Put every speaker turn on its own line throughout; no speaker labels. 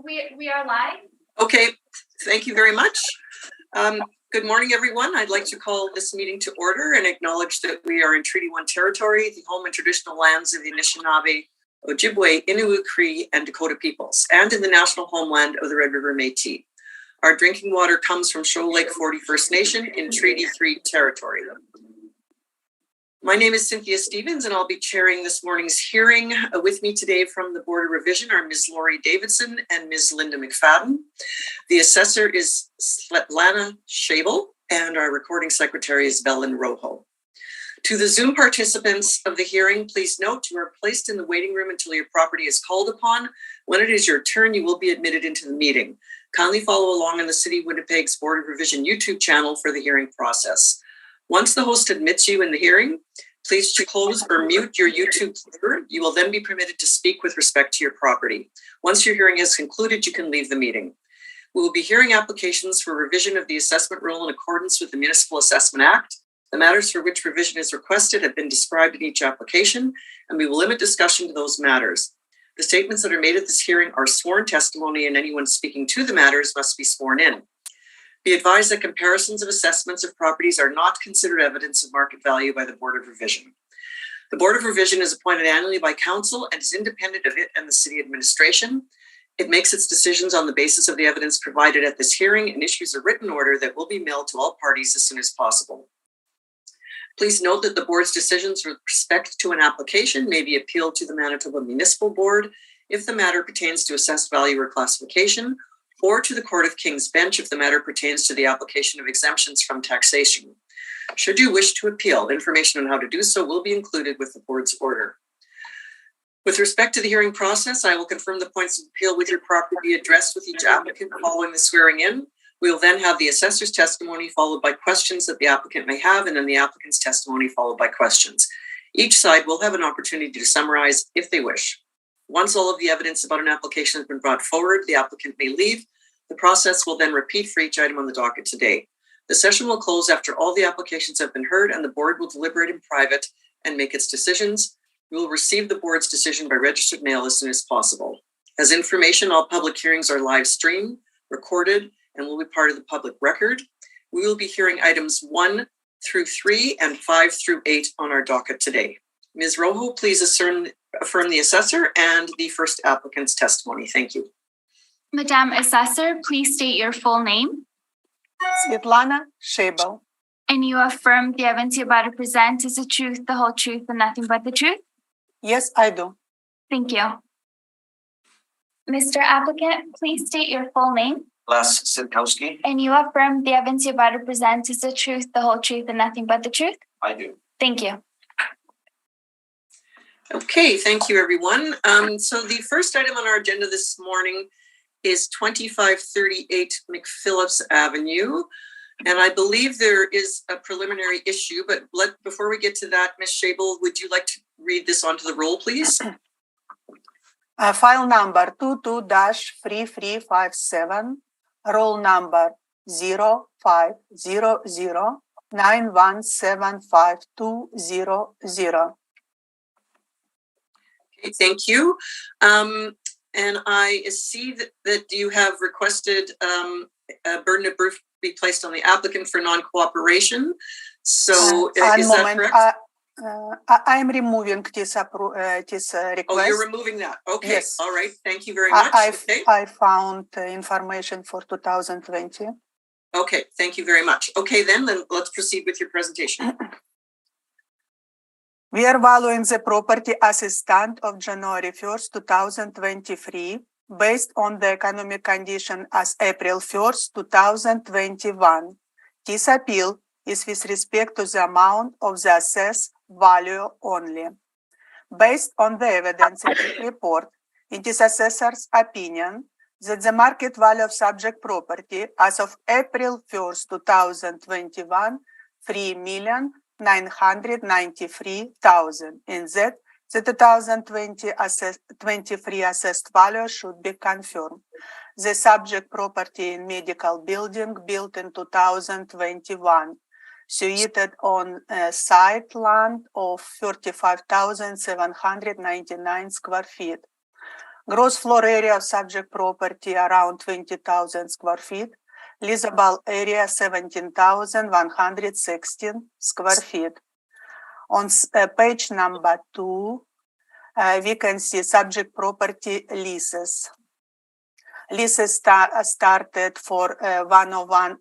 We are live.
Okay, thank you very much. Good morning, everyone. I'd like to call this meeting to order and acknowledge that we are in Treaty 1 territory, the home and traditional lands of the Anishinaabe, Ojibwe, Inuit, Cree, and Dakota peoples, and in the national homeland of the Red River Métis. Our drinking water comes from Shoal Lake 40 First Nation in Treaty 3 territory. My name is Cynthia Stevens, and I'll be chairing this morning's hearing. With me today from the Board of Revision are Ms. Lori Davidson and Ms. Linda McFadden. The assessor is Svetlana Shabel, and our recording secretary is Belen Rojo. To the Zoom participants of the hearing, please note you are placed in the waiting room until your property is called upon. When it is your turn, you will be admitted into the meeting. Kindly follow along on the City of Winnipeg's Board of Revision YouTube channel for the hearing process. Once the host admits you in the hearing, please close or mute your YouTube player. You will then be permitted to speak with respect to your property. Once your hearing has concluded, you can leave the meeting. We will be hearing applications for revision of the assessment rule in accordance with the Municipal Assessment Act. The matters for which revision is requested have been described in each application, and we will limit discussion to those matters. The statements that are made at this hearing are sworn testimony, and anyone speaking to the matters must be sworn in. Be advised that comparisons of assessments of properties are not considered evidence of market value by the Board of Revision. The Board of Revision is appointed annually by Council and is independent of it and the City Administration. It makes its decisions on the basis of the evidence provided at this hearing and issues a written order that will be mailed to all parties as soon as possible. Please note that the Board's decisions with respect to an application may be appealed to the Manitoba Municipal Board if the matter pertains to assessed value or classification, or to the Court of King's Bench if the matter pertains to the application of exemptions from taxation. Should you wish to appeal, information on how to do so will be included with the Board's order. With respect to the hearing process, I will confirm the points of appeal with your property addressed with each applicant following the swearing in. We will then have the assessor's testimony followed by questions that the applicant may have, and then the applicant's testimony followed by questions. Each side will have an opportunity to summarize if they wish. Once all of the evidence about an application has been brought forward, the applicant may leave. The process will then repeat for each item on the docket today. The session will close after all the applications have been heard, and the Board will deliberate in private and make its decisions. We will receive the Board's decision by registered mail as soon as possible. As information, all public hearings are live streamed, recorded, and will be part of the public record. We will be hearing items 1 through 3 and 5 through 8 on our docket today. Ms. Rojo, please affirm the assessor and the first applicant's testimony. Thank you.
Madam Assessor, please state your full name.
Svetlana Shabel.
And you affirm the evidence you're about to present is the truth, the whole truth, and nothing but the truth?
Yes, I do.
Thank you. Mr. Applicant, please state your full name.
Les Sitkowski.
And you affirm the evidence you're about to present is the truth, the whole truth, and nothing but the truth?
I do.
Thank you.
Okay, thank you, everyone. So the first item on our agenda this morning is 2538 McPhillips Avenue. And I believe there is a preliminary issue, but before we get to that, Ms. Shabel, would you like to read this onto the roll, please?
File number 22-3357, roll number 0500917520.
Okay, thank you. And I see that you have requested a burden of proof be placed on the applicant for non-cooperation. So is that correct?
I am removing this request.
Oh, you're removing that. Okay.
Yes.
All right. Thank you very much.
I found information for 2020.
Okay. Thank you very much. Okay, then let's proceed with your presentation.
We are valuing the property as a stand of January 1st, 2023, based on the economic condition as April 1st, 2021. This appeal is with respect to the amount of the assessed value only. Based on the evidence in the report, it is assessor's opinion that the market value of subject property as of April 1st, 2021, $3,993,000, and that the 2023 assessed value should be confirmed. The subject property in medical building built in 2021, situated on a site land of 35,799 square feet. Gross floor area of subject property around 20,000 square feet. Leasable area 17,116 square feet. On page number 2, we can see subject property leases. Leases started for 101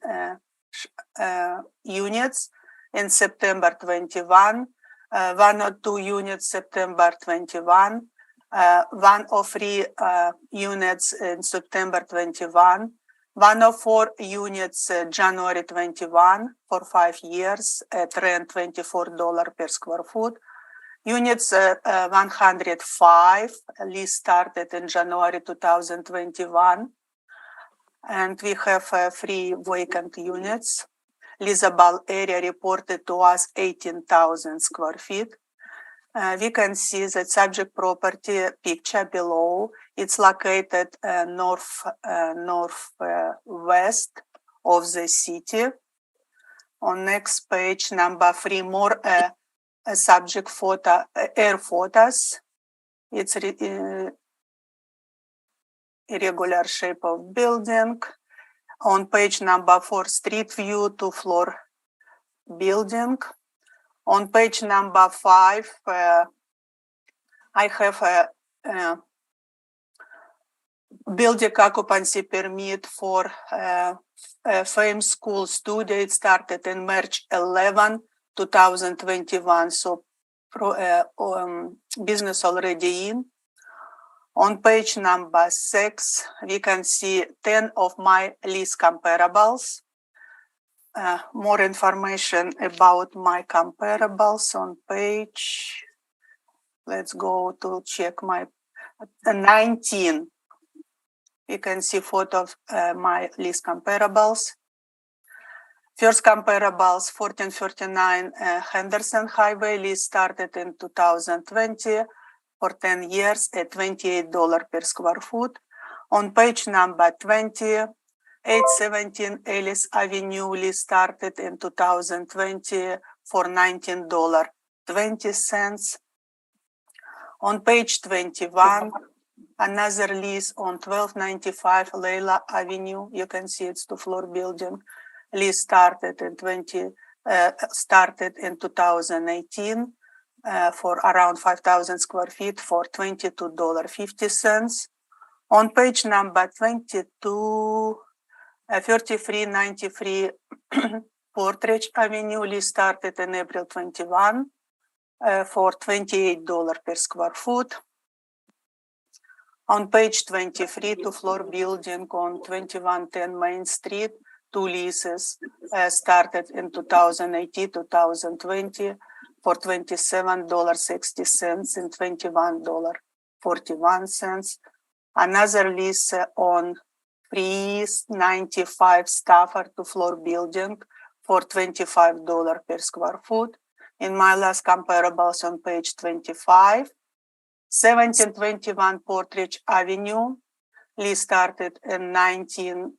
units in September 21, 102 units September 21, 103 units in September 21, 104 units January 21 for 5 years at rent $24 per square foot. Units 105 lease started in January 2021, and we have 3 vacant units. Leasable area reported to us 18,000 square feet. We can see the subject property picture below. It's located northwest of the city. On next page, number 3, more subject photo, air photos. It's irregular shape of building. On page number 4, street view to floor building. On page number 5, I have a building occupancy permit for FAME school studio. It started in March 11, 2021. So business already in. On page number 6, we can see 10 of my lease comparables. More information about my comparables on page. Let's go to check my 19. You can see photo of my lease comparables. First comparables, 1439 Henderson Highway, lease started in 2020 for 10 years at $28 per square foot. On page number 20, 817 Ellis Avenue, lease started in 2020 for $19.20. On page 21, another lease on 1295 Layla Avenue. You can see it's 2-floor building. Lease started in 2018 for around 5,000 square feet for $22.50. On page number 22, 3393 Portridge Avenue, lease started in April 21 for $28 per square foot. On page 23, 2-floor building on 2110 Main Street, 2 leases started in 2018, 2020 for $27.60 and $21.41. Another lease on 395 Stafford, 2-floor building for $25 per square foot. In my last comparables on page 25, 1721 Portridge Avenue, lease started in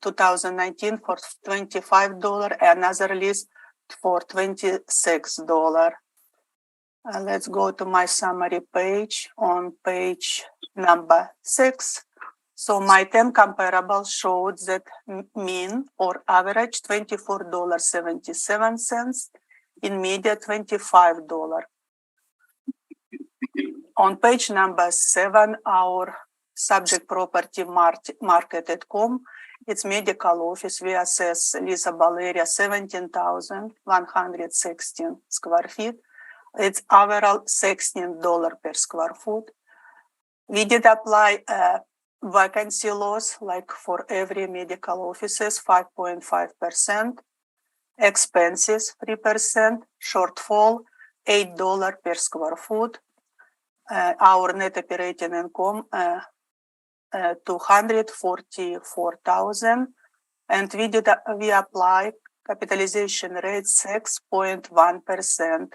2019 for $25, another lease for $26. Let's go to my summary page on page number 6. So my 10 comparables showed that mean or average $24.77, in media $25. On page number 7, our subject property market.com, it's medical office. We assess leasable area 17,116 square feet. It's overall $16 per square foot. We did apply vacancy loss, like for every medical offices, 5.5%, expenses 3%, shortfall $8 per square foot. Our net operating income 244,000, and we apply capitalization rate 6.1%.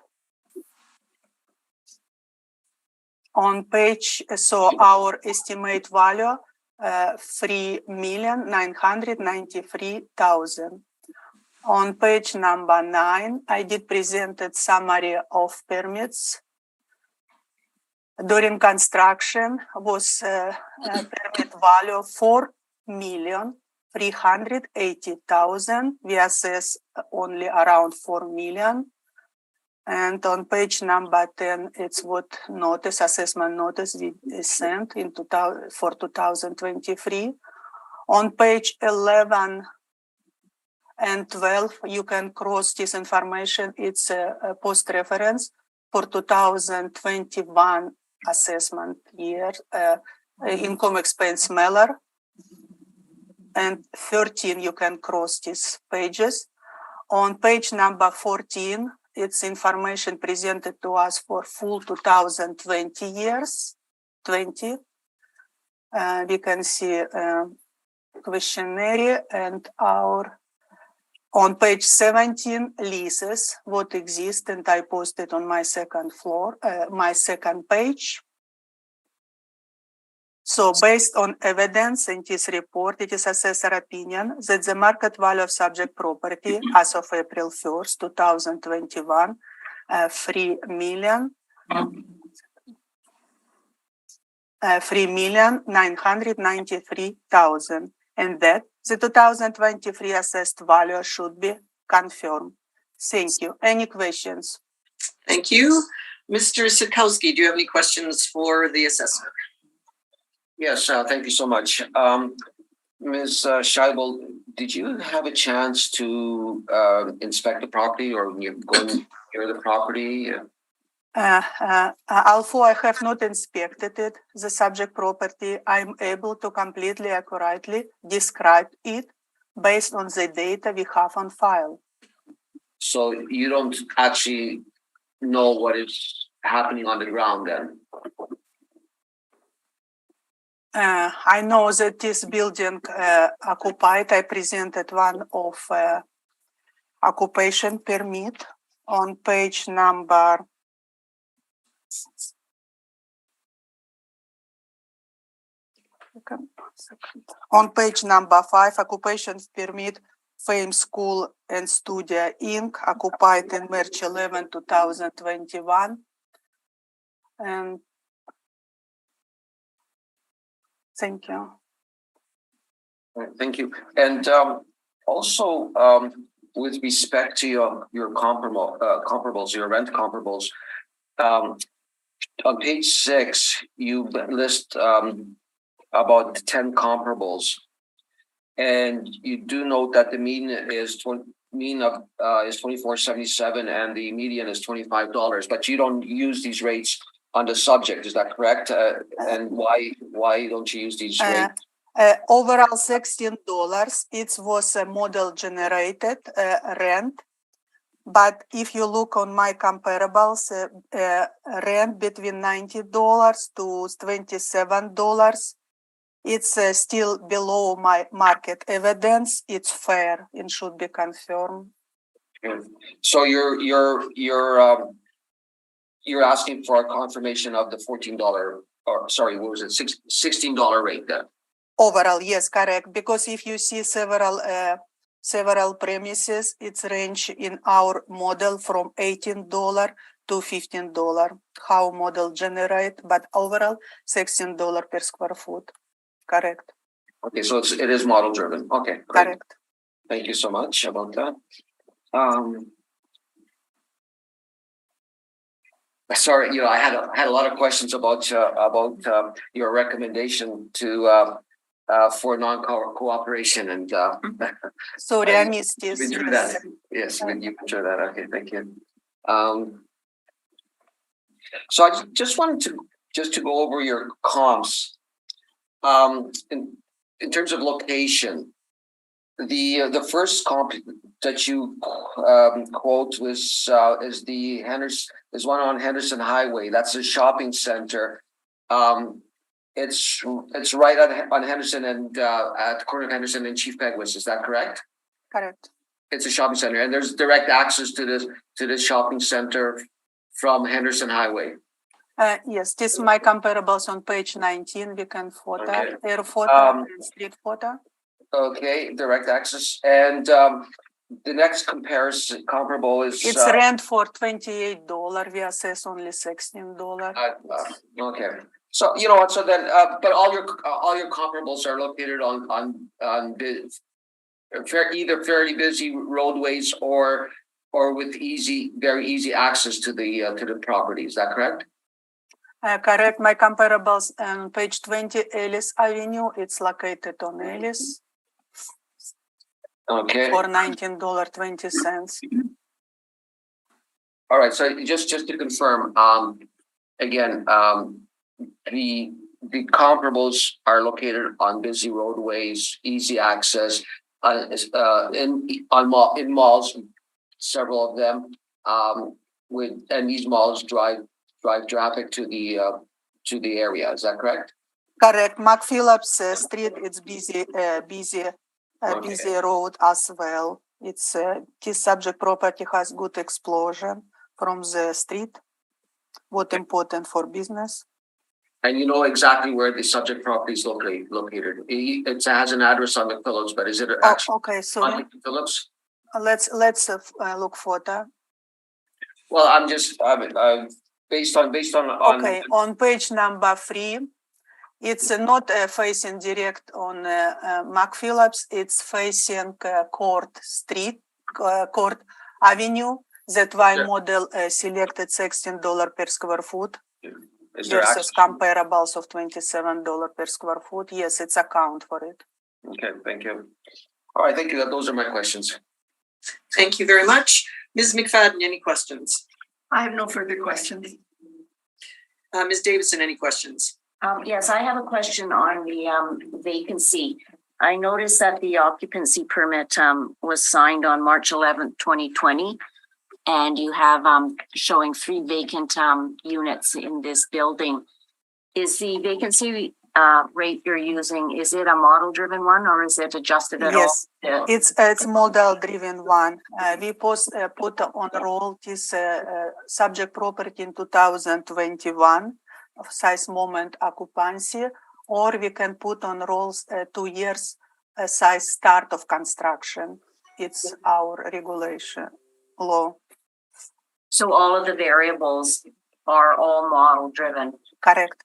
On page, so our estimate value 3,993,000. On page number 9, I did presented summary of permits. during construction was permit value of 4,380,000. We assess only around 4 million. And on page number 10, it's what notice, assessment notice we sent in for 2023. On page 11 and 12, you can cross this information. It's a post reference for 2021 assessment year, income expense mailer. And 13, you can cross these pages. On page number 14, it's information presented to us for full 2020 years, 20. We can see questionnaire and our, on page 17, leases, what exist, and I posted on my second floor, my second page. So based on evidence in this report, it is assessor opinion that the market value of subject property as of April 1st, 2021, 3,993,000, and that the 2023 assessed value should be confirmed. Thank you. Any questions?
Thank you. Mr. Sikowski, do you have any questions for the assessor?
Yes, thank you so much. Ms. Scheibel, did you have a chance to inspect the property or go near the property?
Although I have not inspected it, the subject property, I'm able to completely accurately describe it based on the data we have on file.
So you don't actually know what is happening on the ground then?
I know that this building occupied. I presented one of occupation permit on page number on page number 5, occupation permit, Fame School and Studio Inc., occupied in March 11, 2021. And thank you.
Thank you. And also, with respect to your comparables, your rent comparables, on page 6, you list about 10 comparables, and you do note that the mean is $24.77 and the median is $25. But you don't use these rates on the subject, is that correct? And why don't you use these rates?
Overall $16. It was a model generated rent. But if you look on my comparables, rent between $90 to $27, it's still below my market evidence. It's fair and should be confirmed.
So you're asking for a confirmation of the $14, or sorry, what was it, $16 rate then?
Overall, yes, correct. Because if you see several premises, it's range in our model from $18 to $15. How model generate, but overall $16 per square foot. Correct.
Okay, so it is model driven. Okay, great.
Correct.
Thank you so much about that. Sorry, I had a lot of questions about your recommendation to for non-cooperation, and
sorry, I missed this.
You went through that. Yes, you went through that. Okay, thank you. So I just wanted to go over your comps. In terms of location, the first comp that you quote is one on Henderson Highway. That's a shopping center. It's right on Henderson and at the corner of Henderson and Chief Pegwis. Is that correct?
Correct.
It's a shopping center, and there's direct access to this shopping center from Henderson Highway.
Yes, this is my comparables on page 19. We can photo, air photo, and street photo.
Okay, direct access. And the next comparable is.
It's rent for $28. We assess only $16.
Okay, so you know what? So then, but all your comparables are located on either fairly busy roadways or with very easy access to the property. Is that correct?
Correct. My comparables on page 20, Ellis Avenue. It's located on Ellis
Okay.
for $19.20.
All right. So just to confirm, again, the comparables are located on busy roadways, easy access, in malls, several of them, and these malls drive traffic to the area. Is that correct?
Correct. McPhillips Street. It's busy road as well. It's this subject property has good explosion from the street. What important for business?
And you know exactly where the subject property is located. It has an address on McPhillips, but is it actually
okay? So
on McPhillips?
Let's look photo.
Well, I'm just based on.
Okay, on page number 3, it's not facing direct on McPhillips. It's facing Court Avenue. That's why model selected $16 per square foot versus comparables of $27 per square foot. Yes, it's account for it.
Okay, thank you. All right, thank you. Those are my questions.
Thank you very much. Ms. McFadden, any questions?
I have no further questions.
Ms. Davison, any questions?
Yes, I have a question on the vacancy. I noticed that the occupancy permit was signed on March 11th, 2020, and you have showing 3 vacant units in this building. Is the vacancy rate you're using, is it a model-driven one or is it adjusted at all?
Yes, it's model-driven one. We put on roll this subject property in 2021 of size moment occupancy, or we can put on rolls 2 years size start of construction. It's our regulation law.
So all of the variables are all model-driven?
Correct.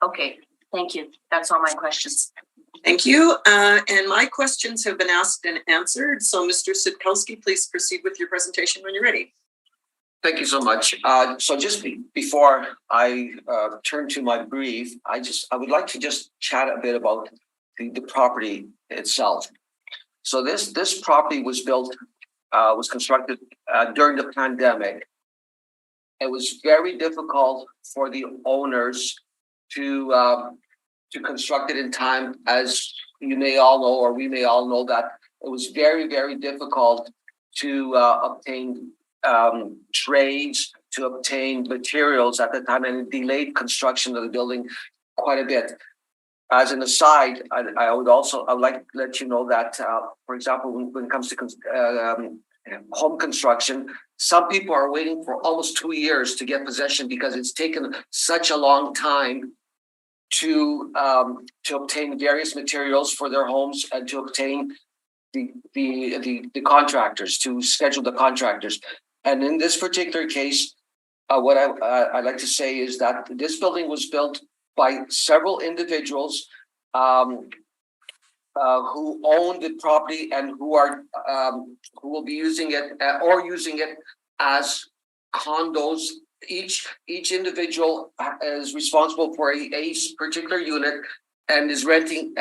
Okay. Thank you. That's all my questions.
Thank you. And my questions have been asked and answered. So Mr. Sitkowski, please proceed with your presentation when you're ready.
Thank you so much. So just before I turn to my brief, I would like to just chat a bit about the property itself. So this property was constructed during the pandemic. It was very difficult for the owners to construct it in time, as you may all know, or we may all know, that it was very, very difficult to obtain trades, to obtain materials at the time, and it delayed construction of the building quite a bit. As an aside, I would like to let you know that, for example, when it comes to home construction, some people are waiting for almost 2 years to get possession because it's taken such a long time to obtain various materials for their homes and to obtain the contractors, to schedule the contractors. And in this particular case, what I'd like to say is that this building was built by several individuals who own the property and who will be using it as condos. Each individual is responsible for a particular unit and is renting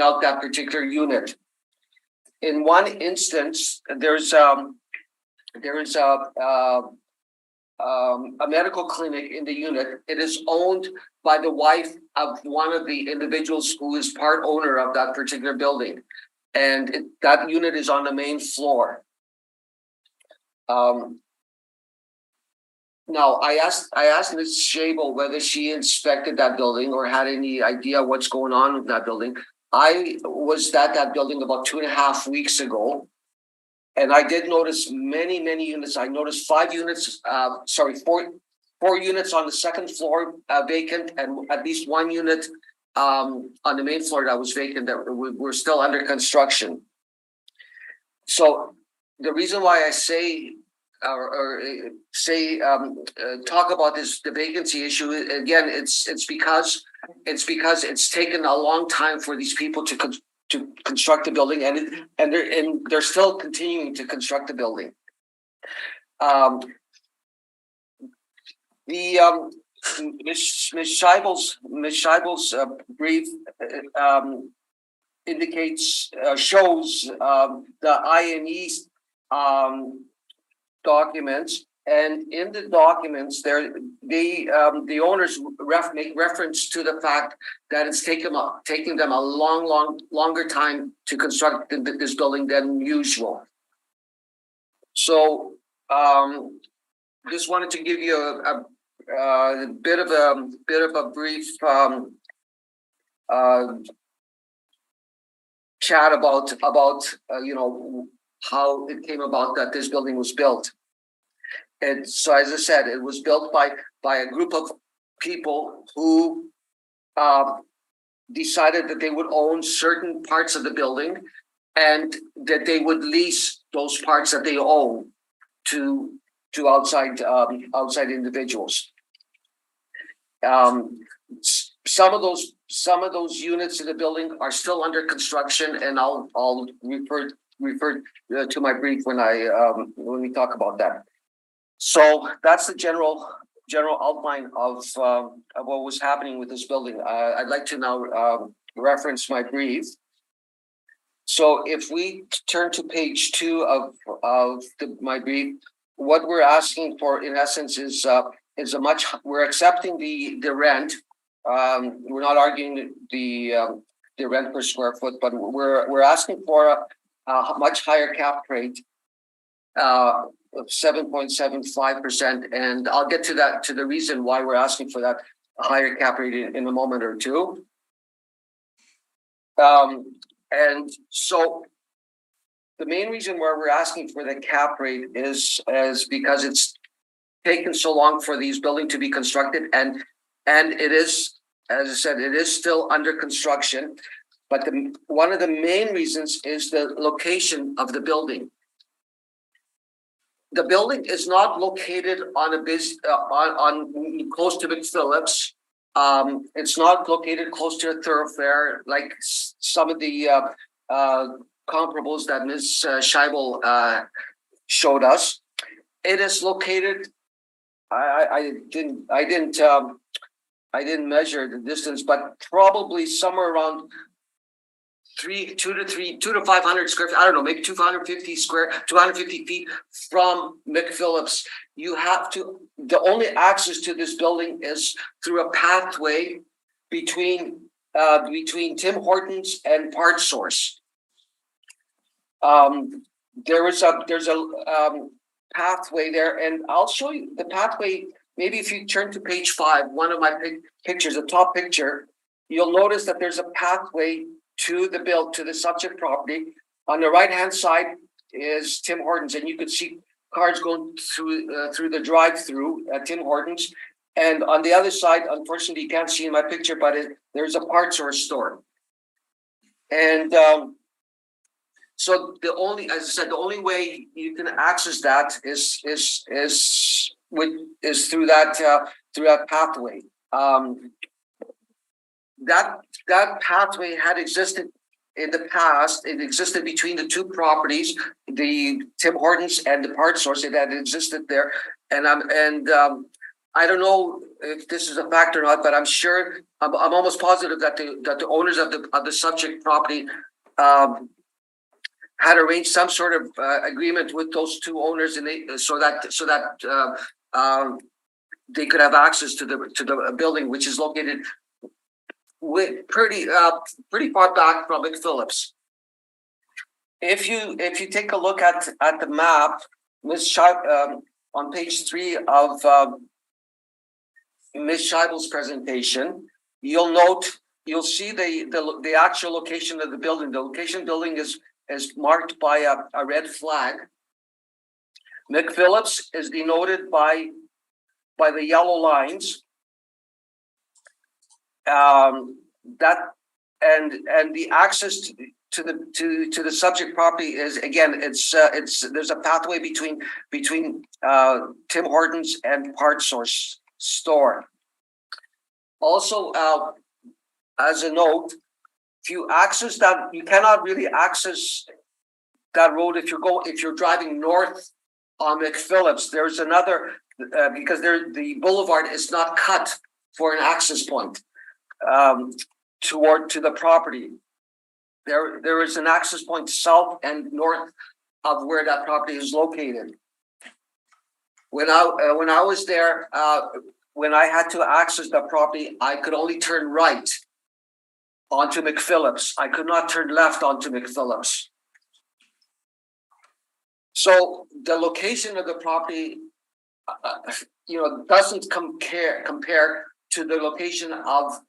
out that particular unit. In one instance, there is a medical clinic in the unit. It is owned by the wife of one of the individuals who is part owner of that particular building, and that unit is on the main floor. Now, I asked Ms. Shable whether she inspected that building or had any idea what's going on with that building. I was at that building about 2.5 weeks ago, and I did notice many units. I noticed 4 units on the second floor vacant, and at least 1 unit on the main floor that was vacant that were still under construction. So the reason why I say talk about the vacancy issue again, it's because it's taken a long time for these people to construct the building, and they're still continuing to construct the building. Ms. Scheibel's brief indicates shows the INE documents, and in the documents the owners make reference to the fact that it's taking them a longer time to construct this building than usual. So just wanted to give you a bit of a brief chat about how it came about that this building was built. And so, as I said, it was built by a group of people who decided that they would own certain parts of the building, and that they would lease those parts that they own to outside individuals. Some of those units in the building are still under construction, and I'll refer to my brief when we talk about that. So that's the general outline of what was happening with this building. I'd like to now reference my brief. So if we turn to page 2 of my brief, what we're asking for, in essence, is we're accepting the rent. We're not arguing the rent per square foot, but we're asking for a much higher cap rate of 7.75%, and I'll get to the reason why we're asking for that higher cap rate in a moment or two. And so the main reason why we're asking for the cap rate is because it's taken so long for these buildings to be constructed, and it is, as I said, it is still under construction. But one of the main reasons is the location of the building. The building is not located on on close to McPhillips. It's not located close to a thoroughfare like some of the comparables that Ms. Scheibel showed us. It is located. I didn't measure the distance, but probably somewhere around 200 to 500 square feet. I don't know, maybe 250 feet from McPhillips. The only access to this building is through a pathway between Tim Hortons and Part Source. There's a pathway there, and I'll show you the pathway. Maybe if you turn to page 5, one of my pictures, the top picture, you'll notice that there's a pathway to the subject property. On the right-hand side is Tim Hortons, and you could see cars going through the drive-through at Tim Hortons. And on the other side, unfortunately, you can't see in my picture, but there's a Parts Source store. And so the only way you can access that is through that pathway. That pathway had existed in the past. It existed between the two properties, the Tim Hortons and the Parts Source. It had existed there, and I don't know if this is a fact or not, but I'm sure, I'm almost positive that the owners of the subject property had arranged some sort of agreement with those two owners, and so that they could have access to the building, which is located pretty far back from McPhillips. If you take a look at the map, Ms. on page 3 of Ms. Scheibel's presentation, you'll see the actual location of the building. The location building is marked by a red flag. McPhillips is denoted by the yellow lines. That and the access to the subject property is, again, it's there's a pathway between Tim Hortons and Part Source store. Also, as a note, if you access that, you cannot really access that road if you're driving north on McPhillips. There's another because the boulevard is not cut for an access point to the property. There is an access point south and north of where that property is located. When I was there, when I had to access the property, I could only turn right onto McPhillips. I could not turn left onto McPhillips. So the location of the property, doesn't compare to the location of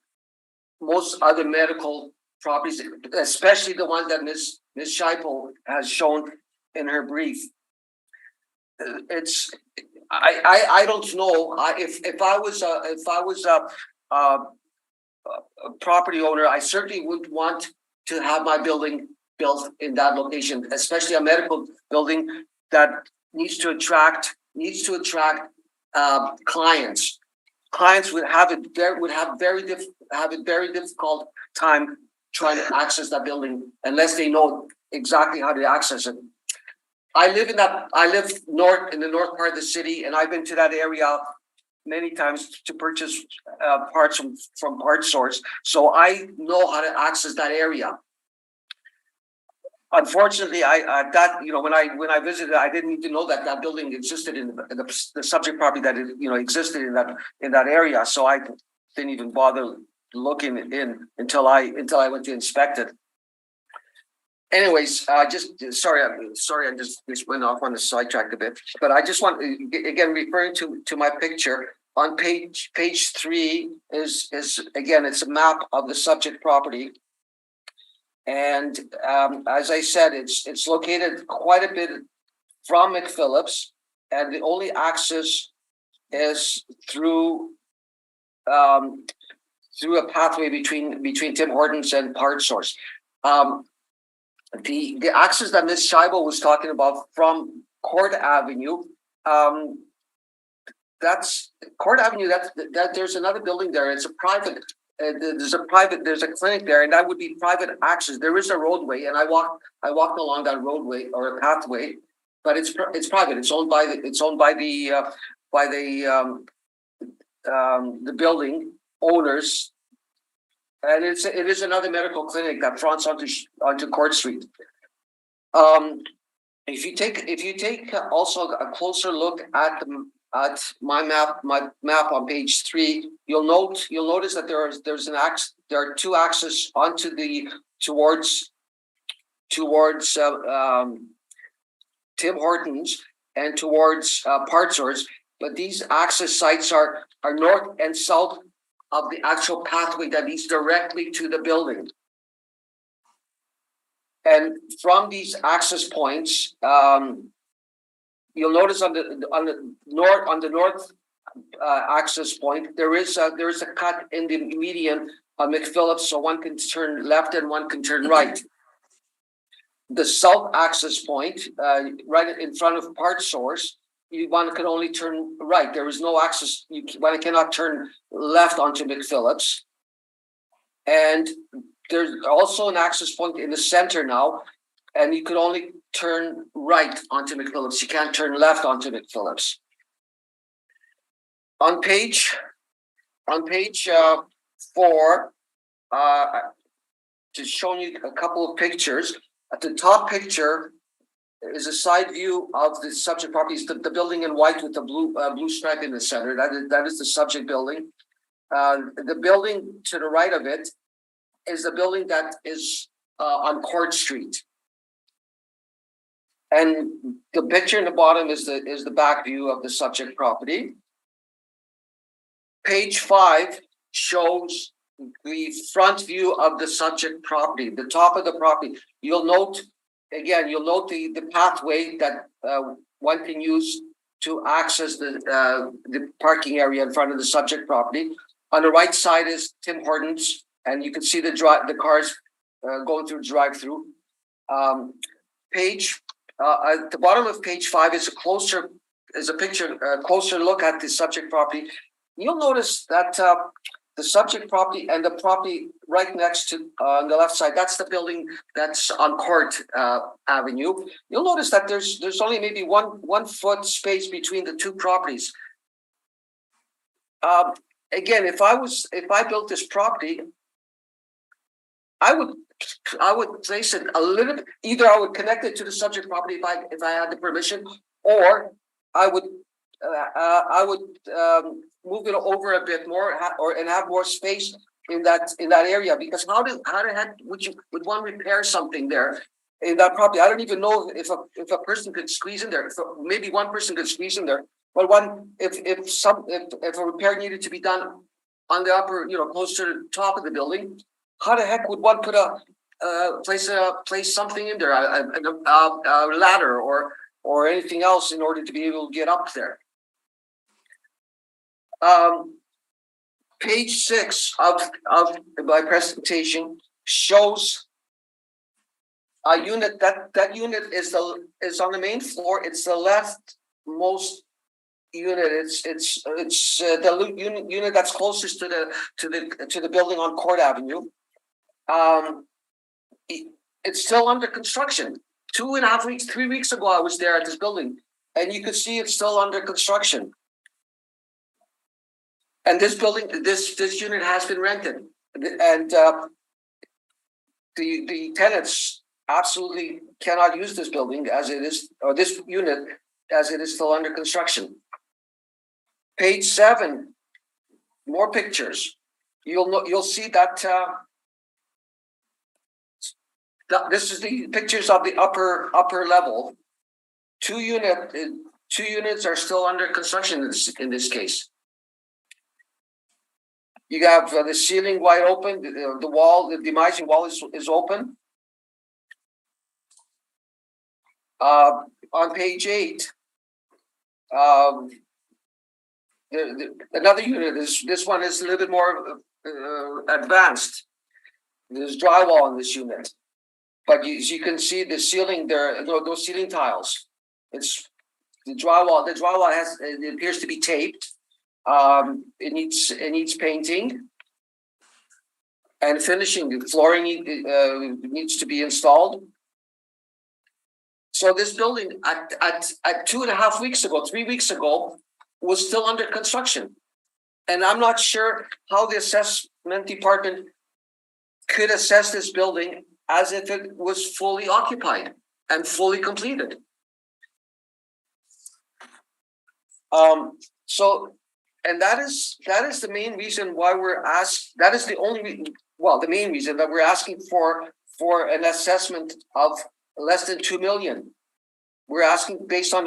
most other medical properties, especially the one that Ms. Scheipel has shown in her brief. I don't know. If I was a property owner, I certainly would want to have my building built in that location, especially a medical building that needs to attract clients. Clients would have a very difficult time trying to access that building unless they know exactly how to access it. I live in the north part of the city, and I've been to that area many times to purchase parts from Part Source, so I know how to access that area. Unfortunately, when I visited, I didn't even know that building existed in the subject property that existed in that area. So I didn't even bother looking in until I went to inspect it. Anyways, I just went off on the sidetrack a bit, but I just want, again, referring to my picture on page 3 is again, it's a map of the subject property. And as I said, it's located quite a bit from McPhillips, and the only access is through a pathway between Tim Hortons and Part Source. The access that Ms. Scheibel was talking about from Court Avenue, that's Court Avenue. That there's another building there. It's a private. There's a clinic there, and that would be private access. There is a roadway, and I walked along that roadway or a pathway, but it's private. It's owned by the building owners, and it is another medical clinic that fronts onto Court Street. If you take also a closer look at my map on page 3, you'll notice that there are two access onto towards Tim Hortons and towards Part Source, but these access sites are north and south of the actual pathway that leads directly to the building. And from these access points, you'll notice on the north access point, there is a cut in the median on McPhillips, so one can turn left and one can turn right. The south access point, right in front of Part Source, one can only turn right. There is no access. One cannot turn left onto McPhillips. And there's also an access point in the center now, and you could only turn right onto McPhillips. You can't turn left onto McPhillips. On page 4, just showing you a couple of pictures. At the top picture is a side view of the subject property. The building in white with the blue stripe in the center. That is the subject building. The building to the right of it is the building that is on Court Street. And the picture in the bottom is the back view of the subject property. Page 5 shows the front view of the subject property, the top of the property. You'll note the pathway that one can use to access the parking area in front of the subject property. On the right side is Tim Hortons, and you can see the cars going through drive-through. At the bottom of page 5 is a closer look at the subject property. You'll notice that the subject property and the property right next to on the left side, that's the building that's on Court Avenue. You'll notice that there's only maybe one foot space between the two properties. Again, if I built this property, I would place it a little bit, either I would connect it to the subject property if I had the permission, or I would move it over a bit more and have more space in that area, because how the heck would one repair something there in that property? I don't even know if a person could squeeze in there. Maybe one person could squeeze in there, but if a repair needed to be done on the upper, close to the top of the building, how the heck would one put place something in there, a ladder or anything else in order to be able to get up there? Page 6 of my presentation shows a unit that unit is on the main floor. It's the leftmost unit. It's the unit that's closest to the building on Court Avenue. It's still under construction. 2.5 weeks, 3 weeks ago, I was there at this building, and you could see it's still under construction. And this building, this unit has been rented, and the tenants absolutely cannot use this building as it is, or this unit as it is still under construction. Page 7, more pictures. You'll see that this is the pictures of the upper level. Two units are still under construction in this case. You have the ceiling wide open, the wall, the demising wall is open. On page 8, another unit this one is a little bit more advanced. There's drywall in this unit, but as you can see, the ceiling there, those ceiling tiles, it's the drywall. The drywall it appears to be taped. It needs painting and finishing. The flooring needs to be installed. So this building at 2.5 weeks ago, 3 weeks ago, was still under construction, and I'm not sure how the assessment department could assess this building as if it was fully occupied and fully completed. And that is the main reason why we're asked. That is the main reason that we're asking for an assessment of less than 2 million. We're asking, based on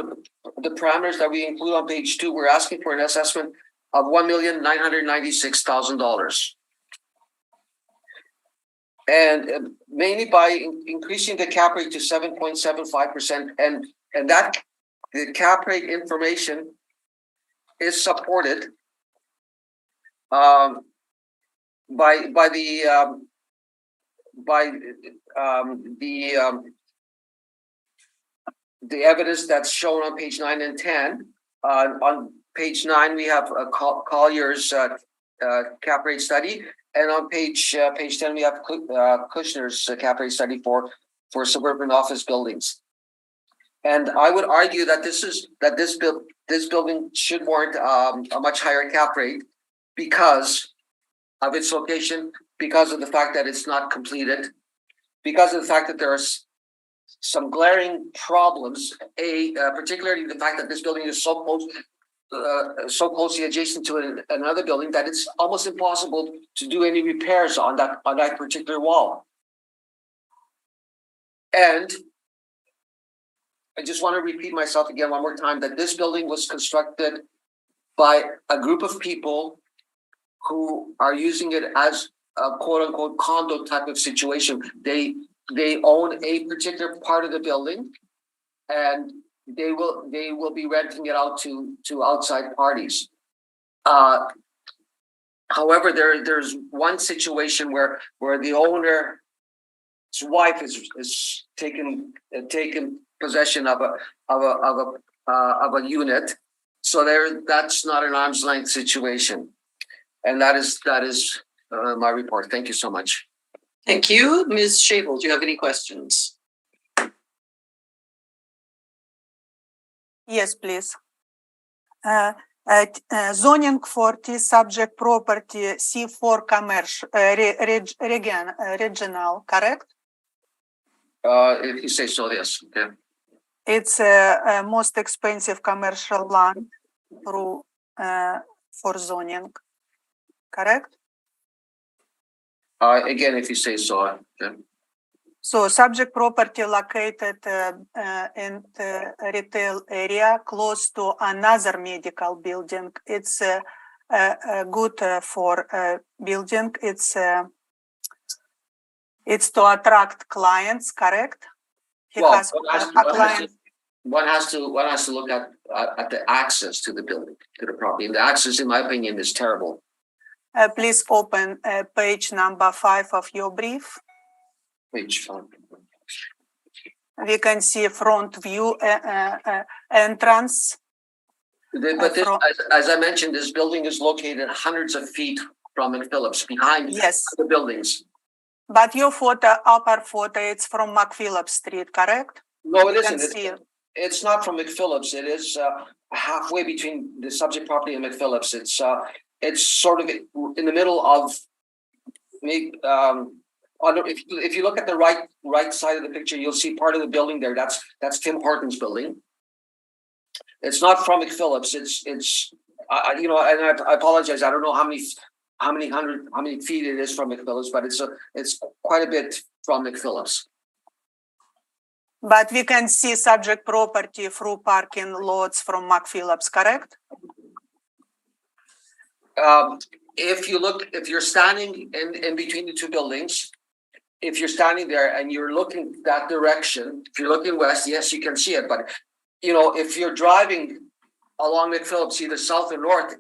the parameters that we include on page 2, we're asking for an assessment of $1,996,000. And mainly by increasing the cap rate to 7.75%, and that the cap rate information is supported by the evidence that's shown on page 9 and 10. On page 9, we have Collier's cap rate study, and on page 10 we have Kushner's cap rate study for suburban office buildings. And I would argue that this building should warrant a much higher cap rate because of its location, because of the fact that it's not completed, because of the fact that there are some glaring problems. Particularly the fact that this building is so closely adjacent to another building that it's almost impossible to do any repairs on that particular wall. And I just want to repeat myself again one more time that this building was constructed by a group of people who are using it as a quote unquote condo type of situation. They own a particular part of the building, and they will be renting it out to outside parties. How However, there's one situation where the owner's wife is taken possession of a unit. So that's not an arm's length situation. And that is my report. Thank you so much.
Thank you. Ms. Shavel, do you have any questions?
Yes, please. Zoning for T-subject property C4 commercial, regional, correct?
If you say so, yes. Okay.
It's most expensive commercial land through for zoning, correct?
Again, if you say so. Okay.
So subject property located in the retail area close to another medical building. It's good for building. It's to attract clients, correct? He
Well,
has a client.
One has to look at the access to the building, to the property. The access, in my opinion, is terrible.
Please open page number 5 of your brief.
Page 5.
We can see front view entrance.
But this, as I mentioned, this building is located hundreds of feet from McPhillips, behind the buildings.
But your photo, upper photo, it's from McPhillips Street, correct?
No, it isn't. It's not from McPhillips. It is halfway between the subject property and McPhillips. It's sort of in the middle of. If you look at the right side of the picture, you'll see part of the building there. That's Tim Hortons building. It's not from McPhillips. It's and I apologize. I don't know how many feet it is from McPhillips, but it's quite a bit from McPhillips.
But we can see subject property through parking lots from McPhillips, correct?
If you're standing in between the two buildings, if you're standing there and you're looking that direction, if you're looking west, yes, you can see it. But if you're driving along McPhillips, either south or north,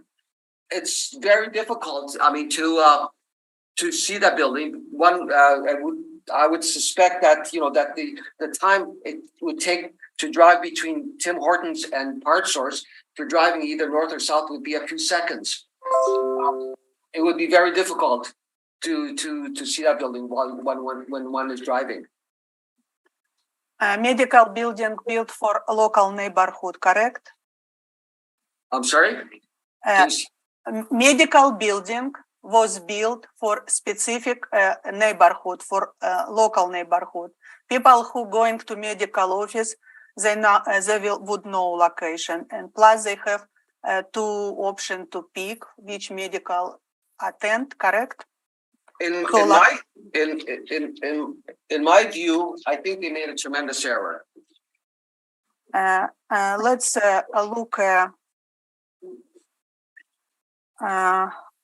it's very difficult. I mean, to see that building. I would suspect that that the time it would take to drive between Tim Hortons and Part Source, if you're driving either north or south, would be a few seconds. It would be very difficult to see that building when one is driving.
Medical building built for a local neighborhood, correct?
I'm sorry?
Medical building was built for specific neighborhood, for local neighborhood. People who going to medical office, they would know location, and plus they have 2 options to pick which medical attend, correct?
In my view, I think they made a tremendous error.
Let's look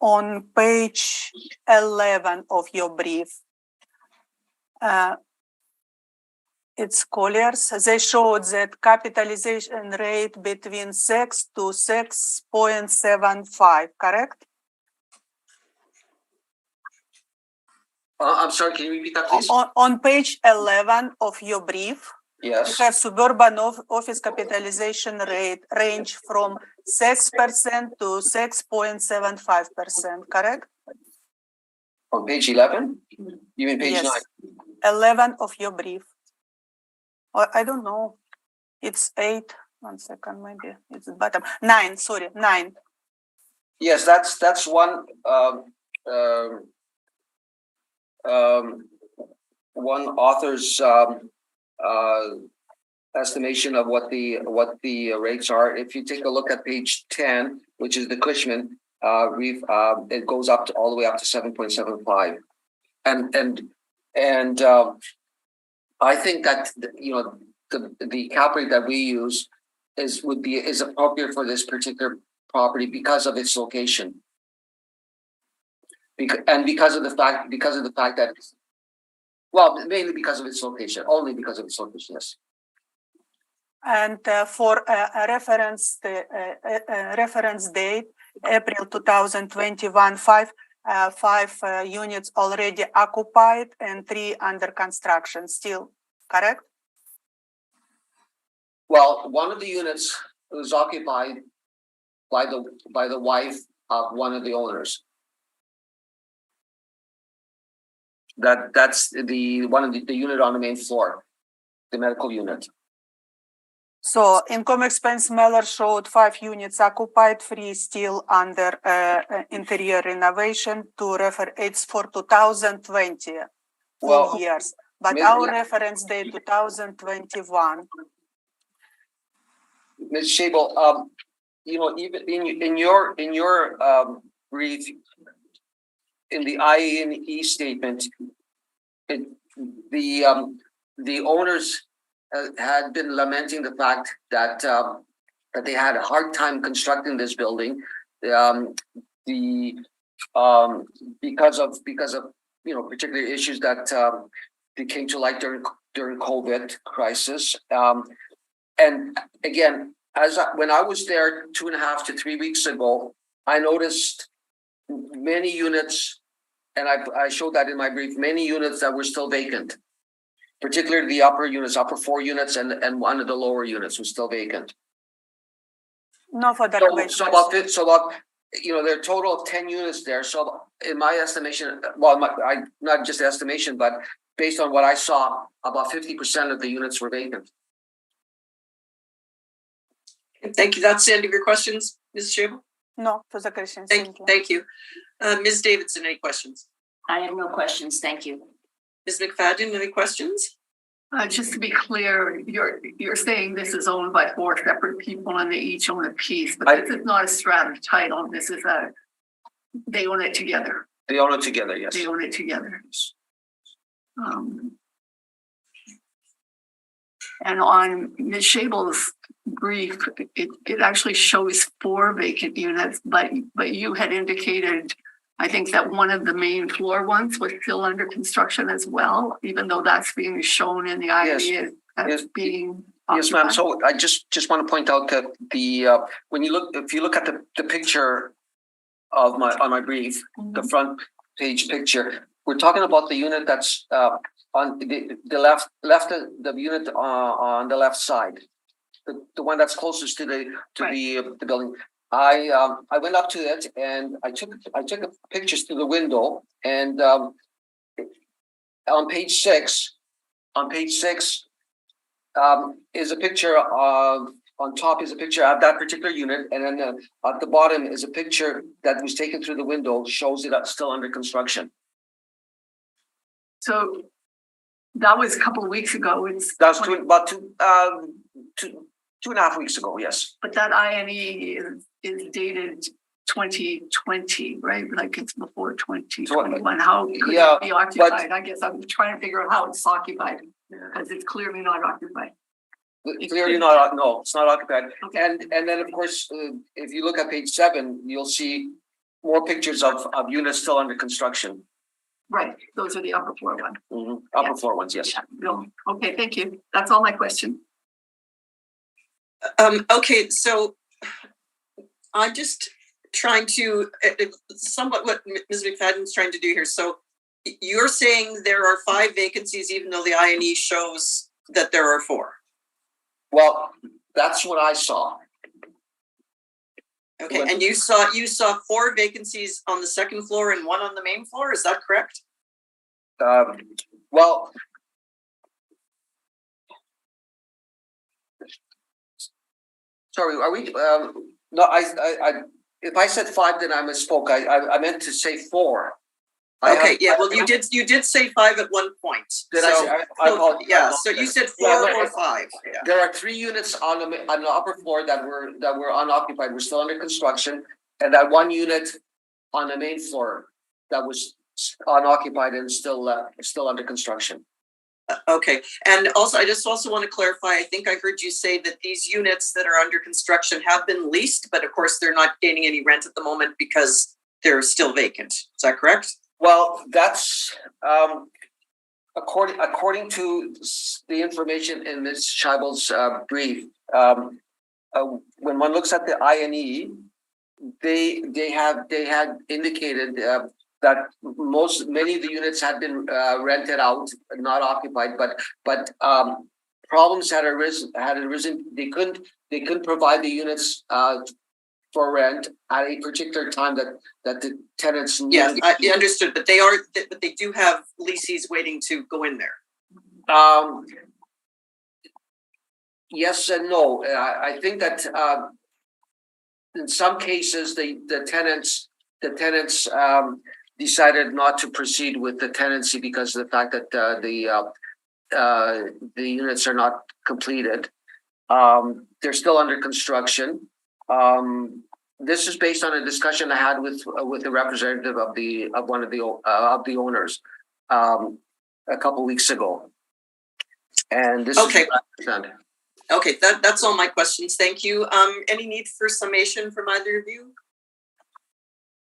on page 11 of your brief. It's Colliers. They showed that capitalization rate between 6 to 6.75, correct?
I'm sorry, can you repeat that, please?
On page 11 of your brief,
yes,
you have suburban office capitalization rate range from 6% to 6.75%, correct?
On page 11? You mean page 9?
11 of your brief. Or I don't know. It's 8. 1 second, maybe it's the bottom. 9. Sorry, 9.
Yes, that's one. One author's estimation of what the rates are. If you take a look at page 10, which is the Cushman brief, it goes up to all the way up to 7.75, and I think that the cap rate that we use is appropriate for this particular property because of its location. Because of the fact that, well, mainly because of its location, only because of its location, yes.
And for a reference date, April 2021, five units already occupied and 3 under construction still, correct?
Well, one of the units was occupied by the wife of one of the owners. That's the one of the unit on the main floor, the medical unit.
So income expense mailer showed 5 units occupied, 3 still under interior renovation. To refer, it's for 2020
Well,
years, but
Ms.
our reference date 2021.
Ms. Shable, you know, even in your brief, in the IE statement, the owners had been lamenting the fact that they had a hard time constructing this building, because of you know, particular issues that they came to light during COVID crisis. And again, when I was there 2.5 to 3 weeks ago, I noticed many units, and I showed that in my brief, many units that were still vacant, particularly the upper units, upper 4 units, and one of the lower units was still vacant.
No further questions.
So about, you know, there are a total of 10 units there. So in my estimation, well, not just estimation, but based on what I saw, about 50% of the units were vacant.
Thank you. That's the end of your questions, Ms. Shable?
No further questions.
Thank you. Ms. Davidson, any questions?
I have no questions, thank you.
Ms. McFadden, any questions?
Just to be clear, you're saying this is owned by 4 separate people and they each own a piece, but this is not a strata title. This is they own it together.
They own it together, yes.
They own it together. And on Ms. Shable's brief, it actually shows 4 vacant units, but you had indicated, I think, that one of the main floor ones was still under construction as well, even though that's being shown in the idea as being occupied.
Yes, ma'am. So I just want to point out that if you look at the picture of my brief, the front page picture, we're talking about the unit that's on the left the unit on the left side, the one that's closest to the building. I went up to it and I took pictures through the window, and on page 6 is a picture of, on top is a picture of that particular unit, and then at the bottom is a picture that was taken through the window, shows it still under construction.
So that was a couple of weeks ago.
That was about 2.5 weeks ago, yes.
But that INE is dated 2020, right? Like it's before 2021. How could it be occupied? I guess I'm trying to figure out how it's occupied, because it's clearly not occupied.
Clearly not. No, it's not occupied.
Okay.
And then of course, if you look at page 7, you'll see more pictures of units still under construction.
Right. Those are the upper floor ones.
Mm-hmm. Upper floor ones, yes.
Yeah. No. Okay. Thank you. That's all my question.
Okay, so I'm just trying to somewhat what Ms. McFadden's trying to do here. So you're saying there are 5 vacancies, even though the INE shows that there are 4.
Well, that's what I saw.
Okay, and you saw 4 vacancies on the second floor and 1 on the main floor. Is that correct?
Well, sorry, are we? No, if I said 5, then I misspoke. I meant to say 4.
Okay, well, you did say 5 at one point.
Did I say?
Yeah, so you said 4 or 5. Yeah.
There are 3 units on the upper floor that were unoccupied. We're still under construction, and that 1 unit on the main floor that was unoccupied and still under construction.
Okay, and also I just also want to clarify. I think I heard you say that these units that are under construction have been leased, but of course they're not gaining any rent at the moment because they're still vacant. Is that correct?
Well, that's according to the information in Ms. Scheibel's brief. When one looks at the INE, they had indicated that many of the units had been rented out, not occupied, but problems had arisen. They couldn't provide the units for rent at a particular time that the tenants needed.
Yes, I understood, but they do have leases waiting to go in there.
Yes and no. I think that in some cases the tenants decided not to proceed with the tenancy because of the fact that the units are not completed. They're still under construction. This is based on a discussion I had with the representative of one of the owners a couple weeks ago. And this
Okay.
is what I understand.
Okay, that's all my questions. Thank you. Any need for summation from either of you?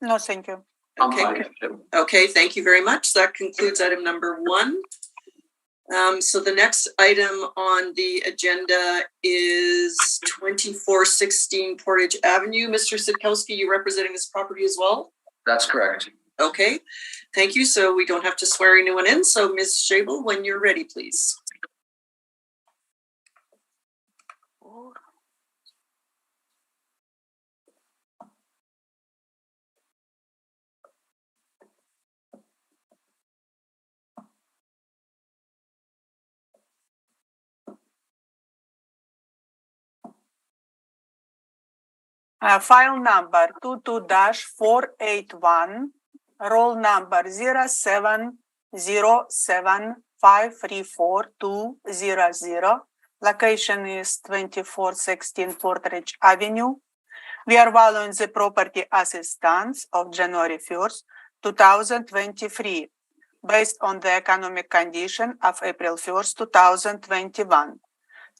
No, thank you.
Okay. Okay, thank you very much. That concludes item number 1. So the next item on the agenda is 2416 Portage Avenue. Mr. Sitkowski, you representing this property as well?
That's correct.
Okay, thank you. So we don't have to swear anyone in. So Ms. Schabel, when you're ready, please.
File number 22-481, roll number 0707534-200. Location is 2416 Portage Avenue. We are valuing the property as it stands of January 1st, 2023, based on the economic condition of April 1st, 2021.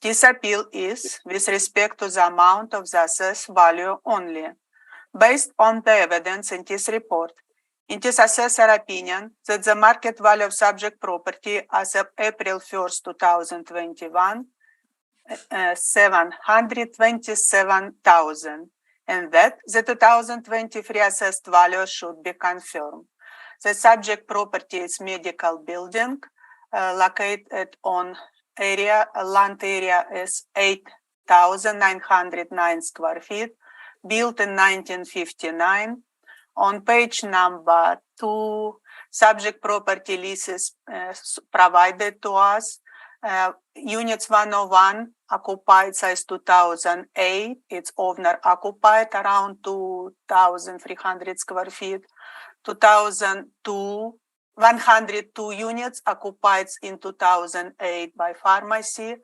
This appeal is with respect to the amount of the assessed value only. Based on the evidence in this report, it is assessor opinion that the market value of subject property as of April 1st, 2021, $727,000, and that the 2023 assessed value should be confirmed. The subject property is medical building located on land area is 8,909 square feet, built in 1959. On page number 2, subject property leases provided to us. Units 101 occupied since 2008. It's owner occupied around 2,300 square feet. 2002. 102 units occupied in 2008 by pharmacy,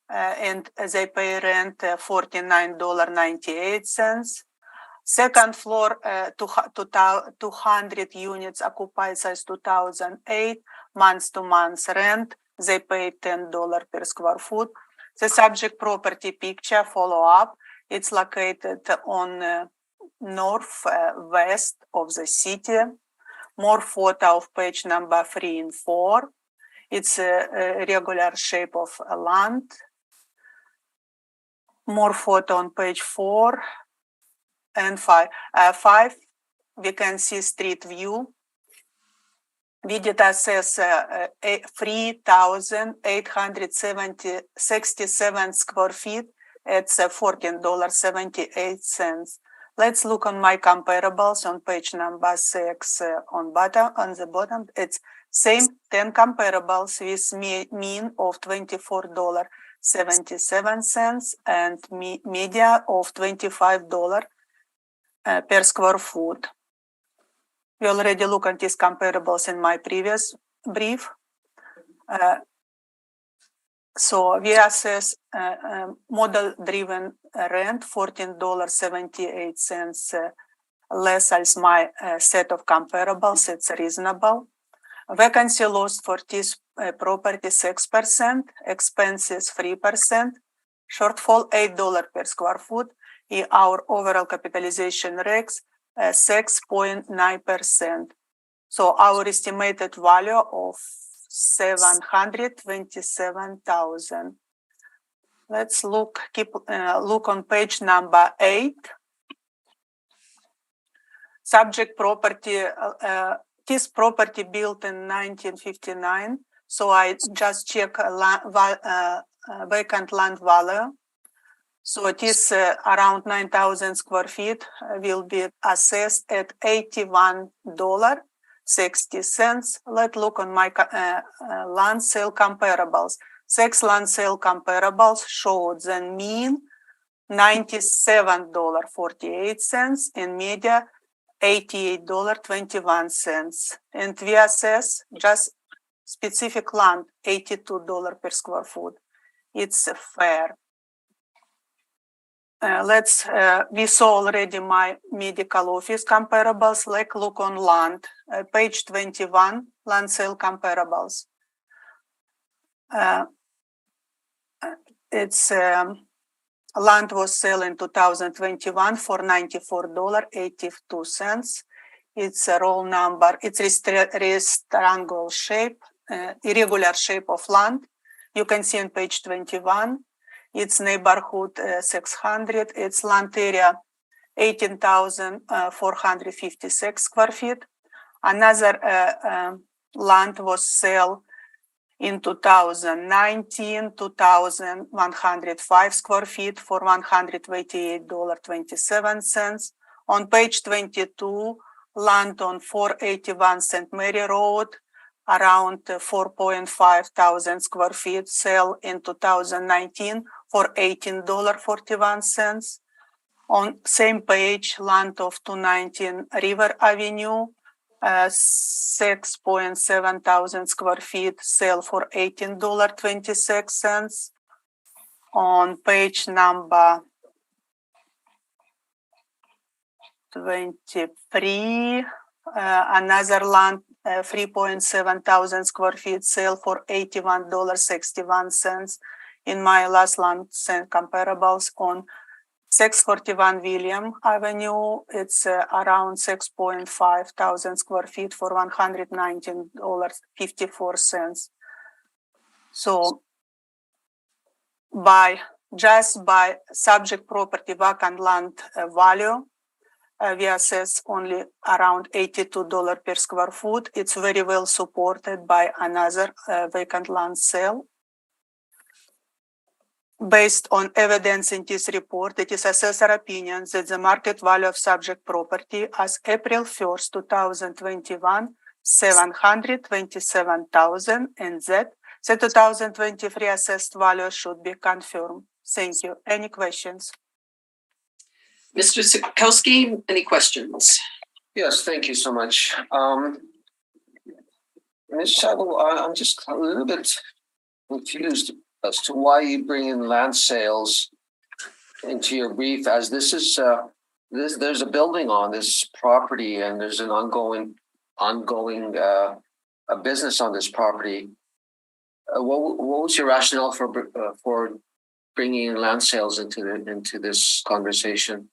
and they pay rent $49.98. Second floor, 200 units occupied since 2008, month-to-month rent, they pay $10 per square foot. The subject property picture follow-up, it's located on northwest of the city. More photo of page number 3 and 4. It's a regular shape of a land. More photo on page 4 and 5. 5, we can see street view. We did assess 3,867 square feet. It's $14.78. Let's look on my comparables on page number 6 on the bottom. It's same 10 comparables with mean of $24.77 and media of $25 per square foot. We already looked at these comparables in my previous brief. So we assess model-driven rent, $14.78 less as my set of comparables. It's reasonable. Vacancy loss for this property 6%, expenses 3%, shortfall $8 per square foot. Our overall capitalization rates 6.9%. So our estimated value of $727,000. Let's look on page number 8. subject property, this property built in 1959. So I just check vacant land value. So it is around 9,000 square feet will be assessed at $81.60. Let's look on my land sale comparables. 6 land sale comparables showed the mean $97.48 and media $88.21. And we assess just specific land $82 per square foot. It's fair. We saw already my medical office comparables. Like look on land, page 21, land sale comparables. It's land was sold in 2021 for $94.82. It's a roll number. It's rectangle shape, irregular shape of land. You can see on page 21. It's neighborhood 600. It's land area 18,456 square feet. Another land was sold in 2019, 2,105 square feet for $128.27. On page 22, land on 481 St. Mary Road, around 4.5 thousand square feet, sale in 2019 for $18.41. On same page, land of 219 River Avenue, 6.7 thousand square feet, sale for $18.26. On page number 23, another land, 3.7 thousand square feet, sale for $81.61. In my last land sale comparables on 641 William Avenue, it's around 6.5 thousand square feet for $119.54. So just by subject property vacant land value, we assess only around $82 per square foot. It's very well supported by another vacant land sale. Based on evidence in this report, it is assessor opinion that the market value of subject property as April 1st, 2021, $727,000, and that the 2023 assessed value should be confirmed. Thank you. Any questions?
Mr. Sikowski, any questions?
Yes, thank you so much. Ms. Shadow, I'm just a little bit confused as to why you bring in land sales into your brief, as this is there's a building on this property and there's an ongoing a business on this property. What was your rationale for bringing in land sales into this conversation?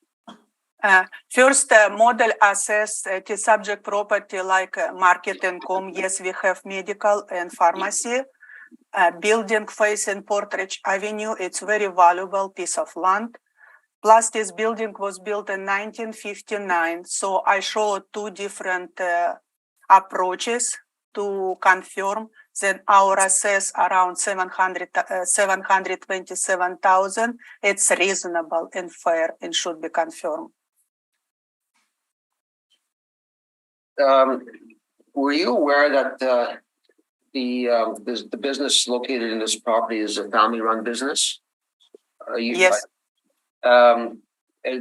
First, model assess the subject property like market income. Yes, we have medical and pharmacy. Building facing Portridge Avenue, it's very valuable piece of land. Plus, this building was built in 1959. So I showed two different approaches to confirm that our assess around 727,000. It's reasonable and fair and should be confirmed.
Were you aware that the business located in this property is a family-run business?
Yes.
And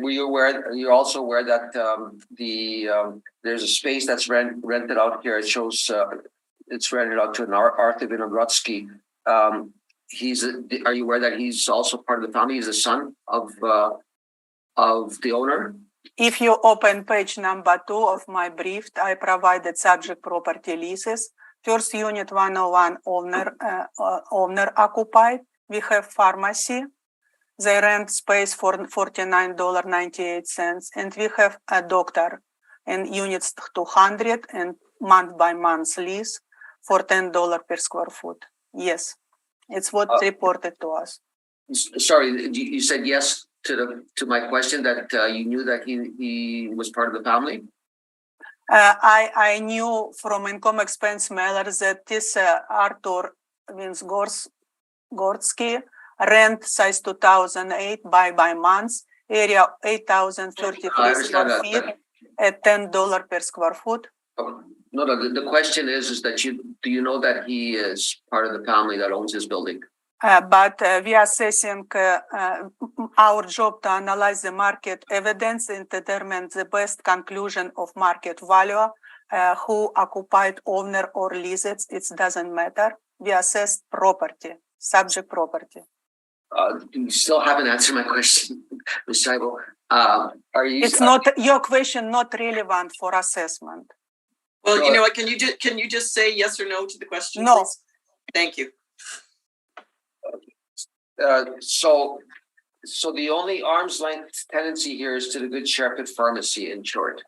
were you aware? You're also aware that there's a space that's rented out here. It shows it's rented out to an Arthur Vinogradski. Are you aware that he's also part of the family? He's the son of the owner.
If you open page number 2 of my brief, I provided subject property leases. First unit 101 owner occupied. We have pharmacy. They rent space for $49.98, and we have a doctor in units 200 and month by month lease for $10 per square foot. Yes, it's what reported to us.
Sorry, you said yes to my question that you knew that he was part of the family?
I knew from income expense mailer that this Arthur Gorski rent size 2008 by months, area 8,033
I understand
square feet at $10 per square foot.
No, the question is that do you know that he is part of the family that owns this building?
But we are assessing our job to analyze the market evidence and determine the best conclusion of market value, who occupied, owner, or leases. It doesn't matter. We assess property, subject property.
You still haven't answered my question, Ms. Scheibel. Are you?
It's not your question. Not relevant for assessment.
Well, you know what? Can you just say yes or no to the question?
No.
Please? Thank you.
So the only arm's length tendency here is to the Good Shepherd Pharmacy, in short.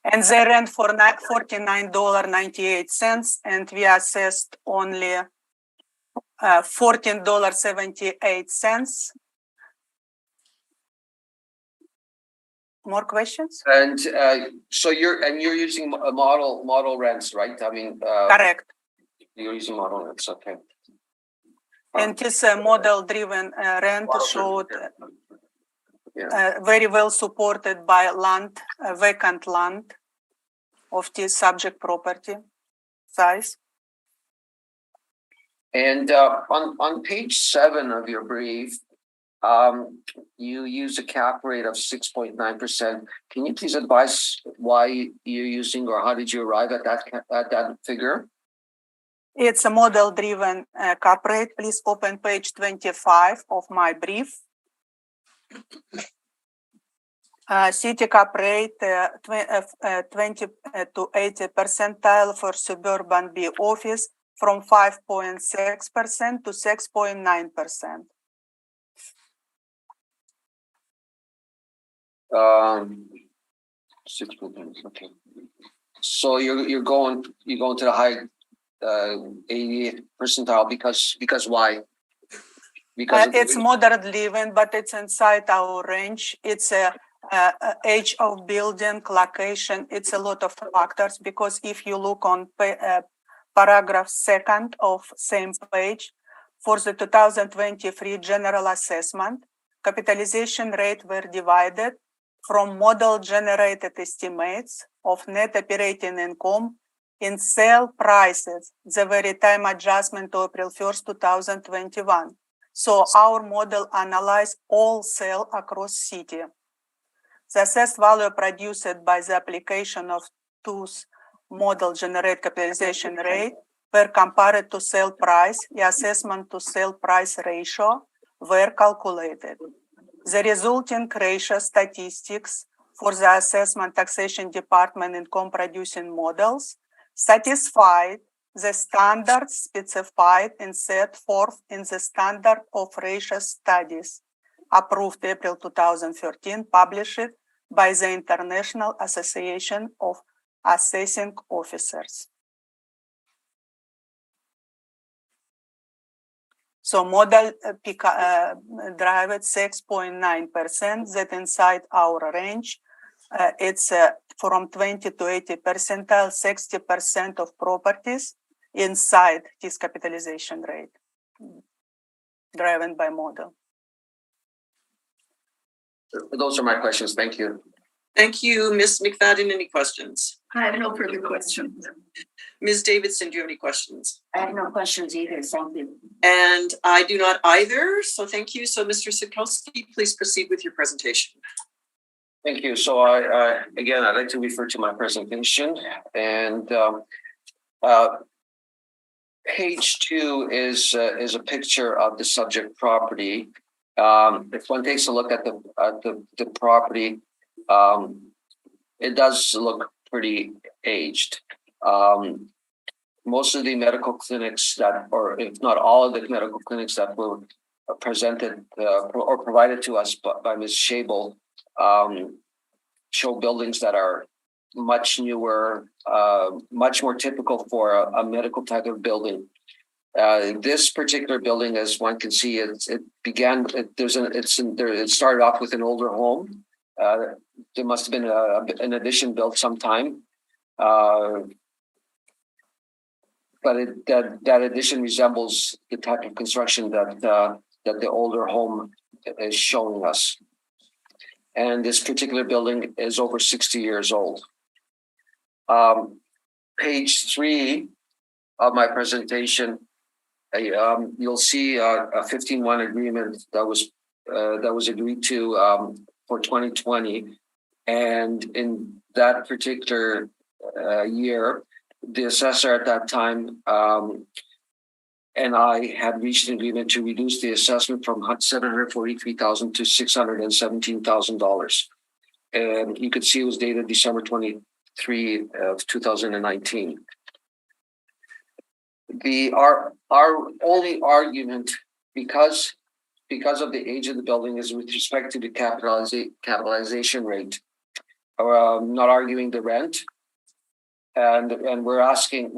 And they rent for $49.98, and we assessed only $14.78. More questions?
And so you're using model rents, right? I mean,
Correct.
You're using model rents, okay.
And this model-driven rent showed very well supported by land, vacant land of this subject property size.
And on page 7 of your brief, you use a cap rate of 6.9%. Can you please advise why you're using, or how did you arrive at that figure?
It's a model-driven cap rate. Please open page 25 of my brief. City cap rate 20 to 80 percentile for suburban B office, from 5.6% to 6.9%.
Okay. So you're going to the high 80th percentile because why? Because
it's moderate living, but it's inside our range. It's a age of building, location. It's a lot of factors, because if you look on paragraph 2 of same page, for the 2023 general assessment, capitalization rate were divided from model generated estimates of net operating income in sale prices, the very time adjustment to April 1st, 2021. So our model analyzed all sale across city. The assessed value produced by the application of TOO's model generate capitalization rate were compared to sale price. The assessment to sale price ratio were calculated. The resulting ratio statistics for the assessment taxation department income producing models satisfied the standards specified and set forth in the standard of ratio studies approved April 2013, published by the International Association of Assessing Officers. So model drive at 6.9%, that inside our range. It's from 20 to 80 percentile, 60% of properties inside this capitalization rate, driven by model.
Those are my questions. Thank you.
Thank you, Ms. McFadden. Any questions?
I have no further questions.
Ms. Davidson, do you have any questions?
I have no questions either. Thank you.
And I do not either. So thank you. So Mr. Sikowski, please proceed with your presentation.
Thank you. So again, I'd like to refer to my presentation, and page 2 is a picture of the subject property. If one takes a look at the property, it does look pretty aged. Most of the medical clinics or if not all of the medical clinics that were presented or provided to us by Ms. Scheibel show buildings that are much newer, much more typical for a medical type of building. This particular building, as one can see, it started off with an older home, There must have been an addition built sometime. But that addition resembles the type of construction that the older home is showing us. And this particular building is over 60 years old. Page 3 of my presentation, you'll see a 15-1 agreement that was agreed to for 2020, and in that particular year, the assessor at that time and I had reached an agreement to reduce the assessment from $743,000 to $617,000. And you could see it was dated December 23 of 2019. Our only argument, because of the age of the building, is with respect to the capitalization rate. Not arguing the rent. And we're asking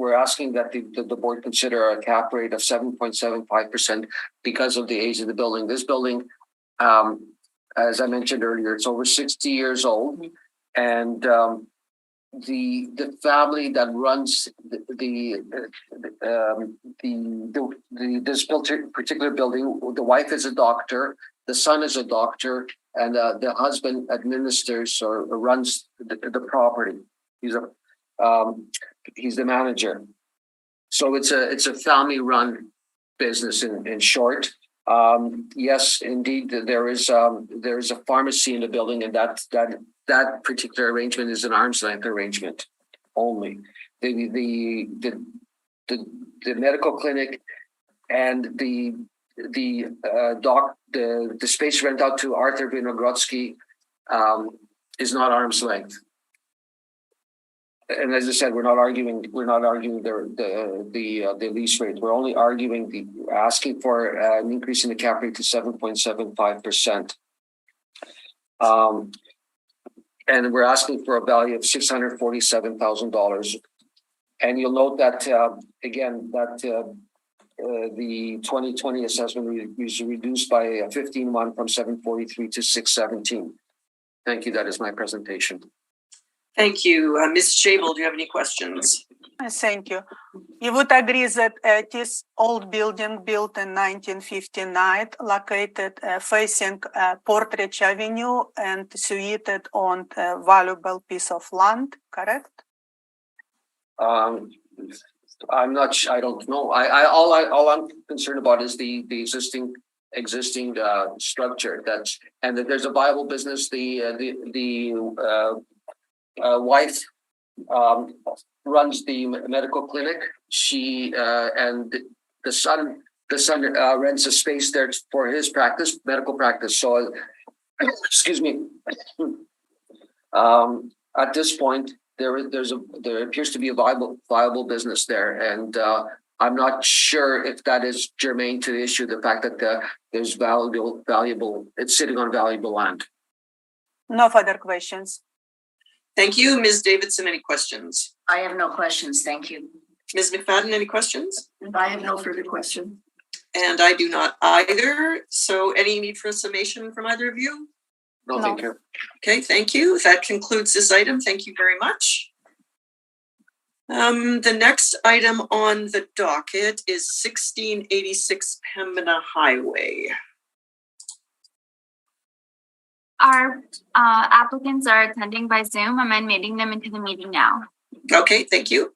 that the board consider a cap rate of 7.75% because of the age of the building. This building, as I mentioned earlier, it's over 60 years old, and the family that runs this particular building, the wife is a doctor, the son is a doctor, and the husband administers or runs the property. He's the manager. So it's a family-run business in short. Yes, indeed, there is a pharmacy in the building, and that particular arrangement is an arm's length arrangement only. The medical clinic and the space rent out to Arthur Vinogrodsky is not arm's length. And as I said, we're not arguing the lease rate. We're only asking for an increase in the cap rate to 7.75%. And we're asking for a value of $647,000. And you'll note that the 2020 assessment was reduced by a 15-1 from 743 to 617. Thank you. That is my presentation.
Thank you. Ms. Shable, do you have any questions?
Thank you. You would agree that this old building built in 1959, located facing Portridge Avenue and situated on a valuable piece of land, correct?
I'm not. I don't know. All I'm concerned about is the existing structure. And that there's a viable business. The wife runs the medical clinic. She and the son rents a space there for his medical practice. So, excuse me. At this point, there appears to be a viable business there, and I'm not sure if that is germane to the issue. The fact that there's valuable. It's sitting on valuable land.
No further questions.
Thank you. Ms. Davidson, any questions?
I have no questions. Thank you.
Ms. McFadden, any questions?
I have no further question.
And I do not either. So any need for a summation from either of you?
No, thank you.
Okay, thank you. That concludes this item. Thank you very much. The next item on the docket is 1686 Pembina Highway.
Our applicants are attending by Zoom. I'm admitting them into the meeting now.
Okay, thank you.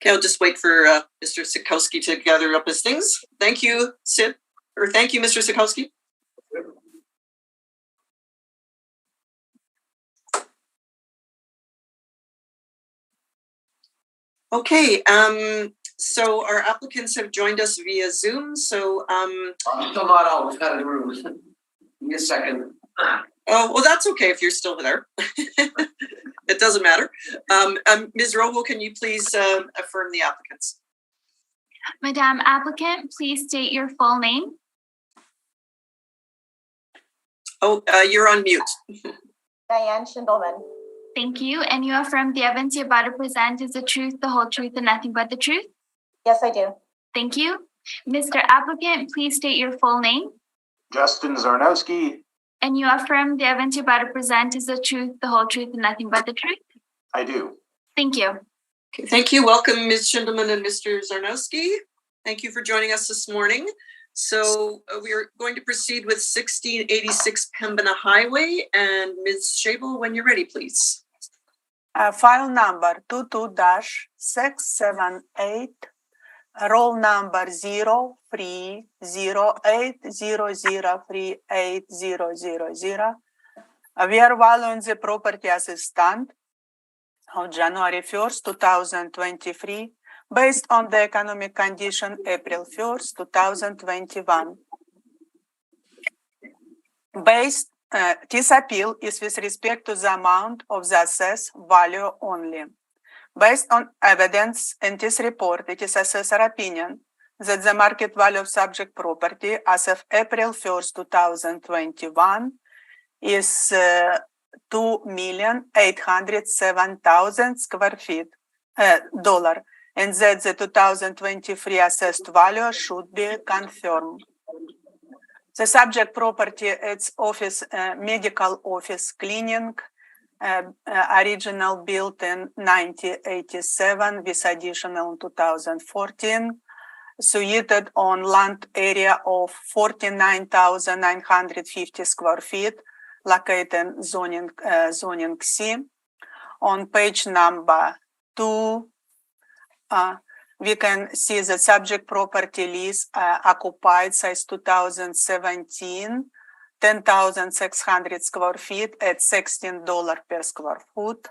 Okay, I'll just wait for Mr. Sikowski to gather up his things. Thank you, Sid, or thank you, Mr. Sikowski. Okay, so our applicants have joined us via Zoom. So
I'm still not out of the room. Give me a second.
Oh, well, that's okay if you're still there. It doesn't matter. Ms. Rojo, can you please affirm the applicants?
Madam Applicant, please state your full name.
Oh, you're on mute.
Diane Schindelman.
Thank you. And you affirm the evidence you're about to present is the truth, the whole truth, and nothing but the truth?
Yes, I do.
Thank you. Mr. Applicant, please state your full name.
Justin Zarnowski,
And you affirm the evidence you're about to present is the truth, the whole truth, and nothing but the truth?
I do.
Thank you.
Okay, thank you. Welcome, Ms. Schindelman and Mr. Zarnowski. Thank you for joining us this morning. So we are going to proceed with 1686 Pembina Highway. And Ms. Schabel, when you're ready, please.
File number 22-678, roll number 0308003800. We are valuing the property as a stand of January 1st, 2023, based on the economic condition April 1st, 2021. This appeal is with respect to the amount of the assessed value only. Based on evidence in this report, it is assessor opinion that the market value of subject property as of April 1st, 2021 is 2,807,000 square feet, dollar, and that the 2023 assessed value should be confirmed. The subject property, its office, medical office cleaning, original built in 1987 with additional in 2014, situated on land area of 49,950 square feet, located in zoning C. On page number 2, we can see the subject property lease occupied since 2017, 10,600 square feet at $16 per square foot.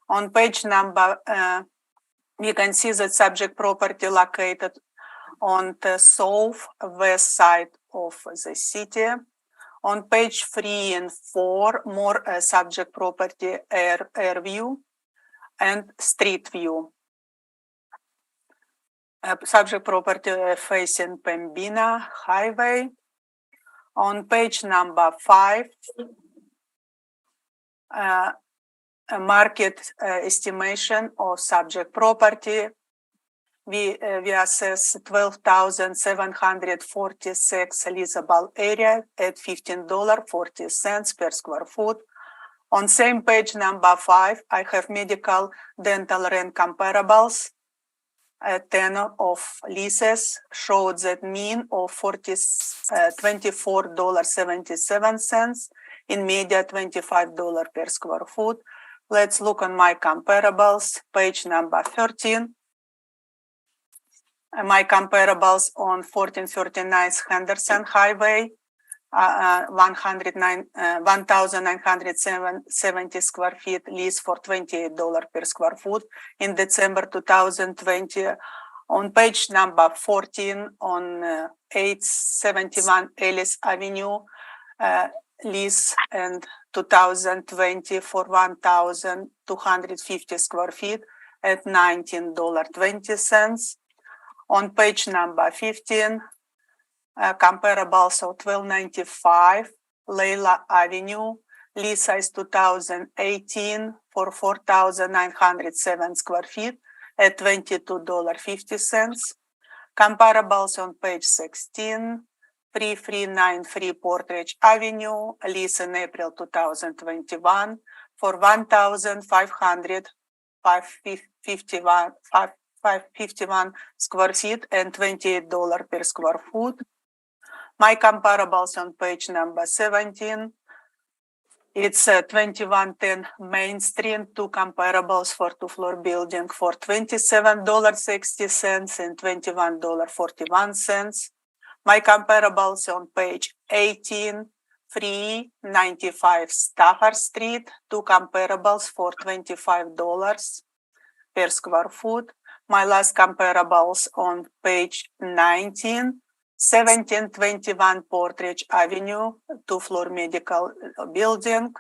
On page number, we can see the subject property located on the southwest side of the city. On page 3 and 4, more subject property air view and street view. Subject property facing Pembina Highway. On page number 5, a market estimation of subject property. We assess 12,746 leasable area at $15.40 per square foot. On same page number 5, I have medical, dental rent comparables. Tenor of leases showed that mean of $24.77, in media $25 per square foot. Let's look on my comparables, page number 13. My comparables on 1439 Henderson Highway, 1,970 square feet, lease for $28 per square foot in December 2020. On page number 14, on 871 Ellis Avenue, lease and 2020 for 1,250 square feet at $19.20. On page number 15, comparables of 1295 Layla Avenue, lease size 2018 for 4,907 square feet at $22.50. Comparables on page 16, 3393 Portridge Avenue, lease in April 2021 for 1,551 square feet and $28 per square foot. My comparables on page number 17, it's 2110 Main Street, two comparables for two-floor building for $27.60 and $21.41. My comparables on page 18, 395 Stafford Street, two comparables for $25 per square foot. My last comparables on page 19, 1721 Portridge Avenue, two-floor medical building,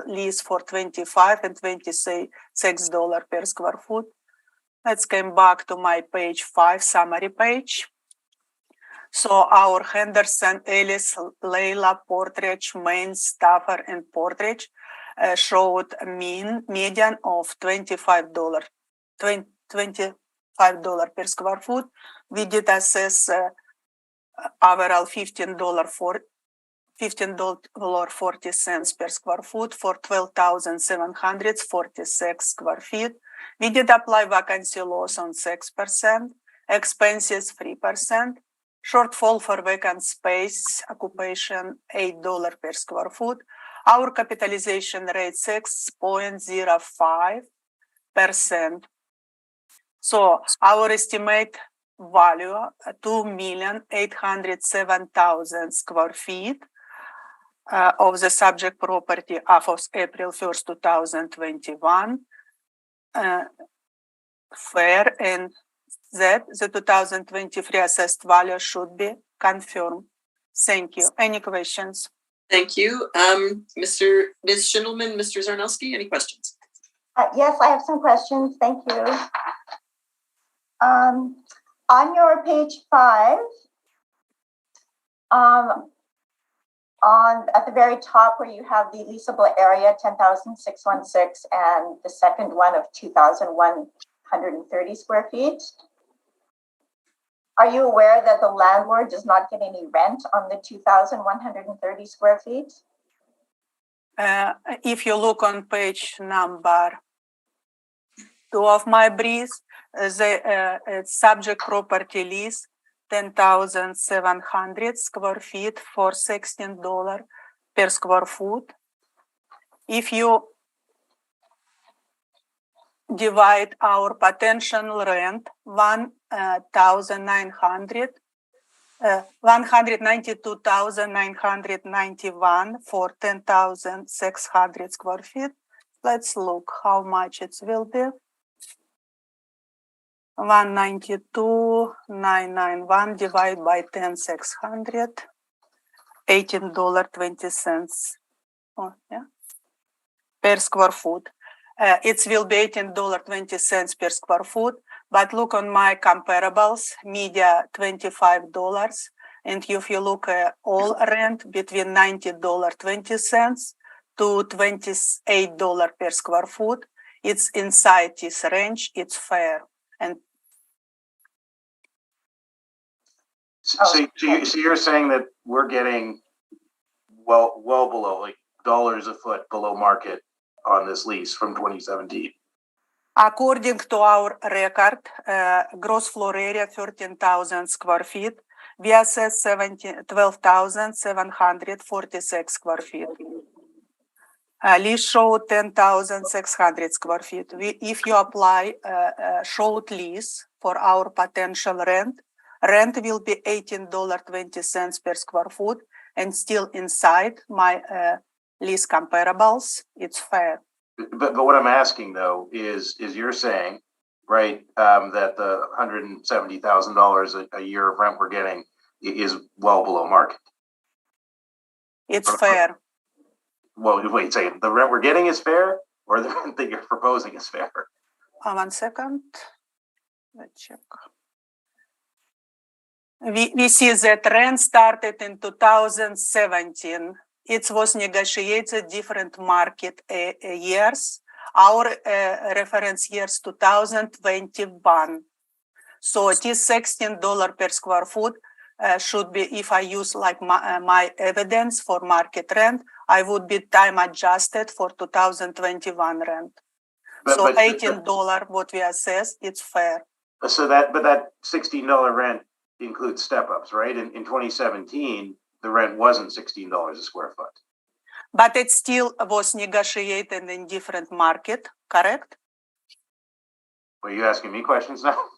lease for $25 and $26 per square foot. Let's come back to my page 5 summary page. So our Henderson, Ellis, Layla, Portridge, Main, Stafford, and Portridge showed median of $25 $5 per square foot. We did assess overall $15.40 per square foot for 12,746 square feet. We did apply vacancy loss on 6%, expenses 3%, shortfall for vacant space occupation $8 per square foot. Our capitalization rate 6.05%. So our estimate value 2,807,000 square feet of the subject property as of April 1st, 2021. Fair, and that the 2023 assessed value should be confirmed. Thank you. Any questions?
Thank you. Ms. Schindelman, Mr. Zarnowski, any questions?
Yes, I have some questions. Thank you. On your page 5, at the very top where you have the leasable area 10,616 and the second one of 2,130 square feet. Are you aware that the landlord does not get any rent on the 2,130 square feet?
If you look on page number 2 of my brief, the subject property lease 10,700 square feet for $16 per square foot. If you divide our potential rent 192,991 for 10,600 square feet. Let's look how much it will be. 192,991 divided by 10,600, $18.20 per square foot. It will be $18.20 per square foot, but look on my comparables, media $25, and if you look at all rent between $90.20 to $28 per square foot, it's inside this range, it's fair. And
So you're saying that we're getting well below, like dollars a foot below market on this lease from 2017?
According to our record, gross floor area 13,000 square feet. We assess 12,746 square feet. Lease show 10,600 square feet. If you apply short lease for our potential rent will be $18.20 per square foot, and still inside my lease comparables, it's fair.
But what I'm asking though is you're saying, right, that the $170,000 a year of rent we're getting is well below market.
It's fair.
Well, wait, say the rent we're getting is fair, or the rent that you're proposing is fair?
1 second. Let's check. We see that rent started in 2017. It was negotiated different market years. Our reference years 2021. So it is $16 per square foot. Should be, if I use like my evidence for market rent, I would be time adjusted for 2021 rent. So $18 what we assess, it's fair.
So that $16 rent includes step-ups, right? In 2017, the rent wasn't $16 a square foot.
But it still was negotiated in different market, correct?
Are you asking me questions now?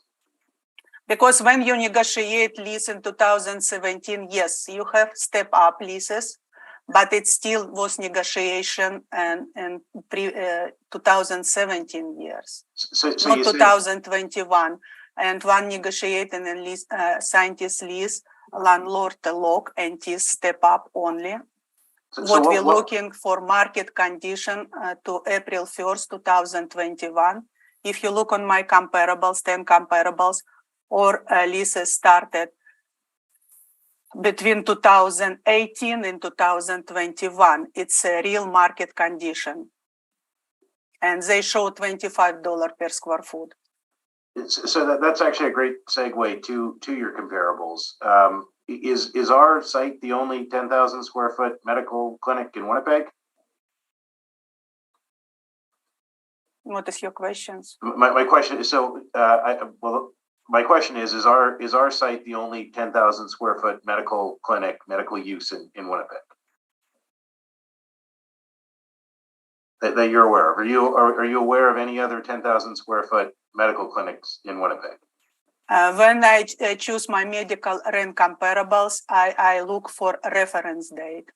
Because when you negotiate lease in 2017, yes, you have step-up leases, but it still was negotiation and 2017 years,
so
not 2021. And one negotiated and lease, signed this lease, landlord lock, and this step-up only. What we're looking for market condition to April 1st, 2021. If you look on my comparables, 10 comparables, or leases started between 2018 and 2021. It's a real market condition. And they show $25 per square foot.
So that's actually a great segue to your comparables. Is our site the only 10,000 square foot medical clinic in Winnipeg?
What is your questions?
My question is, my question is our site the only 10,000 square foot medical clinic, medical use in Winnipeg? That you're aware of? Are you aware of any other 10,000 square foot medical clinics in Winnipeg?
When I choose my medical rent comparables, I look for reference date.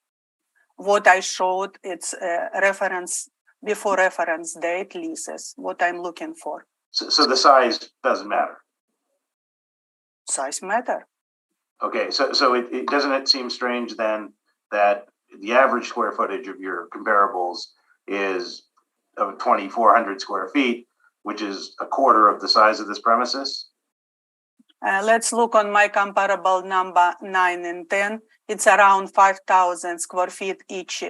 What I showed, it's reference before reference date leases, what I'm looking for.
So the size doesn't matter?
Size matter.
Okay, so it doesn't it seem strange then that the average square footage of your comparables is of 2,400 square feet, which is a quarter of the size of this premises?
Let's look on my comparable number 9 and 10. It's around 5,000 square feet each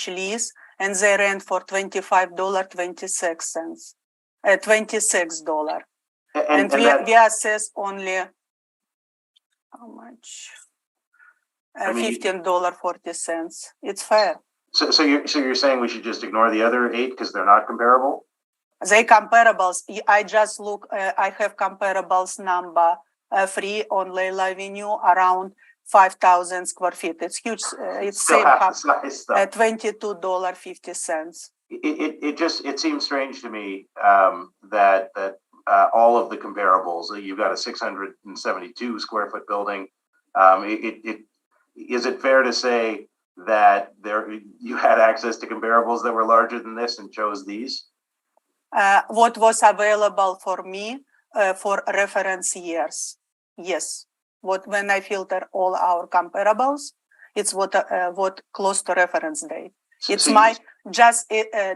lease, and they rent for $25.26. $26. And we assess only how much? $15.40. It's fair.
So you're saying we should just ignore the other 8 because they're not comparable?
They comparables. I just look. I have comparables number 3 on Leila Avenue, around 5,000 square feet. It's huge. It's
still
same
half the size, though.
$22.50.
It seems strange to me that all of the comparables. You've got a 672 square foot building. Is it fair to say that you had access to comparables that were larger than this and chose these?
What was available for me for reference years? Yes. When I filter all our comparables, it's what close to reference date. It's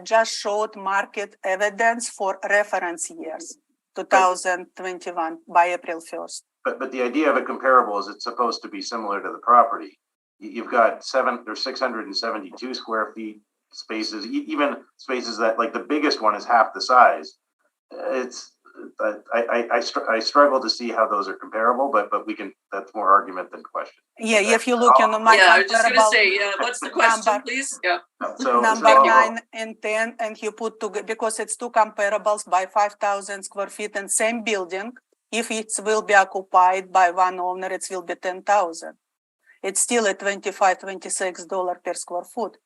just showed market evidence for reference years, 2021 by April 1st.
But the idea of a comparable is it's supposed to be similar to the property. You've got 672 square feet spaces, even spaces that, like, the biggest one is half the size. I struggle to see how those are comparable, but that's more argument than question.
Yeah, if you look on my
I was just going to say, what's the question, please? Yeah.
Number 9 and 10, and you put together, because it's 2 comparables by 5,000 square feet and same building. If it will be occupied by one owner, it will be 10,000. It's still at $25-26 per square foot.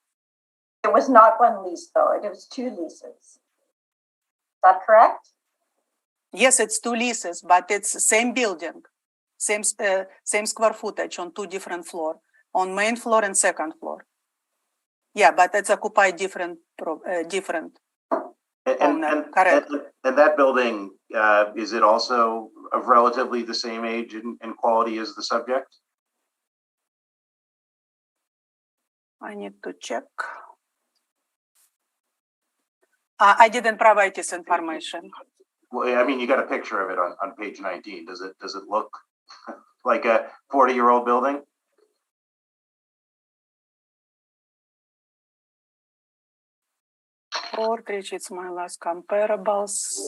It was not one lease, though. It was 2 leases. Is that correct?
Yes, it's 2 leases, but it's same building, same square footage on 2 different floors, on main floor and second floor. Yeah, but it's occupied different owner. Correct.
And that building, is it also of relatively the same age and quality as the subject?
I need to check. I didn't provide this information.
Well, I mean, you got a picture of it on page 19. Does it look like a 40-year-old building?
Portrait, it's my last comparables.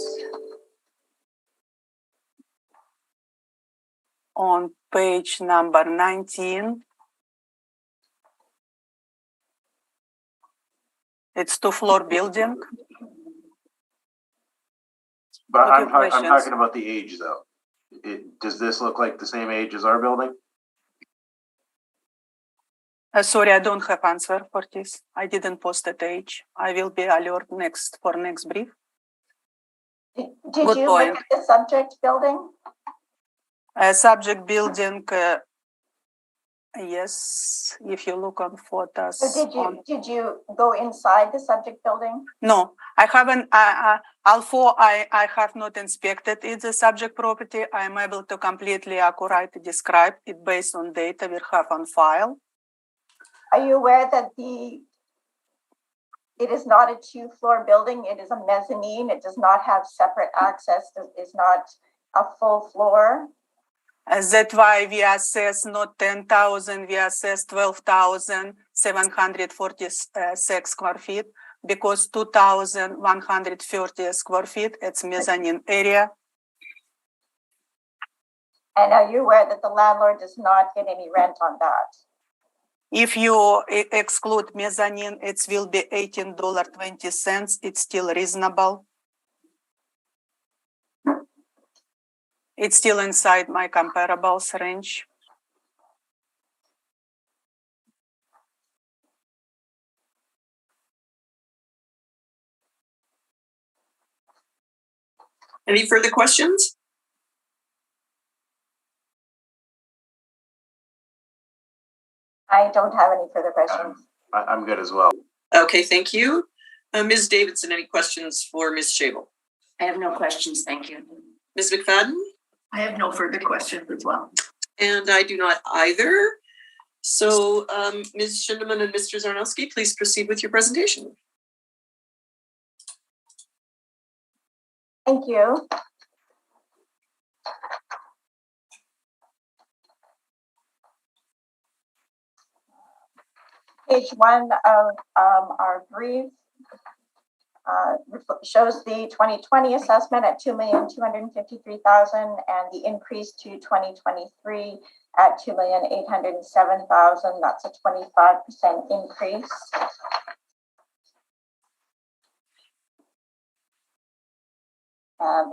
On page number 19. It's 2-floor building.
But I'm talking about the age, though. Does this look like the same age as our building?
Sorry, I don't have answer for this. I didn't post the age. I will be alert next brief.
Did you look at the subject building?
Subject building, yes. If you look on photos.
So did you go inside the subject building?
No, I haven't. Although I have not inspected it, the subject property, I am able to completely accurately describe it based on data we have on file.
Are you aware that it is not a 2-floor building? It is a mezzanine. It does not have separate access. It is not a full floor.
That's why we assess not 10,000, we assess 12,746 square feet, because 2,130 square feet, it's mezzanine area.
And are you aware that the landlord does not get any rent on that?
If you exclude mezzanine, it will be $18.20. It's still reasonable. It's still inside my comparables range.
Any further questions?
I don't have any further questions.
I'm good as well.
Okay, thank you. Ms. Davidson, any questions for Ms. Shable?
I have no questions, thank you.
Ms. McFadden?
I have no further questions as well.
And I do not either. So Ms. Schindeman and Mr. Zarnowski, please proceed with your presentation.
Thank you. Page 1 of our brief shows the 2020 assessment at $2,253,000 and the increase to 2023 at $2,807,000. That's a 25% increase.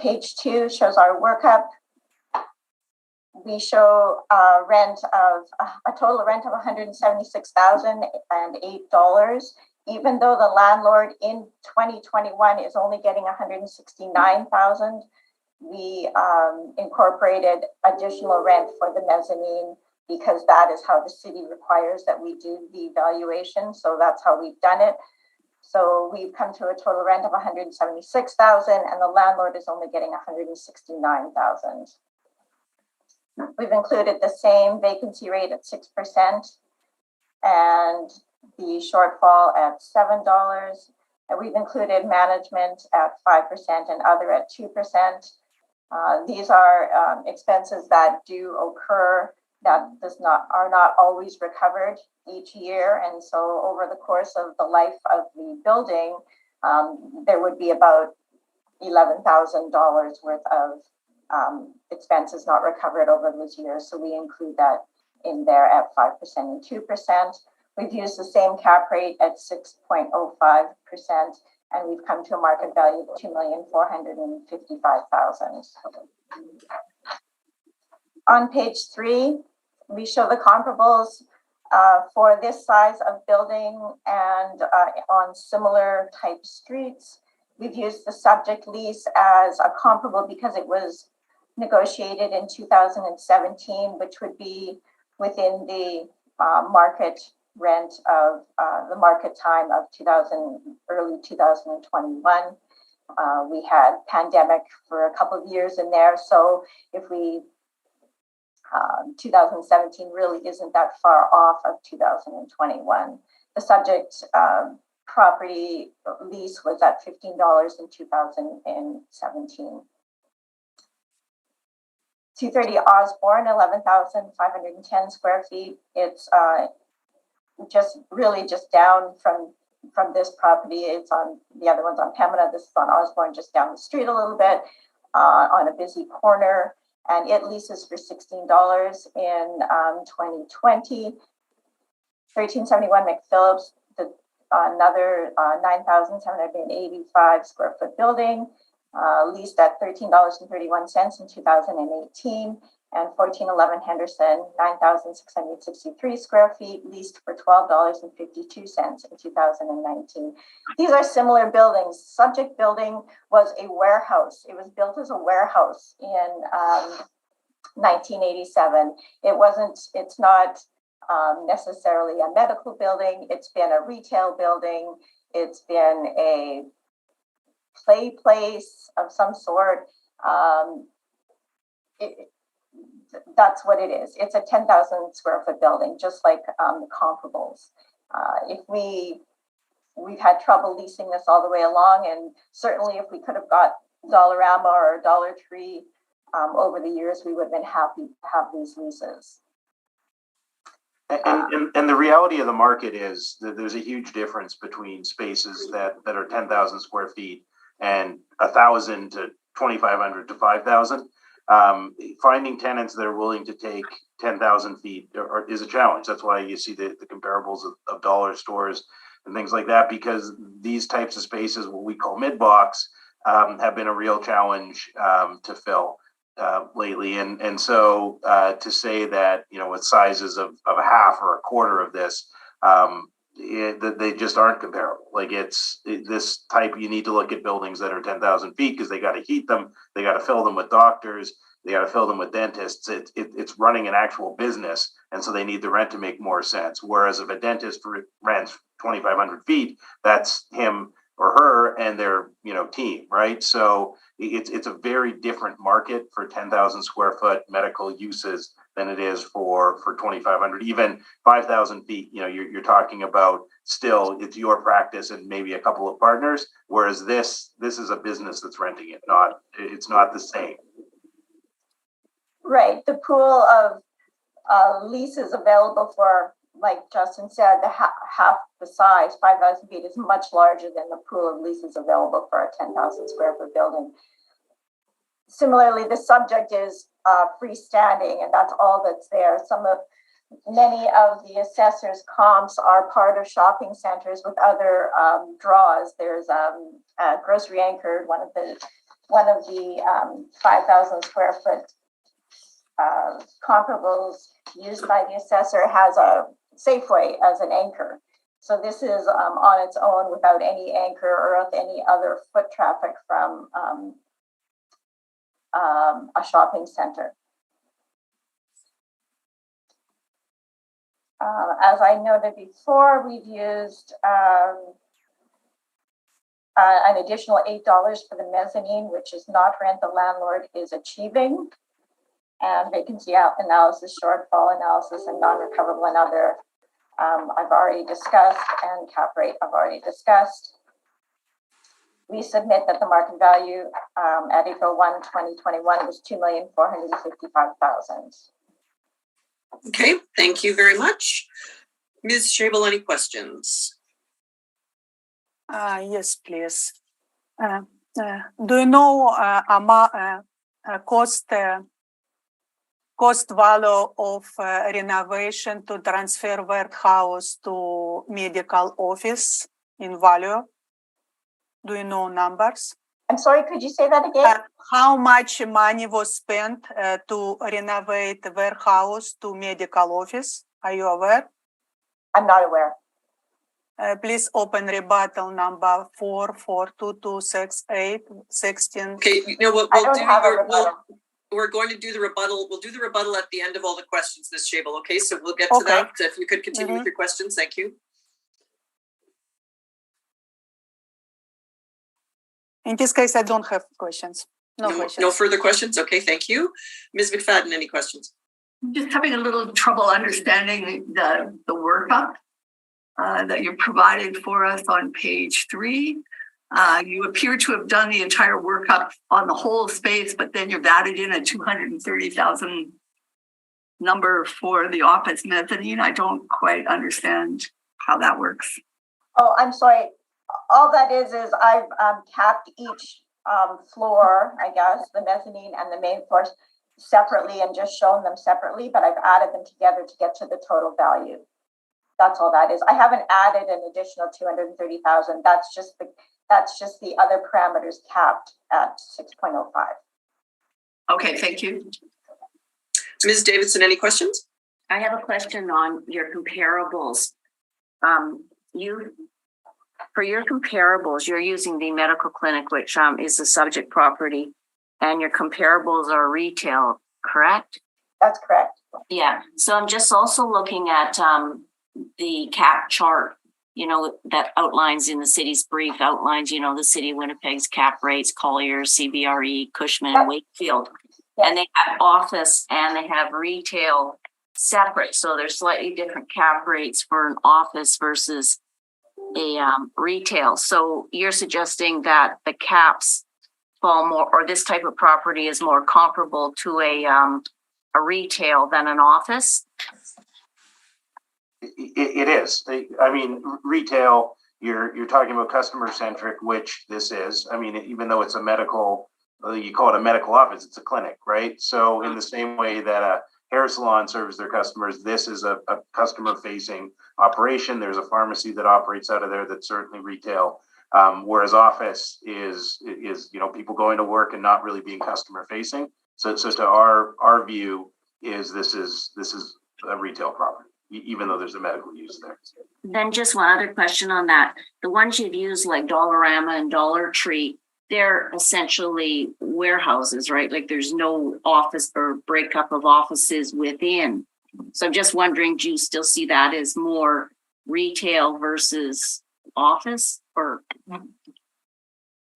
Page 2 shows our workup. We show a total rent of $176,008, even though the landlord in 2021 is only getting $169,000. We incorporated additional rent for the mezzanine because that is how the city requires that we do the valuation. So that's how we've done it. So we've come to a total rent of $176,000 and the landlord is only getting $169,000. We've included the same vacancy rate at 6% and the shortfall at $7. And we've included management at 5% and other at 2%. These are expenses that do occur that are not always recovered each year. And so over the course of the life of the building, there would be about $11,000 worth of expenses not recovered over those years. So we include that in there at 5% and 2%. We've used the same cap rate at 6.05%, and we've come to a market value of $2,455,000. On page 3, we show the comparables for this size of building and on similar type streets. We've used the subject lease as a comparable because it was negotiated in 2017, which would be within the market rent of the market time of early 2021. We had pandemic for a couple of years in there. So if 2017 really isn't that far off of 2021. The subject property lease was at $15 in 2017. 230 Osborne, 11,510 square feet. It's just down from this property. It's on the other one's on Pembina. This is on Osborne, just down the street a little bit on a busy corner. And it leases for $16 in 2020. 1371 McPhillips, another 9,785 square foot building, leased at $13.31 in 2018. And 1411 Henderson, 9,663 square feet, leased for $12.52 in 2019. These are similar buildings. Subject building was a warehouse. It was built as a warehouse in 1987. It's not necessarily a medical building. It's been a retail building. It's been a play place of some sort. That's what it is. It's a 10,000 square foot building, just like the comparables. We've had trouble leasing this all the way along, and certainly if we could have got Dollarama or Dollar Tree over the years, we would have been happy to have these leases.
And the reality of the market is that there's a huge difference between spaces that are 10,000 square feet and 1,000 to 2,500 to 5,000. Finding tenants that are willing to take 10,000 feet is a challenge. That's why you see the comparables of dollar stores and things like that, because these types of spaces, what we call mid-box, have been a real challenge to fill lately. And so to say that, with sizes of a half or a quarter of this, they just aren't comparable. Like this type, you need to look at buildings that are 10,000 feet because they got to heat them, they got to fill them with doctors, they got to fill them with dentists. It's running an actual business, and so they need the rent to make more sense. Whereas if a dentist rents 2,500 feet, that's him or her and their team, right? So it's a very different market for 10,000 square foot medical uses than it is for 2,500. Even 5,000 feet, you're talking about still it's your practice and maybe a couple of partners. Whereas this is a business that's renting it. It's not the same.
Right. The pool of leases available for, like Justin said, the half the size, 5,000 feet, is much larger than the pool of leases available for a 10,000 square foot building. Similarly, the subject is freestanding, and that's all that's there. Many of the assessors' comps are part of shopping centers with other draws. There's a grocery anchored, one of the 5,000 square foot comparables used by the assessor has a Safeway as an anchor. So this is on its own without any anchor or with any other foot traffic from a shopping center. As I noted before, we've used an additional $8 for the mezzanine, which is not rent the landlord is achieving, and vacancy analysis, shortfall analysis, and non-recoverable and other I've already discussed, and cap rate I've already discussed. We submit that the market value at April 1, 2021 was $2,455,000.
Okay, thank you very much. Ms. Schabel, any questions?
Yes, please. Do you know cost value of renovation to transfer warehouse to medical office in value? Do you know numbers?
I'm sorry, could you say that again?
How much money was spent to renovate the warehouse to medical office? Are you aware?
I'm not aware.
Please open rebuttal number 44226816.
Okay, we're going to do the rebuttal. We'll do the rebuttal at the end of all the questions, Ms. Schabel. Okay, so we'll get to that. If you could continue with your questions, thank you.
In this case, I don't have questions. No questions.
No further questions? Okay, thank you. Ms. McFadden, any questions?
I'm just having a little trouble understanding the workup that you provided for us on page 3. You appear to have done the entire workup on the whole space, but then you've added in a 230,000 number for the office mezzanine. I don't quite understand how that works.
Oh, I'm sorry. All that is I've capped each floor, I guess, the mezzanine and the main floors separately and just shown them separately, but I've added them together to get to the total value. That's all that is. I haven't added an additional 230,000. That's just the other parameters capped at 6.05.
Okay, thank you.
Ms. Davidson, any questions?
I have a question on your comparables. For your comparables, you're using the medical clinic, which is the subject property, and your comparables are retail, correct?
That's correct.
Yeah. So I'm just also looking at the cap chart, that outlines in the city's brief, outlines, the city of Winnipeg's cap rates, Colliers, CBRE, Cushman,
Yep.
Wakefield.
Yep.
And they have office and they have retail separate. So there's slightly different cap rates for an office versus a retail. So you're suggesting that the caps fall more, or this type of property is more comparable to a retail than an office?
It is. I mean, retail, you're talking about customer centric, which this is. I mean, even though it's a medical you call it a medical office, it's a clinic, right? So in the same way that a hair salon serves their customers, this is a customer facing operation. There's a pharmacy that operates out of there that's certainly retail. Whereas office is people going to work and not really being customer facing. So to our view is this is a retail property, even though there's a medical use there.
Then just one other question on that. The ones you've used like Dollarama and Dollar Tree, they're essentially warehouses, right? Like there's no office or breakup of offices within. So I'm just wondering, do you still see that as more retail versus office or?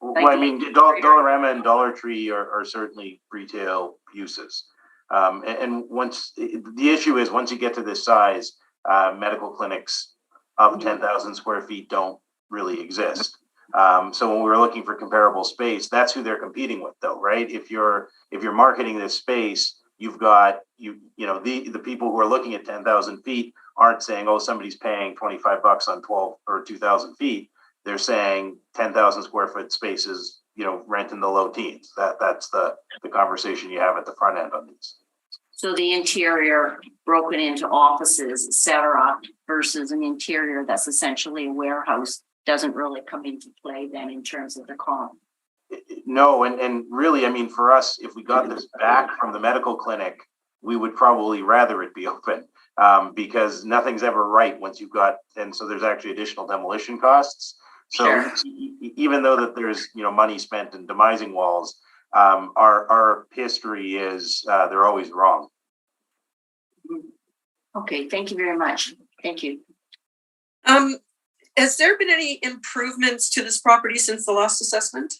Well, I mean, Dollarama and Dollar Tree are certainly retail uses. And once the issue is, once you get to this size, medical clinics of 10,000 square feet don't really exist. So when we were looking for comparable space, that's who they're competing with, though, right? If you're marketing this space, you've got the people who are looking at 10,000 feet aren't saying, oh, somebody's paying $25 on 12 or 2,000 feet. They're saying 10,000 square foot spaces, rent in the low teens. That's the conversation you have at the front end on these.
So the interior broken into offices, et cetera, versus an interior that's essentially a warehouse doesn't really come into play then in terms of the comp.
No, and really, I mean, for us, if we got this back from the medical clinic, we would probably rather it be open because nothing's ever right once you've got, and so there's actually additional demolition costs. So
Sure.
Even though that there's money spent in demising walls, our history is they're always wrong.
Okay, thank you very much. Thank you.
Has there been any improvements to this property since the last assessment?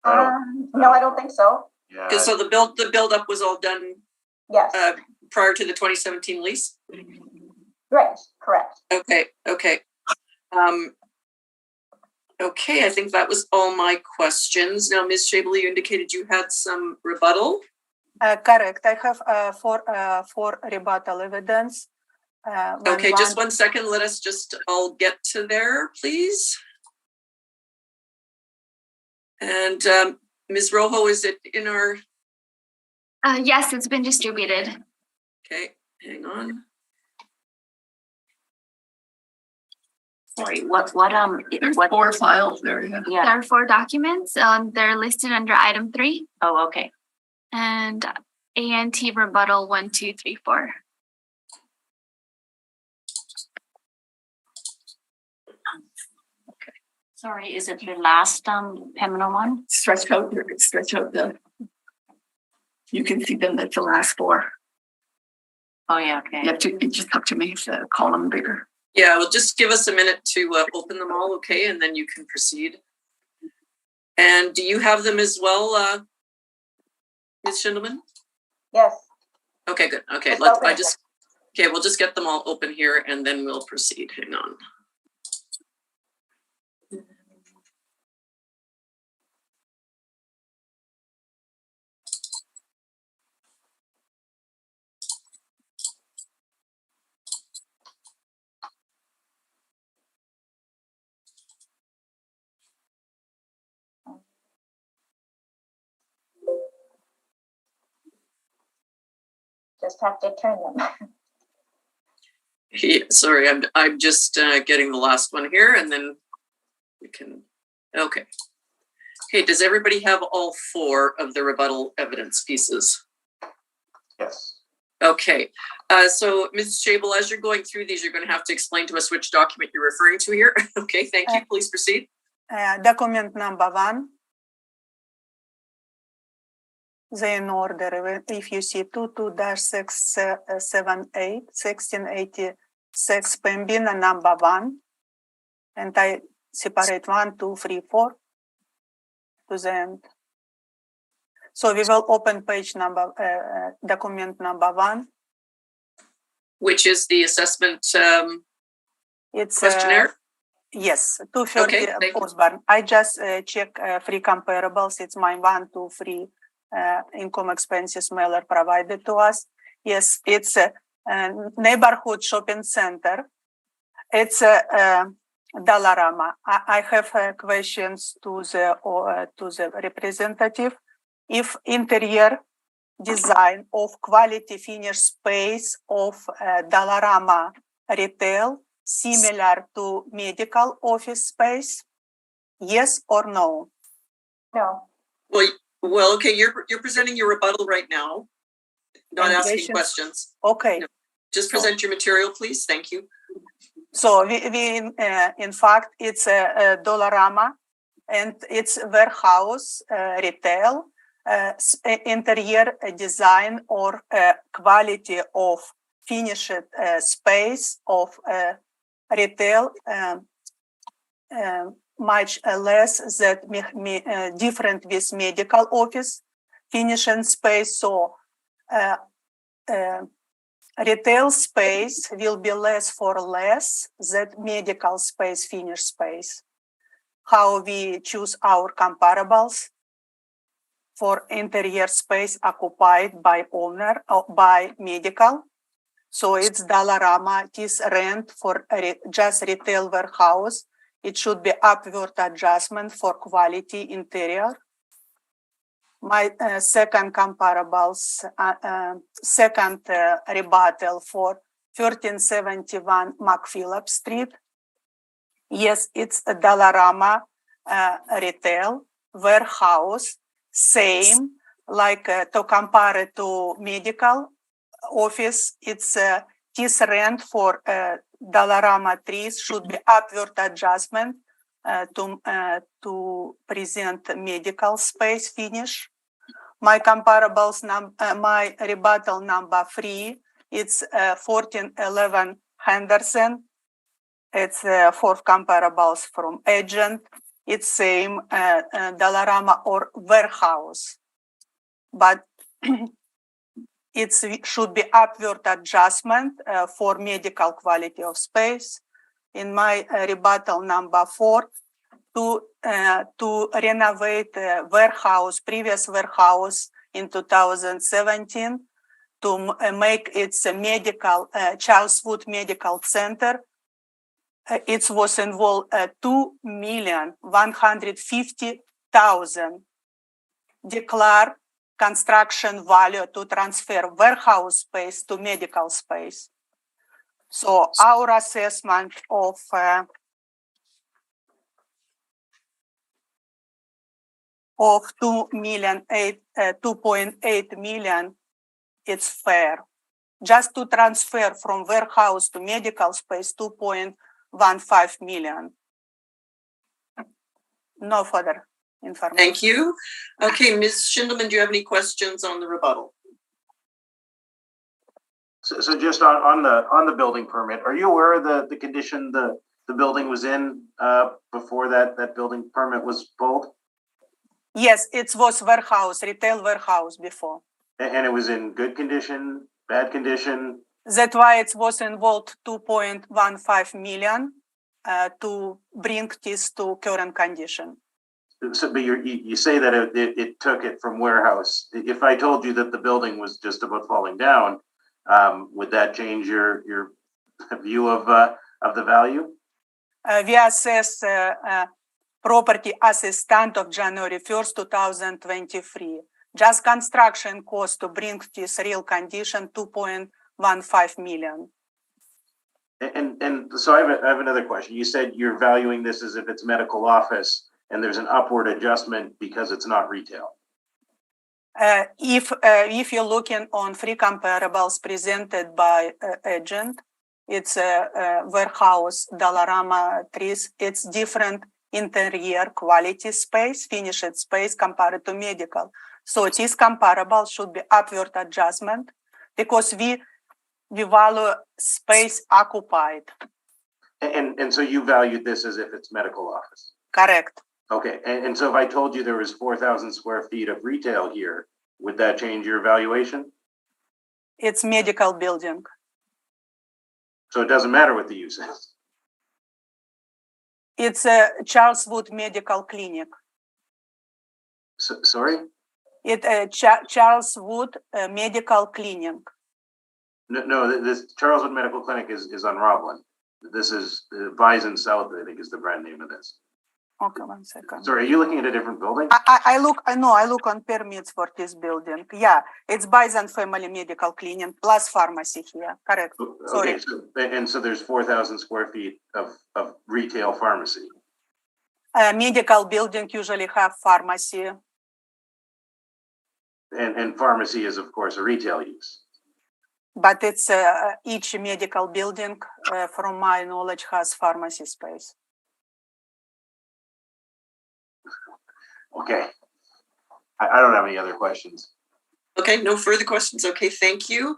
No, I don't think so.
Yeah.
So the build up was all done
Yes,
prior to the 2017 lease?
right, correct.
Okay. Okay, I think that was all my questions. Now, Ms. Shable, you indicated you had some rebuttal.
Correct. I have four rebuttal evidence.
Okay, just 1 second. Let us just all get to there, please. And Ms. Rojo, is it in our?
Yes, it's been distributed.
Okay, hang on.
Sorry,
There's
what?
4 files there, yeah.
There
Yeah.
are 4 documents. They're listed under item 3
Oh, okay.
and ANT rebuttal 1, 2, 3, 4.
Sorry, is it the last Pembina one?
Stretch out the, you can see them, that's the last 4.
Oh, yeah, okay.
You just have to make the column bigger.
Yeah, well, just give us a minute to open them all, okay, and then you can proceed. And do you have them as well, Ms. Schindelman?
Yes,
Okay, good. Okay,
Let's
we'll just get them all open here and then we'll proceed. Hang on.
just have to turn them.
Yeah, sorry, I'm just getting the last one here and then we can, okay. Okay, does everybody have all 4 of the rebuttal evidence pieces?
Yes.
Okay, so Ms. Shable, as you're going through these, you're going to have to explain to us which document you're referring to here. Okay, thank you. Please proceed.
Document number 1. They in order. If you see 22-678, 1686, Pembina number 1, and I separate 1, 2, 3, 4 to the end. So we will open page number, document number 1.
Which is the assessment
It's
questionnaire?
Yes, 230
Okay, thank you.
Osborne. I just check 3 comparables. It's my 1, 2, 3 income expenses mailer provided to us. Yes, it's a neighborhood shopping center. It's Dollarama. I have questions to the representative. If interior design of quality finish space of Dollarama retail similar to medical office space? Yes or no?
No.
Well, okay, you're presenting your rebuttal right now, not
And
asking
questions?
questions.
Okay.
No. Just present your material, please. Thank you.
So we in fact, it's a Dollarama and it's warehouse retail interior design or quality of finished space of retail much less that different with medical office finishing space. So retail space will be less for less than medical space, finish space. How we choose our comparables for interior space occupied by owner or by medical. So it's Dollarama, this rent for just retail warehouse. It should be upward adjustment for quality interior. My second comparables, second rebuttal for 1371 McPhillip Street. Yes, it's a Dollarama retail warehouse, same like to compare it to medical office. It's this rent for Dollarama trees should be upward adjustment to present medical space finish. My comparables my rebuttal number 3, it's 1411 Henderson. It's fourth comparables from agent. It's same Dollarama or warehouse, but it should be upward adjustment for medical quality of space. In my rebuttal number 4, to renovate previous warehouse in 2017 to make its a medical Charles Wood Medical Center. It was involved $2,150,000 declare construction value to transfer warehouse space to medical space. So our assessment of $2.8 million, it's fair. Just to transfer from warehouse to medical space, $2.15 million. No further information.
Thank you. Okay, Ms. Schindelman, do you have any questions on the rebuttal?
So just on the building permit, are you aware of the condition the building was in before that building permit was pulled?
Yes, it was warehouse, retail warehouse before.
And it was in good condition, bad condition?
That's why it was involved $2.15 million to bring this to current condition.
So, but you say that it took it from warehouse. If I told you that the building was just about falling down, would that change your view of the value?
We assess property as a stand of January 1st, 2023. Just construction cost to bring this real condition, $2.15 million.
And so I have another question. You said you're valuing this as if it's medical office, and there's an upward adjustment because it's not retail.
If you're looking on free comparables presented by agent, it's a warehouse, Dollarama trees. It's different interior quality space, finished space compared to medical. So this comparable should be upward adjustment because we value space occupied.
And so you valued this as if it's medical office.
Correct.
Okay, and so if I told you there was 4,000 square feet of retail here, would that change your valuation?
It's medical building.
So it doesn't matter what the use is?
It's a Charles Wood Medical Clinic.
Sorry?
It's a Charles Wood Medical Clinic.
No, this Charles Wood Medical Clinic is on Roblin. This is Bison South, I think is the brand name of this.
Okay, 1 second.
Sorry, are you looking at a different building?
I look on permits for this building. Yeah, it's Bison Family Medical Clinic plus pharmacy here. Correct. Sorry.
Okay, so there's 4,000 square feet of retail pharmacy.
Medical building usually have pharmacy.
And pharmacy is, of course, a retail use.
But it's each medical building, from my knowledge, has pharmacy space.
Okay. I don't have any other questions.
Okay, no further questions. Okay, thank you.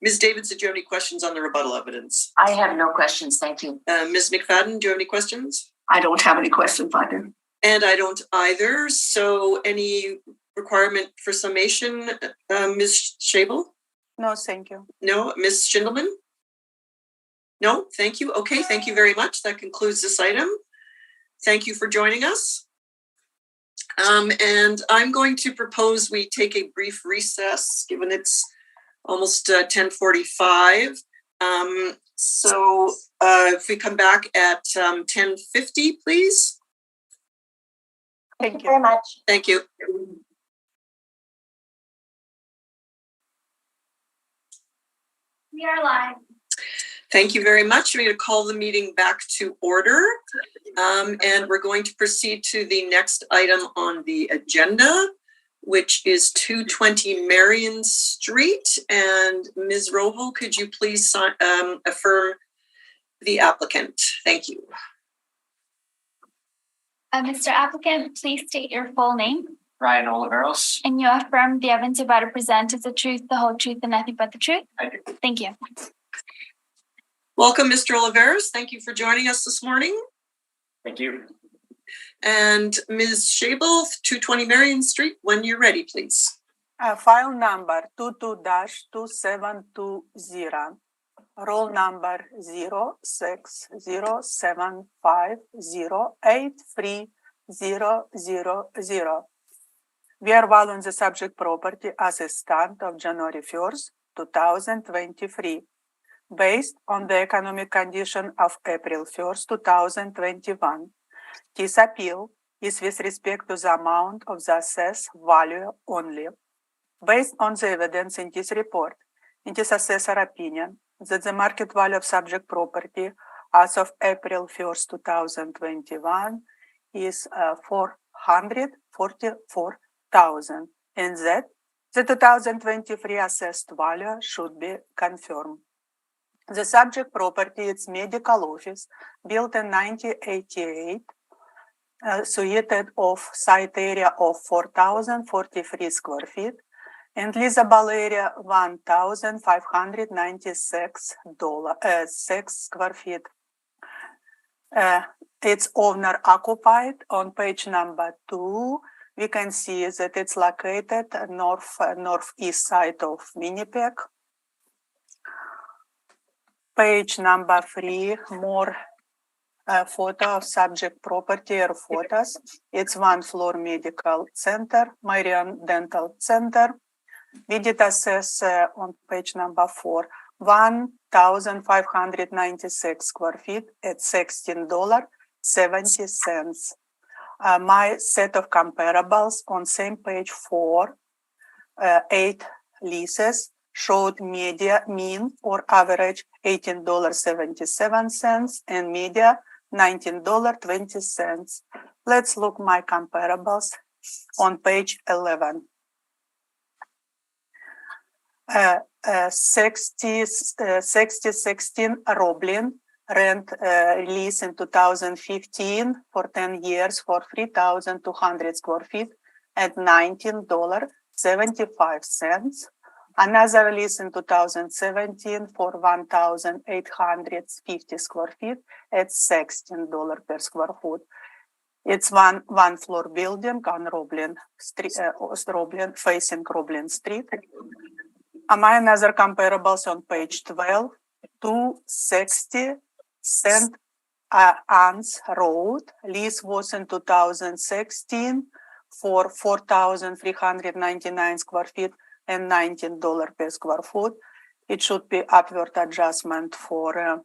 Ms. Davids, did you have any questions on the rebuttal evidence?
I have no questions, thank you.
Ms. McFadden, do you have any questions?
I don't have any questions either.
And I don't either. So any requirement for summation, Ms. Schabel?
No, thank you.
No, Ms. Schindelman? No, thank you. Okay, thank you very much. That concludes this item. Thank you for joining us. And I'm going to propose we take a brief recess, given it's almost 10:45. So if we come back at 10:50, please.
Thank you
very much.
Thank you.
We are live.
Thank you very much. We're going to call the meeting back to order. And we're going to proceed to the next item on the agenda, which is 220 Marion Street. And Ms. Rojo, could you please affirm the applicant? Thank you.
Mr. Applicant, please state your full name.
Ryan Oliveros.
And you affirm the evidence you're about to present is the truth, the whole truth, and nothing but the truth?
I do.
Thank you.
Welcome, Mr. Oliveros. Thank you for joining us this morning.
Thank you.
And Ms. Schabel, 220 Marion Street, when you're ready, please.
File number 22-2720. Roll number 0607508300. We are valuing the subject property as a stand of January 1st, 2023, based on the economic condition of April 1st, 2021. This appeal is with respect to the amount of the assessed value only. Based on the evidence in this report, it is assessor opinion that the market value of subject property as of April 1st, 2021 is 444,000, and that the 2023 assessed value should be confirmed. The subject property is medical office built in 1988, suited of site area of 4,043 square feet and leasable area 1,596 square feet. It's owner occupied. On page number 2, we can see that it's located northeast side of Winnipeg. Page number 3, more photo of subject property or photos. It's 1-floor medical center, Marion Dental Center. We did assess on page number 4, 1,596 square feet at $16.70. My set of comparables on same page 4, 8 leases showed mean or average $18.77 and media $19.20. Let's look my comparables on page 11. 6016 Roblin rent lease in 2015 for 10 years for 3,200 square feet at $19.75. Another lease in 2017 for 1,850 square feet at $16 per square foot. It's one floor building on Roblin Street, facing Roblin Street. My another comparables on page 12, 260 St. Anne's Road. Lease was in 2016 for 4,399 square feet and $19 per square foot. It should be upward adjustment for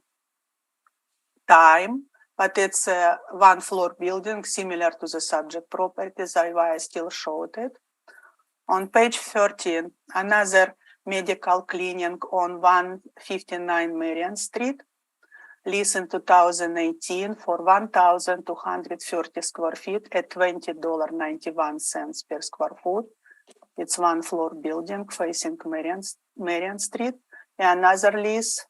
time, but it's a one floor building similar to the subject properties. I still showed it. On page 13, another medical clinic on 159 Marion Street, lease in 2018 for 1,230 square feet at $20.91 per square foot. It's one floor building facing Marion Street. Another lease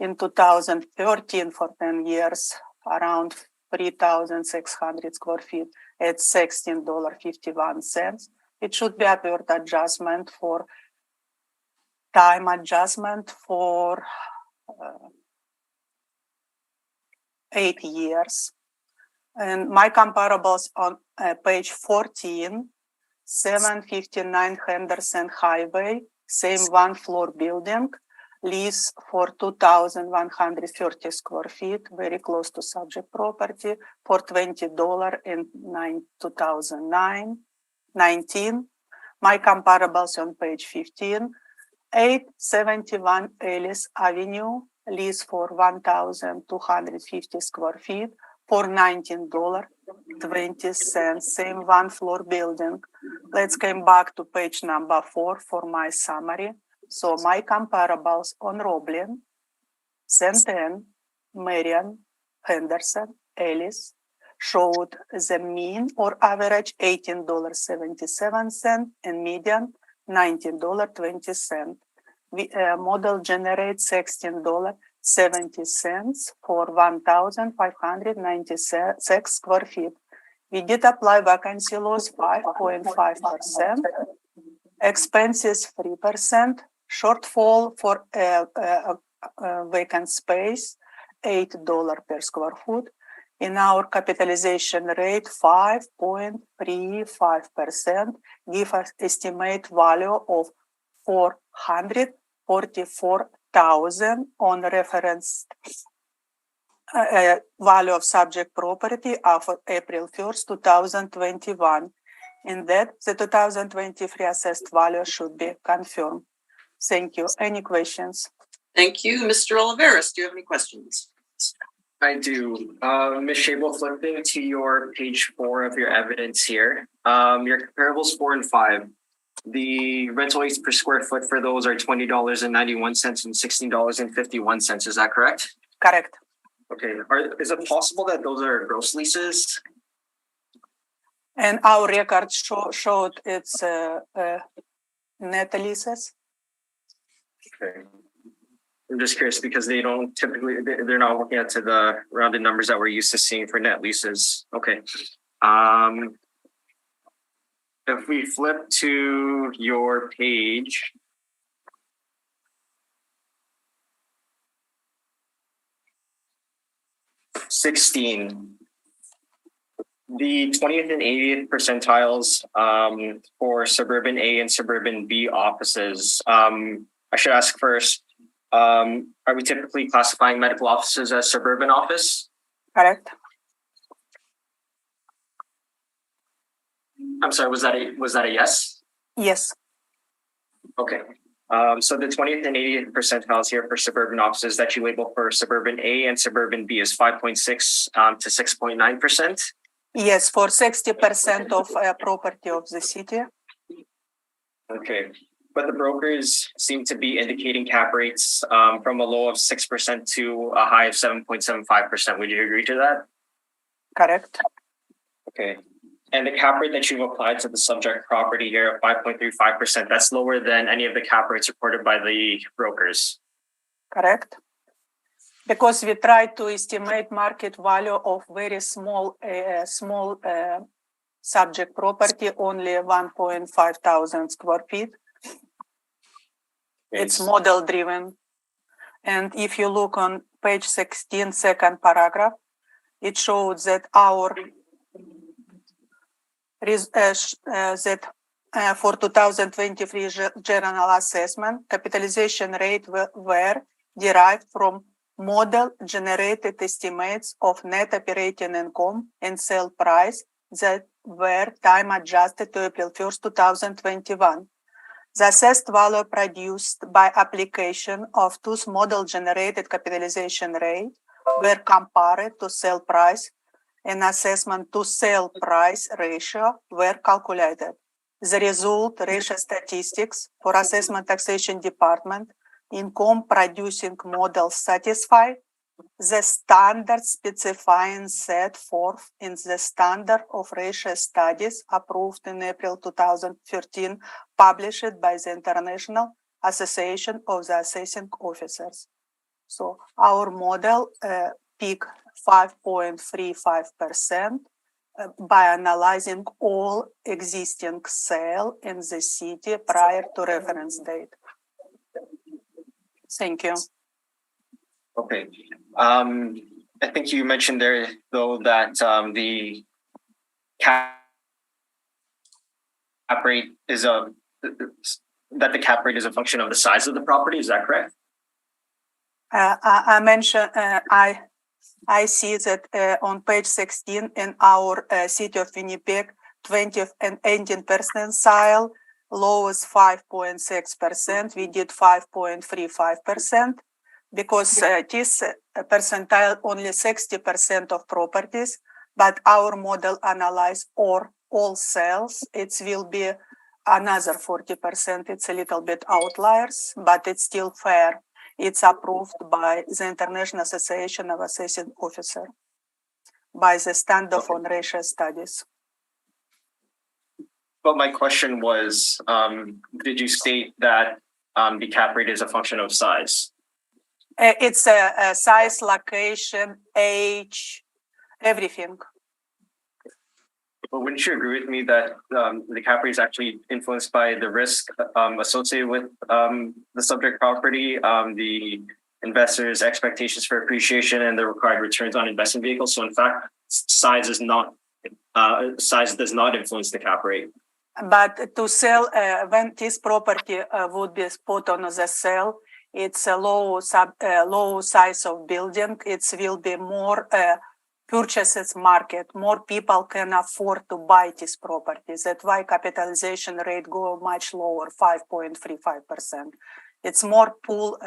in 2013 for 10 years, around 3,600 square feet at $16.51. It should be upward adjustment for time adjustment for 8 years. And my comparables on page 14, 759 Henderson Highway, same one floor building, lease for 2,130 square feet, very close to subject property, for $20 in 2019. My comparables on page 15, 871 Ellis Avenue, lease for 1,250 square feet for $19.20, same one floor building. Let's come back to page number 4 for my summary. So my comparables on Roblin, St. Anne, Marion, Henderson, Ellis showed the mean or average $18.77 and median $19.20. Model generates $16.70 for 1,596 square feet. We did apply vacancy loss 5.5%, expenses 3%, shortfall for vacant space $8 per square foot. In our capitalization rate 5.35% give us estimate value of $444,000 on reference value of subject property of April 1st, 2021. In that, the 2023 assessed value should be confirmed. Thank you. Any questions?
Thank you. Mr. Oliveris, do you have any questions?
I do. Ms. Shable, flipping to your page 4 of your evidence here, your comparables 4 and 5, the rental rates per square foot for those are $20.91 and $16.51. Is that correct?
Correct.
Okay. Is it possible that those are gross leases?
And our records showed it's net leases.
Okay. I'm just curious because they don't typically, they're not looking at to the rounded numbers that we're used to seeing for net leases. Okay. If we flip to your page, $16, the 20th and 80th percentiles for suburban A and suburban B offices. I should ask first, are we typically classifying medical offices as suburban office?
Correct.
I'm sorry, was that a yes?
Yes.
Okay. So the 20th and 80th percentiles here for suburban offices that you label for suburban A and suburban B is 5.6 to 6.9%?
Yes, for 60% of property of the city.
Okay. But the brokers seem to be indicating cap rates from a low of 6% to a high of 7.75%. Would you agree to that?
Correct.
Okay. And the cap rate that you've applied to the subject property here of 5.35%, that's lower than any of the cap rates reported by the brokers.
Correct. Because we try to estimate market value of very small subject property, only 1,500 square feet. It's model driven. And if you look on page 16, second paragraph, it shows that our for 2023 general assessment, capitalization rate were derived from model generated estimates of net operating income and sale price that were time adjusted to April 1st, 2021. The assessed value produced by application of TUS model generated capitalization rate were compared to sale price and assessment to sale price ratio were calculated. The result ratio statistics for assessment taxation department income producing model satisfy the standard specifying set forth in the standard of ratio studies approved in April 2013, published by the International Association of the Assessing Officers. So our model peak 5.35% by analyzing all existing sale in the city prior to reference date. Thank you.
Okay. I think you mentioned there, though, that the cap rate is a function of the size of the property. Is that correct?
I mentioned I see that on page 16 in our city of Winnipeg, 20 and 18 percentile, low is 5.6%. We did 5.35%. Because this percentile only 60% of properties, but our model analyze all sales. It will be another 40%. It's a little bit outliers, but it's still fair. It's approved by the International Association of Assessing Officers by the standard on ratio studies.
But my question was, did you state that the cap rate is a function of size?
It's a size, location, age, everything.
But wouldn't you agree with me that the cap rate is actually influenced by the risk associated with the subject property, the investors' expectations for appreciation, and the required returns on investment vehicles? So in fact, size does not influence the cap rate.
But to sell, when this property would be put on the sale, it's a low size of building. It will be more purchases market. More people can afford to buy this property. That's why capitalization rate go much lower, 5.35%. It's more pool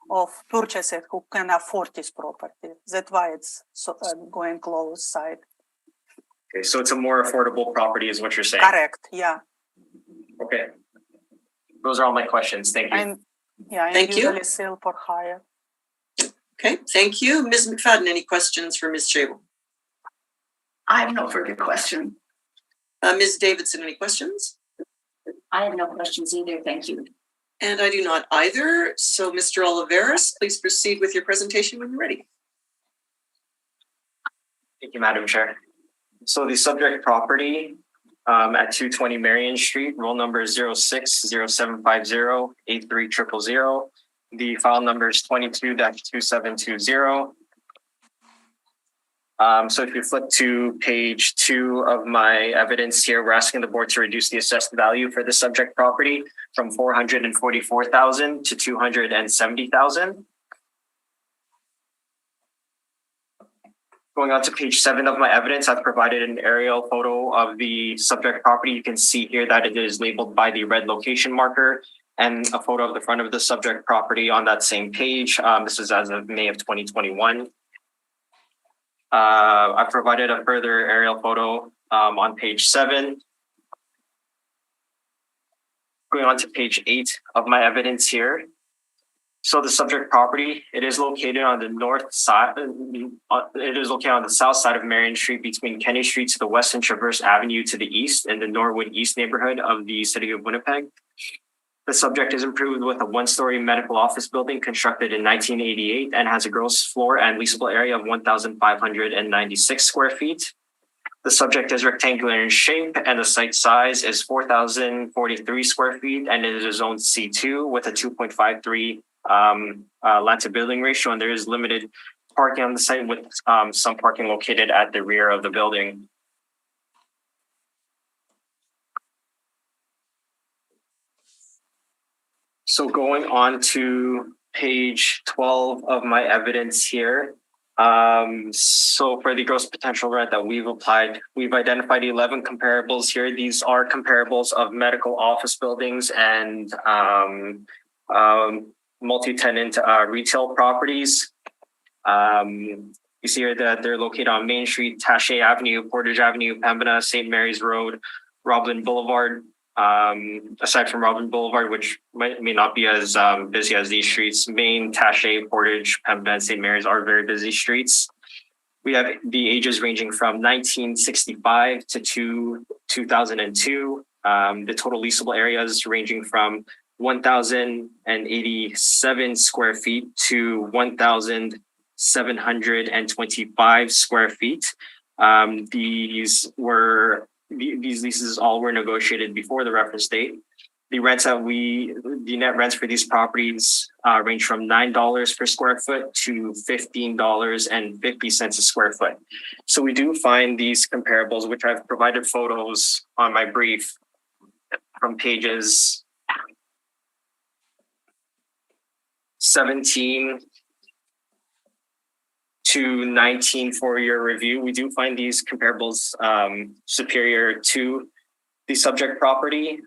of purchasers who can afford this property. That's why it's going low side.
Okay, so it's a more affordable property, is what you're saying?
Correct. Yeah.
Okay. Those are all my questions. Thank you.
And
Thank you.
Usually sell for higher.
Okay, thank you. Ms. McFadden, any questions for Ms. Shable?
I have no further question.
Ms. Davidson, any questions?
I have no questions either. Thank you.
And I do not either. So Mr. Oliveras, please proceed with your presentation when you're ready.
Thank you, Madam Chair. So the subject property at 220 Marion Street, roll number 060750-83000. The file number is 22-2720. So if you flip to page 2 of my evidence here, we're asking the board to reduce the assessed value for the subject property from $444,000 to $270,000. Going on to page 7 of my evidence, I've provided an aerial photo of the subject property. You can see here that it is labeled by the red location marker, and a photo of the front of the subject property on that same page. This is as of May of 2021. I've provided a further aerial photo on page 7. Going on to page 8 of my evidence here. So the subject property, it is located on the north side. It is located on the south side of Marion Street between Kenny Street to the west and Traverse Avenue to the east in the Norwood East neighborhood of the city of Winnipeg. The subject is improved with a one-story medical office building constructed in 1988 and has a gross floor and leasable area of 1,596 square feet. The subject is rectangular in shape and the site size is 4,043 square feet, and it is zoned C2 with a 2.53 land to building ratio, and there is limited parking on the site with some parking located at the rear of the building. So going on to page 12 of my evidence here. So for the gross potential rent that we've applied, we've identified 11 comparables here. These are comparables of medical office buildings and multi-tenant retail properties. You see here that they're located on Main Street, Taché Avenue, Portage Avenue, Pembina, St. Mary's Road, Roblin Boulevard. Aside from Roblin Boulevard, which may not be as busy as these streets, Main, Taché, Portage, Pembina, and St. Mary's are very busy streets. We have the ages ranging from 1965 to 2002. The total leasable areas ranging from 1,087 square feet to 1,725 square feet. These leases all were negotiated before the reference date. The net rents for these properties range from $9 per square foot to $15.50 a square foot. So we do find these comparables, which I've provided photos on my brief from pages 17 to 19 for your review. We do find these comparables superior to the subject property.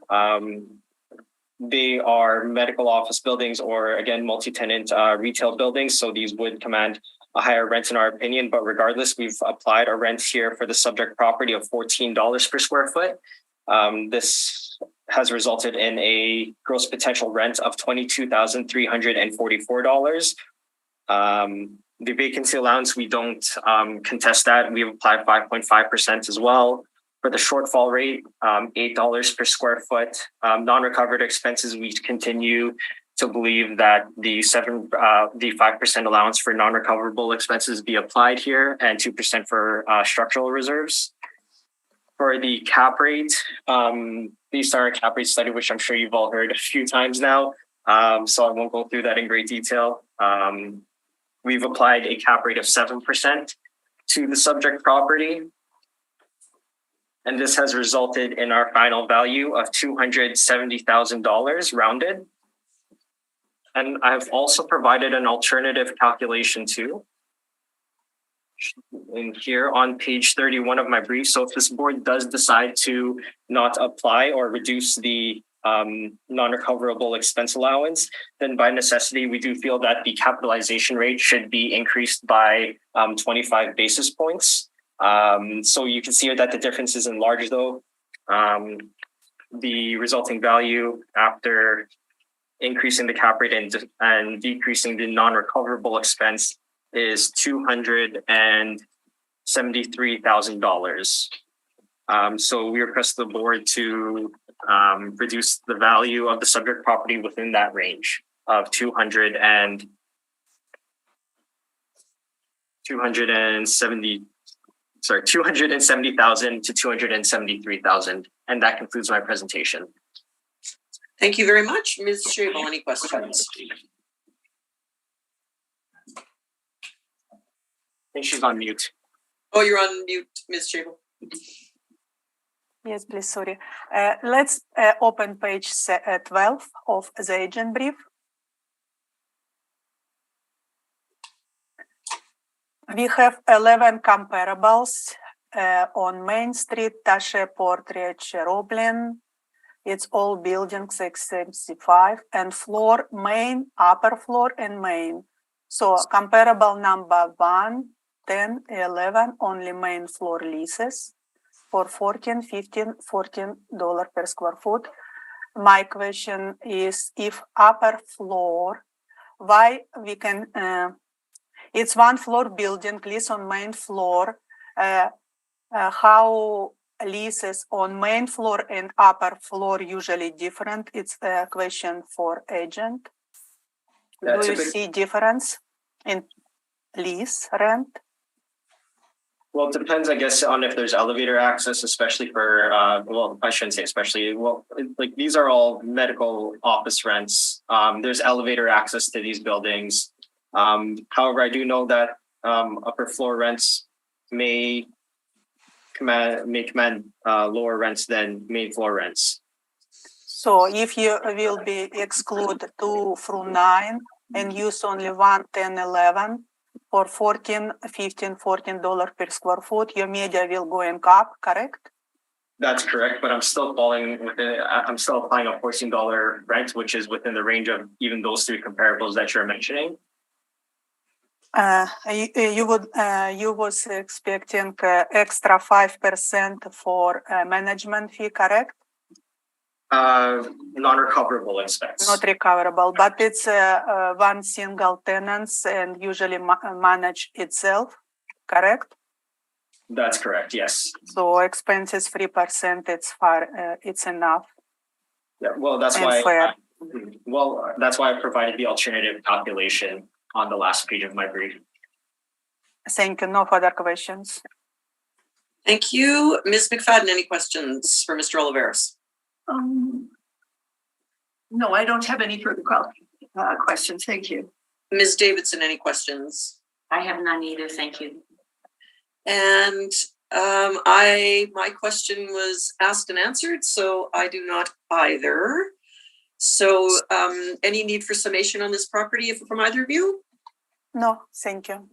They are medical office buildings or, again, multi-tenant retail buildings. So these would command a higher rent in our opinion. But regardless, we've applied a rent here for the subject property of $14 per square foot. This has resulted in a gross potential rent of $22,344. The vacancy allowance, we don't contest that. We've applied 5.5% as well. For the shortfall rate, $8 per square foot. Non-recovered expenses, we continue to believe that the 5% allowance for non-recoverable expenses be applied here and 2% for structural reserves. For the cap rate, based on our cap rate study, which I'm sure you've all heard a few times now, so I won't go through that in great detail. We've applied a cap rate of 7% to the subject property. And this has resulted in our final value of $270,000 rounded. And I've also provided an alternative calculation too. In here on page 31 of my brief. So if this board does decide to not apply or reduce the non-recoverable expense allowance, then by necessity, we do feel that the capitalization rate should be increased by 25 basis points. So you can see here that the difference isn't large though. The resulting value after increasing the cap rate and decreasing the non-recoverable expense is $273,000. So we request the board to reduce the value of the subject property within that range of $270,000 to $273,000. And that concludes my presentation.
Thank you very much. Ms. Shable, any questions?
I think she's on mute.
Oh, you're on mute, Ms. Shable.
Yes, please, sorry. Let's open page 12 of the agent brief. We have 11 comparables on Main Street, Taché, Portage, Roblin. It's all buildings except C5 and floor, main, upper floor and main. So comparable number 1, 10, 11, only main floor leases for $14, $15, $14 per square foot. My question is, if upper floor, why we can, it's one floor building, lease on main floor, how leases on main floor and upper floor usually different? It's a question for agent. Do you see difference in lease rent?
Well, it depends, I guess, on if there's elevator access, especially for, well, I shouldn't say especially, well, like these are all medical office rents. There's elevator access to these buildings. However, I do know that upper floor rents may command lower rents than main floor rents.
So if you will be exclude 2 through 9 and use only 1, 10, 11 for $14, $15, $14 per square foot, your media will going up, correct?
That's correct, but I'm still falling within. I'm still applying a $14 rent, which is within the range of even those three comparables that you're mentioning.
You was expecting extra 5% for management fee, correct?
Non-recoverable expense.
Not recoverable, but it's one single tenants and usually manage itself, correct?
That's correct, yes.
So expenses 3%, it's enough.
Yeah, well, that's
and
why.
fair.
That's why I provided the alternative calculation on the last page of my brief.
Thank you. No further questions.
Thank you. Ms. McFadden, any questions for Mr. Oliveros?
No, I don't have any further questions. Thank you.
Ms. Davidson, any questions?
I have none either, thank you.
And my question was asked and answered, so I do not either. So any need for summation on this property from either of you?
No, thank you.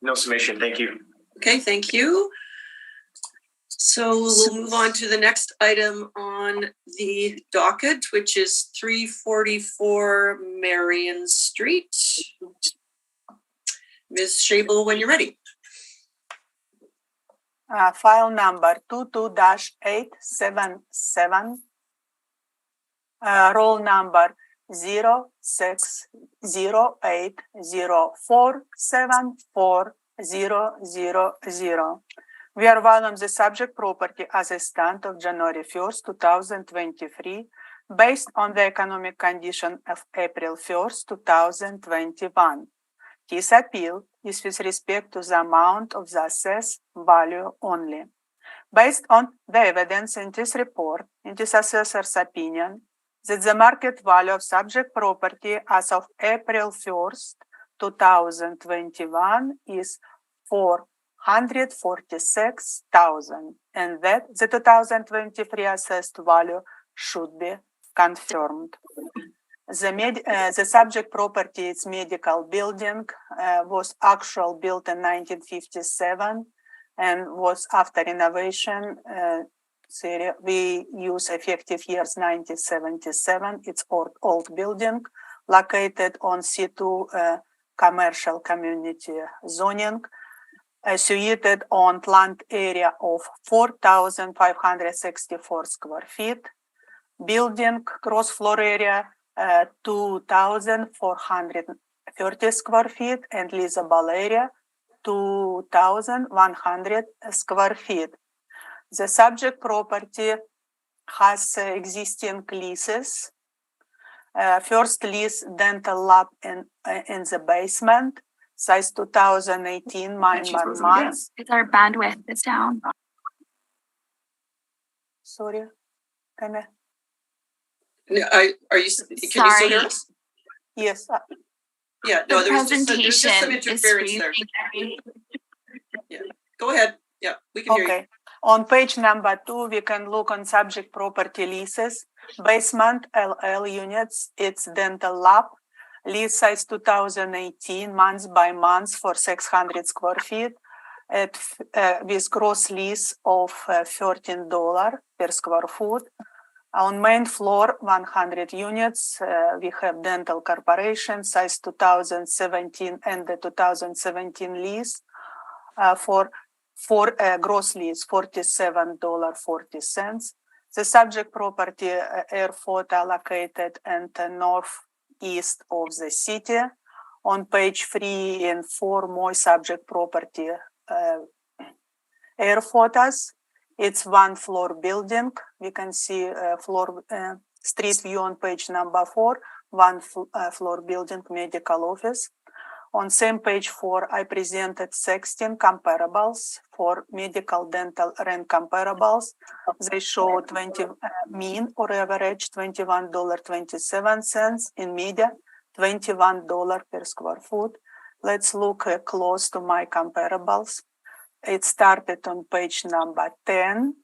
No summation, thank you.
Okay, thank you. So we'll move on to the next item on the docket, which is 344 Marion Street. Ms. Shable, when you're ready.
File number 22-877. Roll number 0608047400. We are valuing the subject property as a stand of January 1st, 2023, based on the economic condition of April 1st, 2021. This appeal is with respect to the amount of the assessed value only. Based on the evidence in this report, in this assessor's opinion, that the market value of subject property as of April 1st, 2021 is $446,000, and that the 2023 assessed value should be confirmed. The subject property is medical building, was actually built in 1957 and was after renovation. We use effective years 1977. It's old building located on C2 commercial community zoning, situated on land area of 4,564 square feet. Building gross floor area 2,430 square feet and leasable area 2,100 square feet. The subject property has existing leases. First lease dental lab in the basement, size 2018 months.
Our bandwidth is down.
Sorry, can I?
Can you still hear us?
Yes.
Yeah, no,
The
there's just some
presentation is
interference there.
freezing.
Yeah, go ahead. Yeah, we can hear you.
Okay. On page number 2, we can look on subject property leases. Basement LL units, it's dental lab. Lease size 2018, month by month for 600 square feet. With gross lease of $13 per square foot. On main floor, 100 units. We have dental corporation, size 2017 and the 2017 lease for gross lease, $47.40. The subject property airport located in the northeast of the city. On page 3 and 4, more subject property air photos. It's one floor building. We can see street view on page number 4, one floor building, medical office. On same page 4, I presented 16 comparables for medical dental rent comparables. They show 20 mean or average $21.27, in media $21 per square foot. Let's look close to my comparables. It started on page number 10.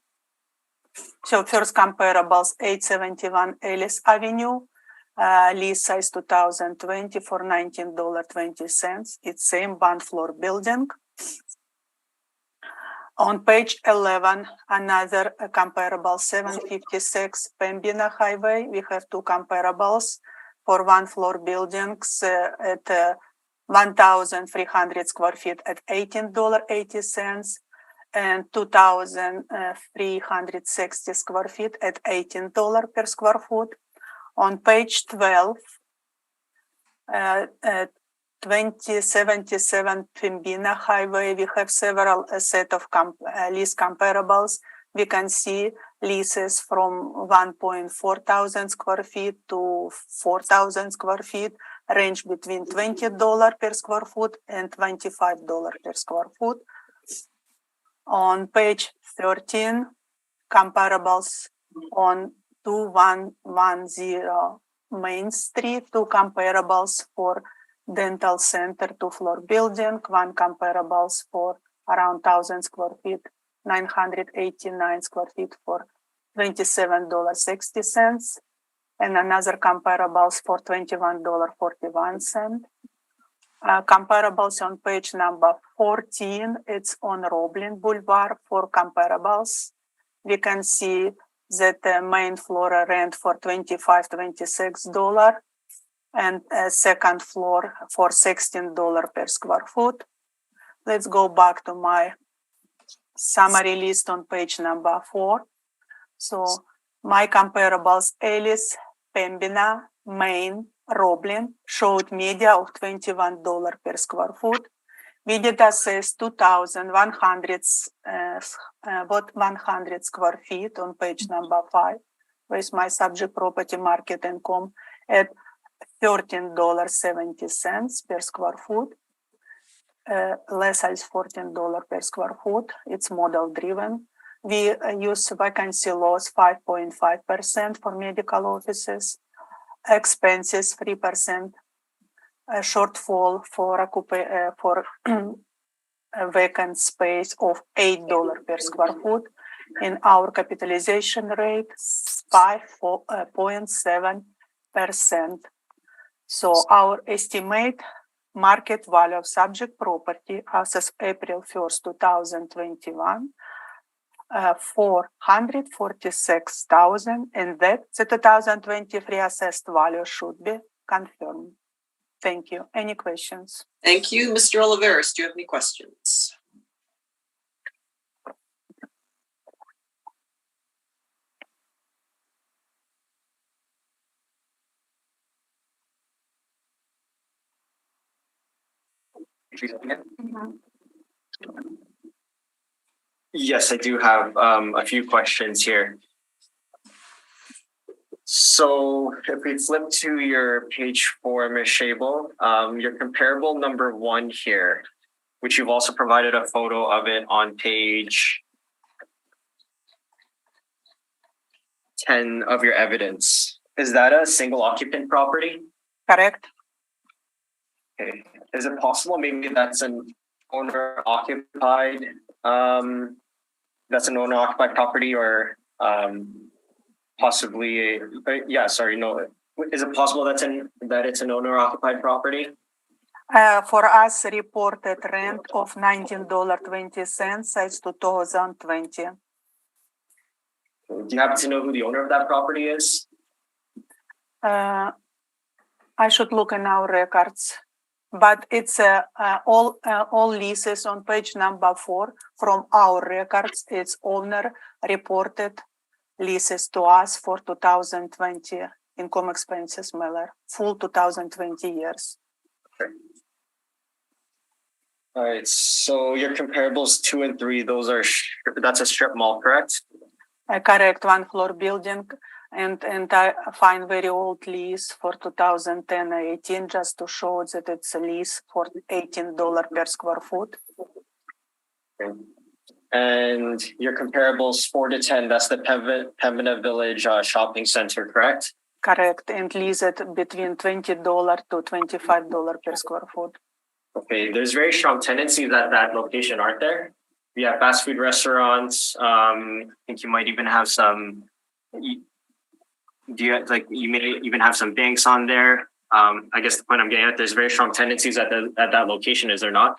So first comparables, 871 Ellis Avenue. Lease size 2020 for $19.20. It's same one floor building. On page 11, another comparable, 756 Pembina Highway. We have two comparables for one floor buildings at 1,300 square feet at $18.80, and 2,360 square feet at $18 per square foot. On page 12, 2077 Pembina Highway, we have several set of lease comparables. We can see leases from 1.4 thousand square feet to 4,000 square feet, range between $20 per square foot and $25 per square foot. On page 13, comparables on 2110 Main Street, two comparables for dental center, two-floor building, one comparables for around 1,000 square feet, 989 square feet for $27.60, and another comparables for $21.41. Comparables on page number 14, it's on Roblin Boulevard for comparables. We can see that the main floor rent for $25, $26, and a second floor for $16 per square foot. Let's go back to my summary list on page number 4. So my comparables, Ellis, Pembina, Main, Roblin, showed media of $21 per square foot. We did assess 2,100 square feet on page number 5, with my subject property market income at $13.70 per square foot. Less as $14 per square foot. It's model driven. We use vacancy loss 5.5% for medical offices, expenses 3%, a shortfall for a vacant space of $8 per square foot. In our capitalization rate, 5.7%. So our estimate market value of subject property as of April 1st, 2021, $446,000, and that the 2023 assessed value should be confirmed. Thank you. Any questions?
Thank you. Mr. Oliveris, do you have any questions?
Yes, I do have a few questions here. So if we flip to your page 4, Ms. Shable, your comparable number 1 here, which you've also provided a photo of it on page 10 of your evidence. Is that a single occupant property?
Correct.
Okay. Is it possible maybe that's an owner occupied property, or possibly is it possible that it's an owner occupied property?
For us, reported rent of $19.20 since 2020.
Do you happen to know who the owner of that property is?
I should look in our records, but it's all leases on page number 4 from our records. It's owner reported leases to us for 2020 income expenses Miller, full 2020 years.
Okay. All right. So your comparables 2 and 3, that's a strip mall, correct?
Correct. 1-floor building. And I find very old lease for 2010-18 just to show that it's a lease for $18 per square foot.
Okay. And your comparables 4 to 10, that's the Pembina Village shopping center, correct?
Correct. And lease it between $20 to $25 per square foot.
Okay. There's very strong tendencies at that location, aren't there? We have fast food restaurants. I think you might even have some. You may even have some banks on there. I guess the point I'm getting at, there's very strong tendencies at that location, is there not?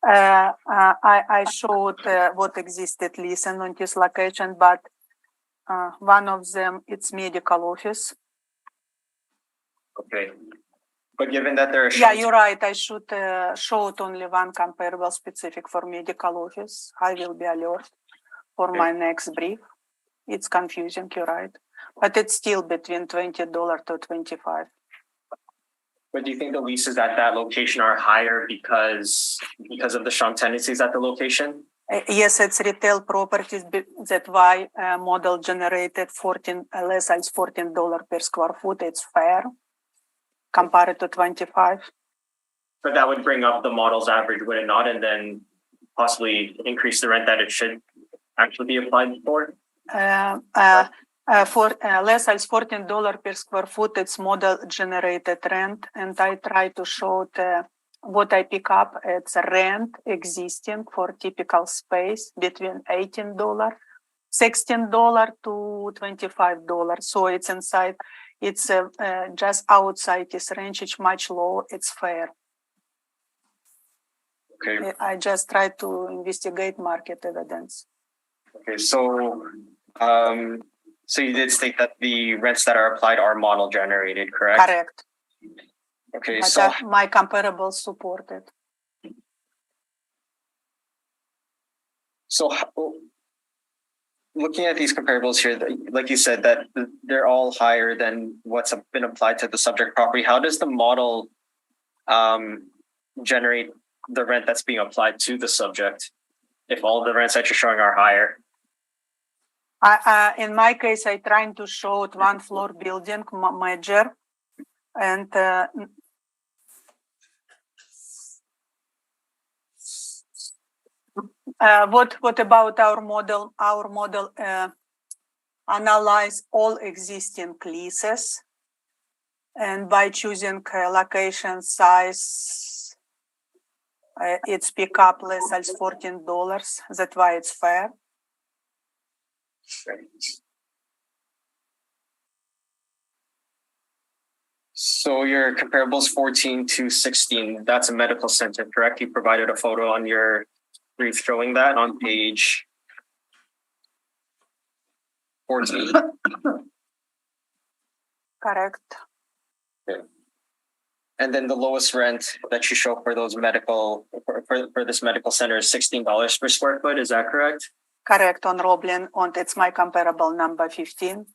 I showed what existed lease on this location, but one of them, it's medical office.
Okay. But given that there are
Yeah, you're right. I should show it only one comparable specific for medical office. I will be alert for my next brief. It's confusing, you're right. But it's still between $20 to $25.
But do you think the leases at that location are higher because of the strong tendencies at the location?
Yes, it's retail properties. That's why model generated less than $14 per square foot. It's fair compared to 25.
But that would bring up the model's average, would it not? And then possibly increase the rent that it should actually be applied for?
For less than $14 per square foot, it's model generated rent. And I try to show what I pick up. It's a rent existing for typical space between $18, $16 to $25. So it's inside, it's just outside this range. It's much lower. It's fair.
Okay.
I just try to investigate market evidence.
Okay, so so you did state that the rents that are applied are model generated, correct?
Correct.
Okay,
But
so
my comparables support it.
so looking at these comparables here, like you said, that they're all higher than what's been applied to the subject property. How does the model generate the rent that's being applied to the subject if all the rents that you're showing are higher?
In my case, I trying to show it one floor building major, and what about our model? Our model analyze all existing leases, and by choosing location size, it's pick up less than $14. That's why it's fair.
So your comparables 14 to 16, that's a medical center, correct? You provided a photo on your brief showing that on page 14.
Correct.
Okay. And then the lowest rent that you show for those medical, for this medical center is $16 per square foot, is that correct?
Correct, on Roblin, it's my comparable number 15.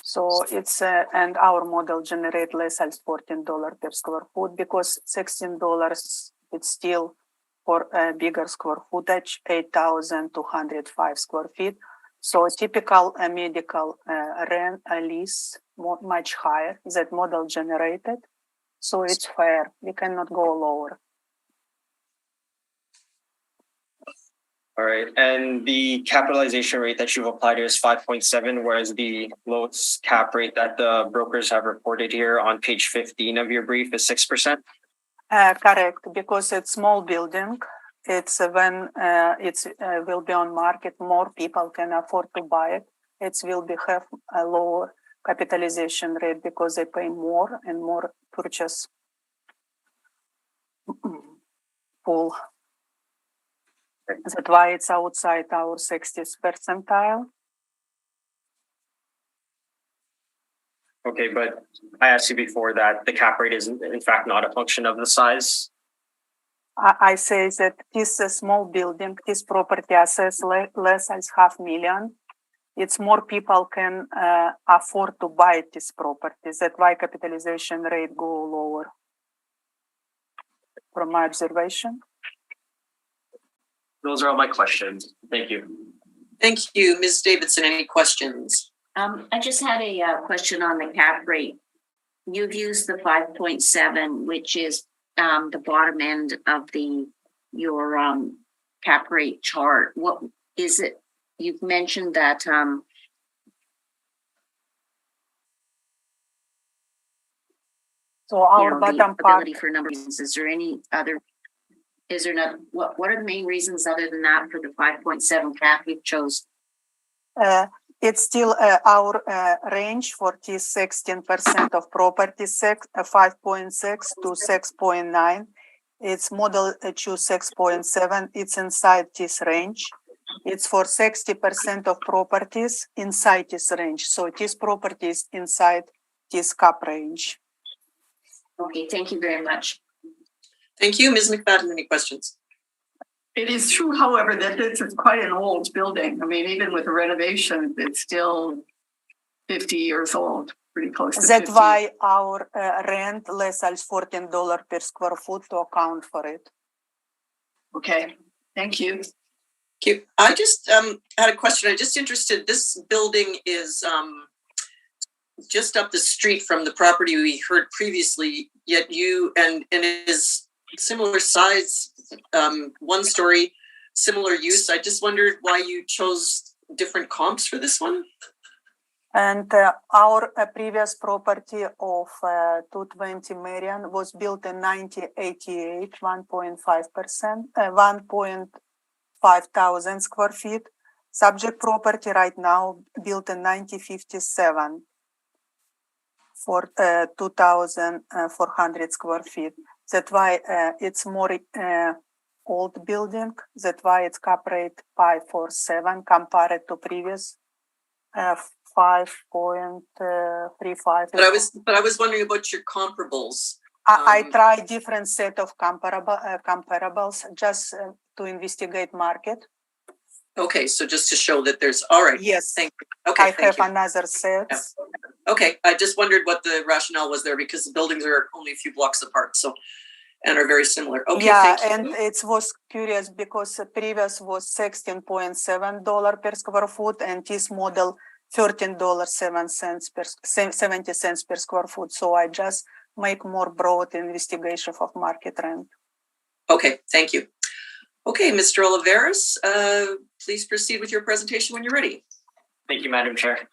So it's, and our model generate less than $14 per square foot because $16, it's still for a bigger square footage, 8,205 square feet. So typical medical rent lease much higher, that model generated. So it's fair, we cannot go lower.
All right, and the capitalization rate that you've applied here is 5.7, whereas the lowest cap rate that the brokers have reported here on page 15 of your brief is 6%?
Correct, because it's small building. It's when it's will be on market, more people can afford to buy it. It will be have a lower capitalization rate because they pay more and more purchase pool. That's why it's outside our 60th percentile.
Okay, but I asked you before that the cap rate is in fact not a function of the size.
I say that this is a small building, this property assess less than $500,000. It's more people can afford to buy this property. That's why capitalization rate go lower. From my observation.
Those are all my questions. Thank you.
Thank you. Ms. Davidson, any questions?
I just had a question on the cap rate. You've used the 5.7, which is the bottom end of your cap rate chart. What is it? You've mentioned that
so our bottom part
ability for numbers. Is there any other? Is there not? What are the main reasons other than that for the 5.7 cap you chose?
It's still our range for this 16% of property, 5.6 to 6.9. It's model choose 6.7. It's inside this range. It's for 60% of properties inside this range. So this property is inside this cap range.
Okay, thank you very much.
Thank you. Ms. McFadden, any questions?
It is true, however, that this is quite an old building. I mean, even with renovations, it's still 50 years old, pretty close to
That's
50.
why our rent less than $14 per square foot to account for it.
Okay, thank you.
Thank you. I just had a question. I'm just interested. This building is just up the street from the property we heard previously, yet and it is similar size, one story, similar use. I just wondered why you chose different comps for this one.
And our previous property of 220 Marion was built in 1988, 1.5%, 1.5 thousand square feet. Subject property right now built in 1957 for 2,400 square feet. That's why it's more old building. That's why it's cap rate 5.47 compared to previous 5.35.
But I was wondering about your comparables.
I try different set of comparables just to investigate market.
Okay, so just to show that there's all right.
Yes.
Thank you. Okay,
I have another set.
Yeah. Okay, I just wondered what the rationale was there because the buildings are only a few blocks apart, so and are very similar. Okay,
yeah,
thank you.
and it was curious because the previous was $16.7 per square foot, and this model $13.70 per square foot. So I just make more broad investigation of market rent.
Okay, thank you. Okay, Mr. Oliveras, please proceed with your presentation when you're ready.
Thank you, Madam Chair.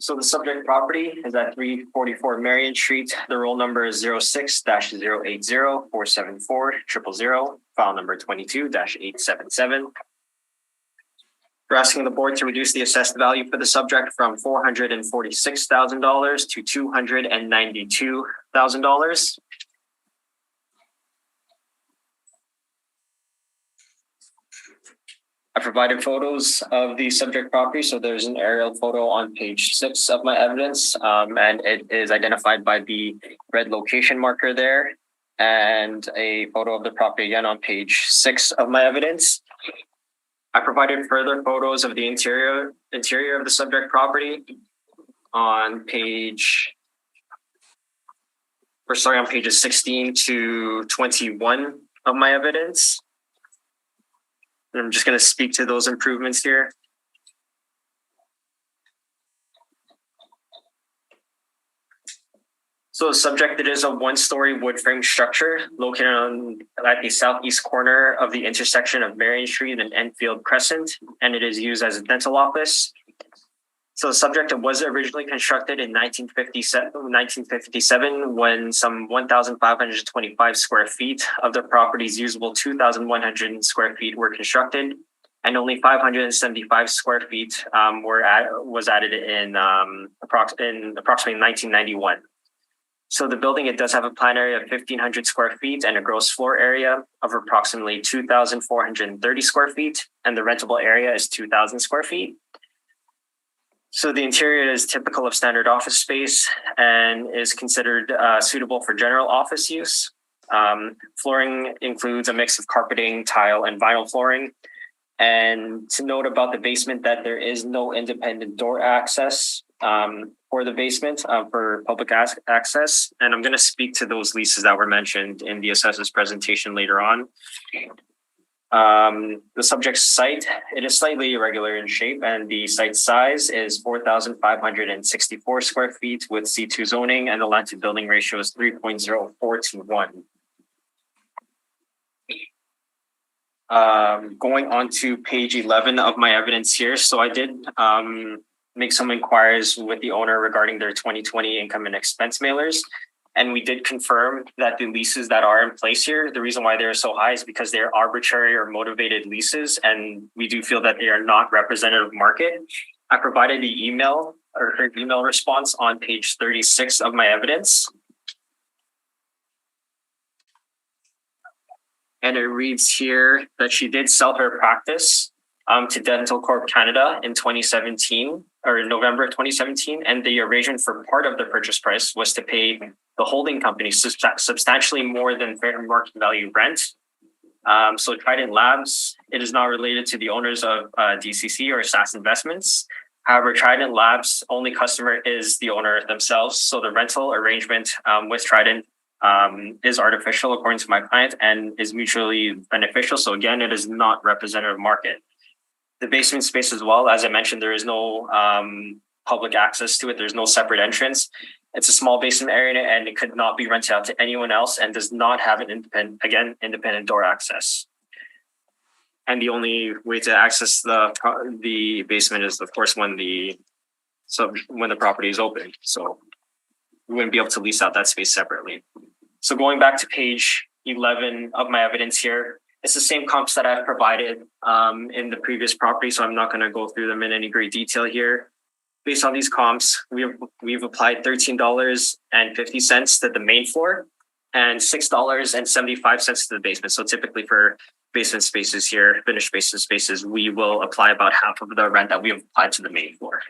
So the subject property is at 344 Marion Street. The roll number is 06-080-474-000, file number 22-877. We're asking the board to reduce the assessed value for the subject from $446,000 to $292,000. I provided photos of the subject property. So there's an aerial photo on page 6 of my evidence, and it is identified by the red location marker there, and a photo of the property again on page 6 of my evidence. I provided further photos of the interior of the subject property on pages 16 to 21 of my evidence. I'm just going to speak to those improvements here. So the subject, it is a one-story wood frame structure located at the southeast corner of the intersection of Marion Street and Enfield Crescent, and it is used as a dental office. So the subject, it was originally constructed in 1957 when some 1,525 square feet of the property's usable 2,100 square feet were constructed, and only 575 square feet was added in approximately 1991. So the building, it does have a plan area of 1,500 square feet and a gross floor area of approximately 2,430 square feet, and the rentable area is 2,000 square feet. So the interior is typical of standard office space and is considered suitable for general office use. Flooring includes a mix of carpeting, tile, and vinyl flooring. And to note about the basement that there is no independent door access for the basement for public access. And I'm going to speak to those leases that were mentioned in the assessor's presentation later on. The subject's site, it is slightly irregular in shape, and the site size is 4,564 square feet with C2 zoning, and the land to building ratio is 3.04 to 1. Going on to page 11 of my evidence here. So I did make some inquiries with the owner regarding their 2020 income and expense mailers. And we did confirm that the leases that are in place here, the reason why they're so high is because they're arbitrary or motivated leases. And we do feel that they are not representative of market. I provided the email or her email response on page 36 of my evidence. And it reads here that she did sell her practice to Dental Corp Canada in 2017 or in November of 2017. And the arrangement for part of the purchase price was to pay the holding company substantially more than fair market value rent. So Trident Labs, it is not related to the owners of DCC or SAS Investments. However, Trident Labs' only customer is the owner themselves. So the rental arrangement with Trident is artificial according to my client and is mutually beneficial. So again, it is not representative market. The basement space as well, as I mentioned, there is no public access to it. There's no separate entrance. It's a small basement area and it could not be rented out to anyone else and does not have an independent door access. And the only way to access the basement is, of course, when the property is open. So we wouldn't be able to lease out that space separately. So going back to page 11 of my evidence here, it's the same comps that I've provided in the previous property. So I'm not going to go through them in any great detail here. Based on these comps, we've applied $13.50 to the main floor and $6.75 to the basement. So typically for basement spaces here, finished basement spaces, we will apply about half of the rent that we have applied to the main floor.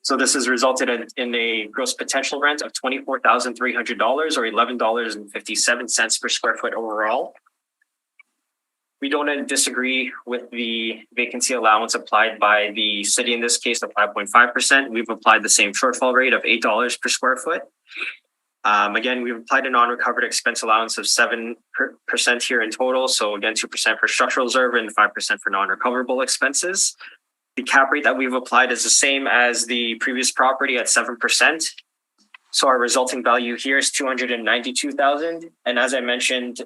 So this has resulted in a gross potential rent of $24,300 or $11.57 per square foot overall. We don't disagree with the vacancy allowance applied by the city in this case of 5.5%. We've applied the same shortfall rate of $8 per square foot. Again, we've applied a non-recovered expense allowance of 7% here in total. So again, 2% for structural reserve and 5% for non-recoverable expenses. The cap rate that we've applied is the same as the previous property at 7%. So our resulting value here is $292,000. And as I mentioned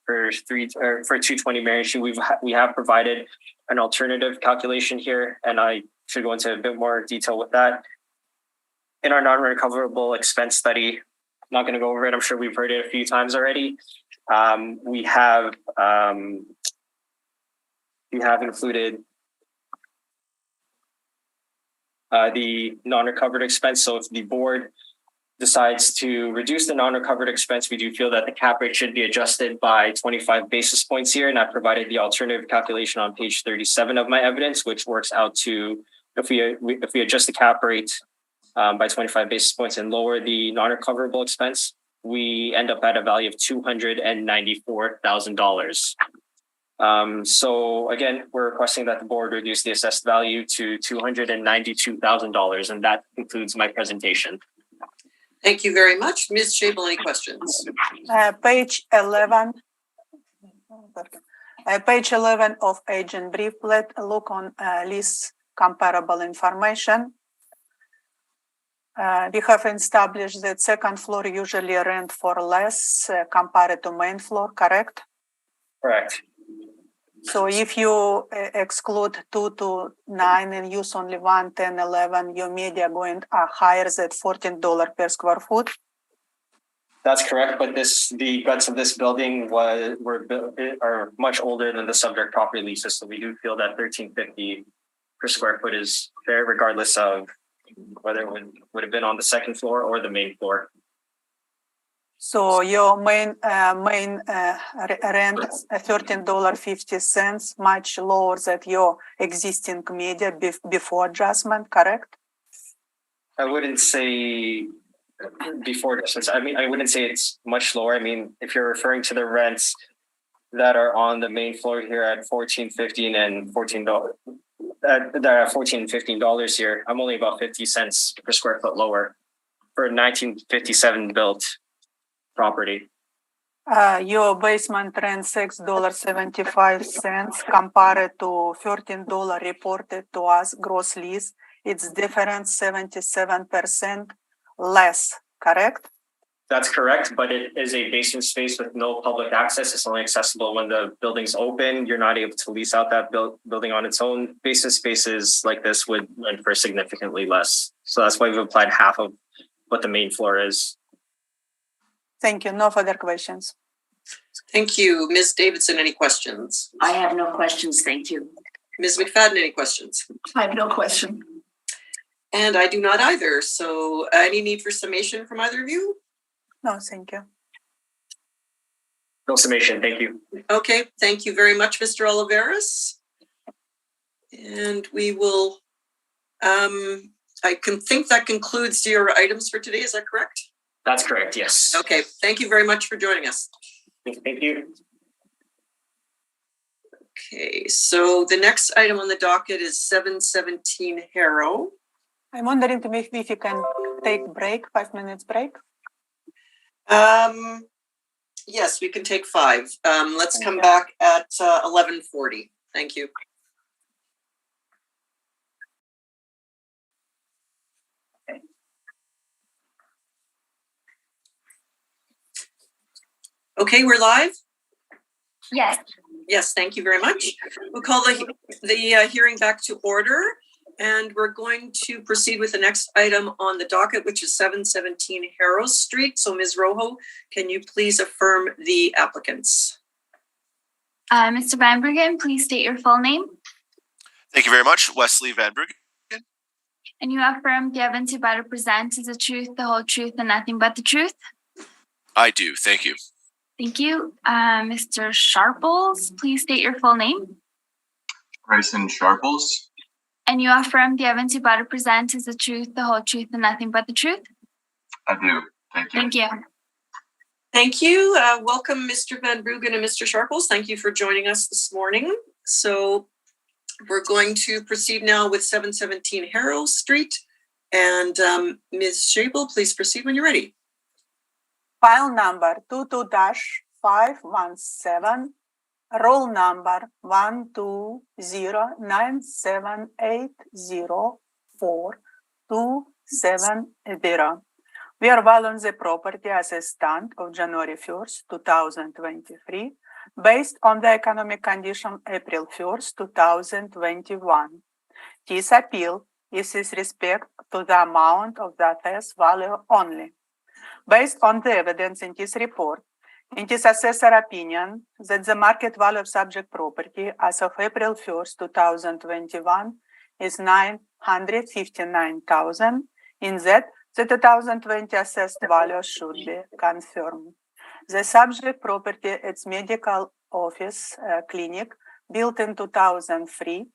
for 220 Marion Street, we have provided an alternative calculation here, and I should go into a bit more detail with that. In our non-recoverable expense study, I'm not going to go over it. I'm sure we've heard it a few times already. We have included the non-recovered expense. So if the board decides to reduce the non-recovered expense, we do feel that the cap rate should be adjusted by 25 basis points here. And I provided the alternative calculation on page 37 of my evidence, which works out to, if we adjust the cap rate by 25 basis points and lower the non-recoverable expense, we end up at a value of $294,000. So again, we're requesting that the board reduce the assessed value to $292,000. And that concludes my presentation.
Thank you very much. Ms. Shable, any questions?
Page 11. Page 11 of agent brief. Let's look on lease comparable information. We have established that second floor usually rent for less compared to main floor, correct?
Correct.
So if you exclude 2 to 9 and use only 1, 10, 11, your media going higher than $14 per square foot?
That's correct, but the guts of this building are much older than the subject property leases, so we do feel that $13.50 per square foot is fair, regardless of whether it would have been on the second floor or the main floor.
So your main rent $13.50, much lower than your existing media before adjustment, correct?
I wouldn't say before adjustments. I mean, I wouldn't say it's much lower. I mean, if you're referring to the rents that are on the main floor here at $14.15 and $14, that are at $14 and $15 here, I'm only about 50 cents per square foot lower for a 1957 built property.
Your basement rent $6.75 compared to $13 reported to us gross lease. It's different 77% less, correct?
That's correct, but it is a basement space with no public access. It's only accessible when the building's open. You're not able to lease out that building on its own. Basement spaces like this would rent for significantly less. So that's why we've applied half of what the main floor is.
Thank you. No further questions.
Thank you. Ms. Davidson, any questions?
I have no questions. Thank you.
Ms. McFadden, any questions?
I have no question.
And I do not either. So any need for summation from either of you?
No, thank you.
No summation. Thank you.
Okay. Thank you very much, Mr. Oliveras. And we will, I can think that concludes your items for today. Is that correct?
That's correct, yes.
Okay, thank you very much for joining us.
Thank you.
Okay, so the next item on the docket is 717 Harrow.
I'm wondering if you can take break, 5 minutes break.
Yes, we can take 5. Let's come
Okay.
back at 11:40. Thank you. Okay, we're live.
Yes.
Yes, thank you very much. We'll call the hearing back to order, and we're going to proceed with the next item on the docket, which is 717 Harrow Street. So Ms. Rojo, can you please affirm the applicants?
Mr. Van Bruggen, please state your full name.
Thank you very much. Wesley Van Bruggen.
And you affirm the evidence you're about to present is the truth, the whole truth, and nothing but the truth.
I do. Thank you.
Thank you. Mr. Sharples, please state your full name.
Bryson Sharples.
And you affirm the evidence you're about to present is the truth, the whole truth, and nothing but the truth.
I do. Thank you.
Thank you.
Thank you. Welcome, Mr. Van Bruggen and Mr. Sharples. Thank you for joining us this morning. So we're going to proceed now with 717 Harrow Street. And Ms. Schabel, please proceed when you're ready.
File number 22-517, roll number 12097804270. We are valuing the property as a stand of January 1st, 2023, based on the economic condition April 1st, 2021. This appeal is with respect to the amount of the assessed value only. Based on the evidence in this report, it is assessor opinion that the market value of subject property as of April 1st, 2021 is $959,000. In that, the 2020 assessed value should be confirmed. The subject property, its medical office clinic, built in 2003,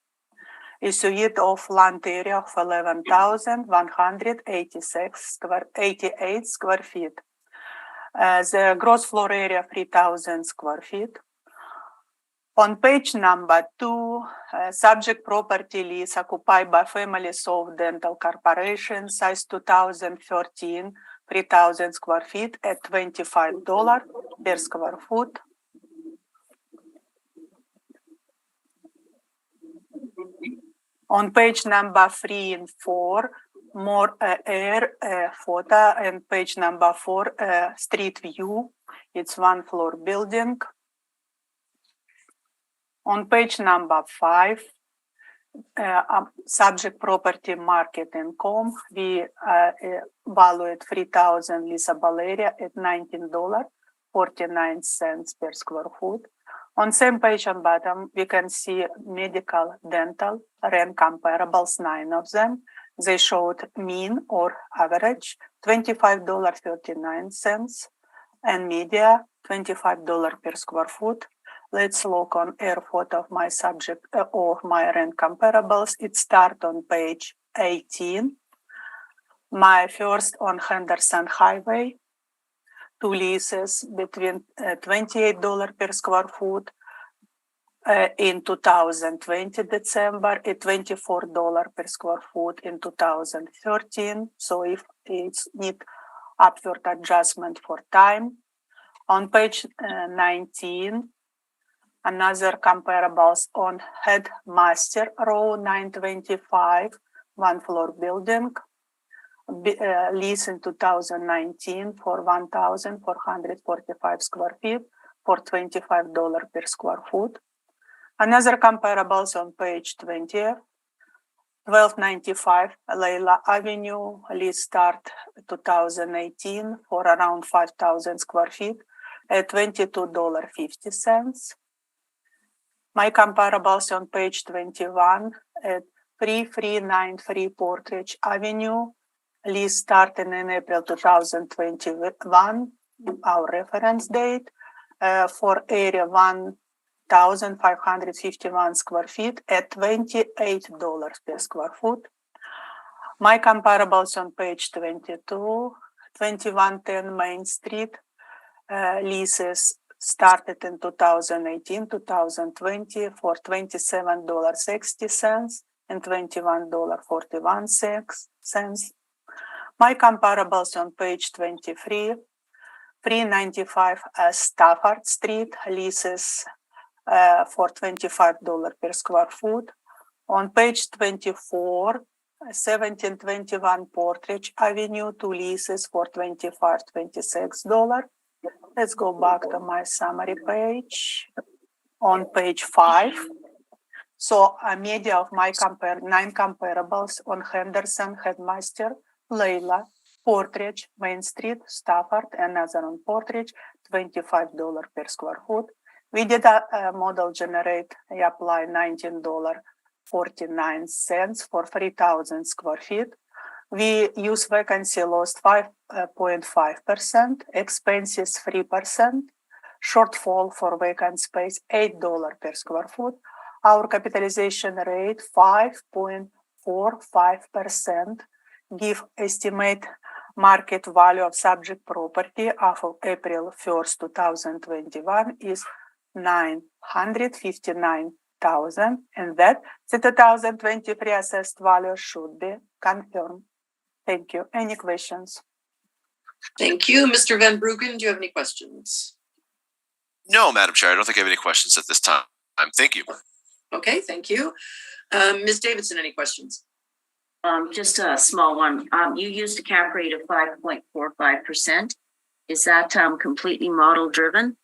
is a unit of land area of 11,188 square feet. The gross floor area 3,000 square feet. On page number 2, subject property lease occupied by Family Soft Dental Corporation, size 2013, 3,000 square feet at $25 per square foot. On page number 3 and 4, more air photo, and page number 4, street view. It's one floor building. On page number 5, subject property market income, we valued 3,000 leasable area at $19.49 per square foot. On same page on bottom, we can see medical, dental, rent comparables, 9 of them. They showed mean or average $25.39, and media $25 per square foot. Let's look on air photo of my subject or my rent comparables. It starts on page 18. My first on Henderson Highway. 2 leases between $28 per square foot in 2020 December, at $24 per square foot in 2013. So if it's need upward adjustment for time. On page 19, another comparables on Headmaster Row 925, one floor building. Lease in 2019 for 1,445 square feet for $25 per square foot. Another comparables on page 20, 1295 Layla Avenue, lease start 2018 for around 5,000 square feet at $22.50. My comparables on page 21 at 3393 Portridge Avenue, lease starting in April 2021, our reference date, for area 1,551 square feet at $28 per square foot. My comparables on page 22, 2110 Main Street. Leases started in 2018, 2020 for $27.60 and $21.41. My comparables on page 23. 395 Stafford Street, leases for $25 per square foot. On page 24, 1721 Portridge Avenue, 2 leases for $25-26. Let's go back to my summary page. On page 5, so a media of my 9 comparables on Henderson, Headmaster, Layla, Portridge, Main Street, Stafford, another on Portridge, $25 per square foot. We did a model generate, I apply $19.49 for 3,000 square feet. We use vacancy loss 5.5%, expenses 3%, shortfall for vacant space $8 per square foot. Our capitalization rate 5.45%, give estimate market value of subject property as of April 1st, 2021 is $959,000, and that the 2023 assessed value should be confirmed. Thank you. Any questions?
Thank you. Mr. Van Bruggen, do you have any questions?
No, Madam Chair, I don't think I have any questions at this time. Thank you.
Okay, thank you. Ms. Davidson, any questions?
Just a small one. You used a cap rate of 5.45%. Is that completely model driven?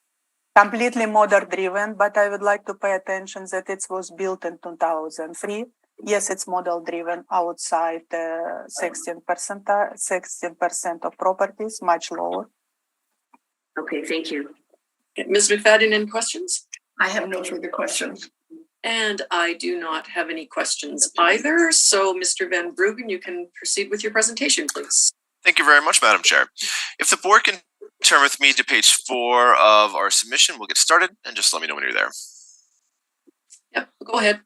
Completely model driven, but I would like to pay attention that it was built in 2003. Yes, it's model driven outside 16% of properties, much lower.
Okay, thank you.
Ms. McFadden, any questions?
I have no further questions.
And I do not have any questions either. So, Mr. Van Bruggen, you can proceed with your presentation, please.
Thank you very much, Madam Chair. If the board can turn with me to page 4 of our submission, we'll get started, and just let me know when you're there.
Yep, go ahead.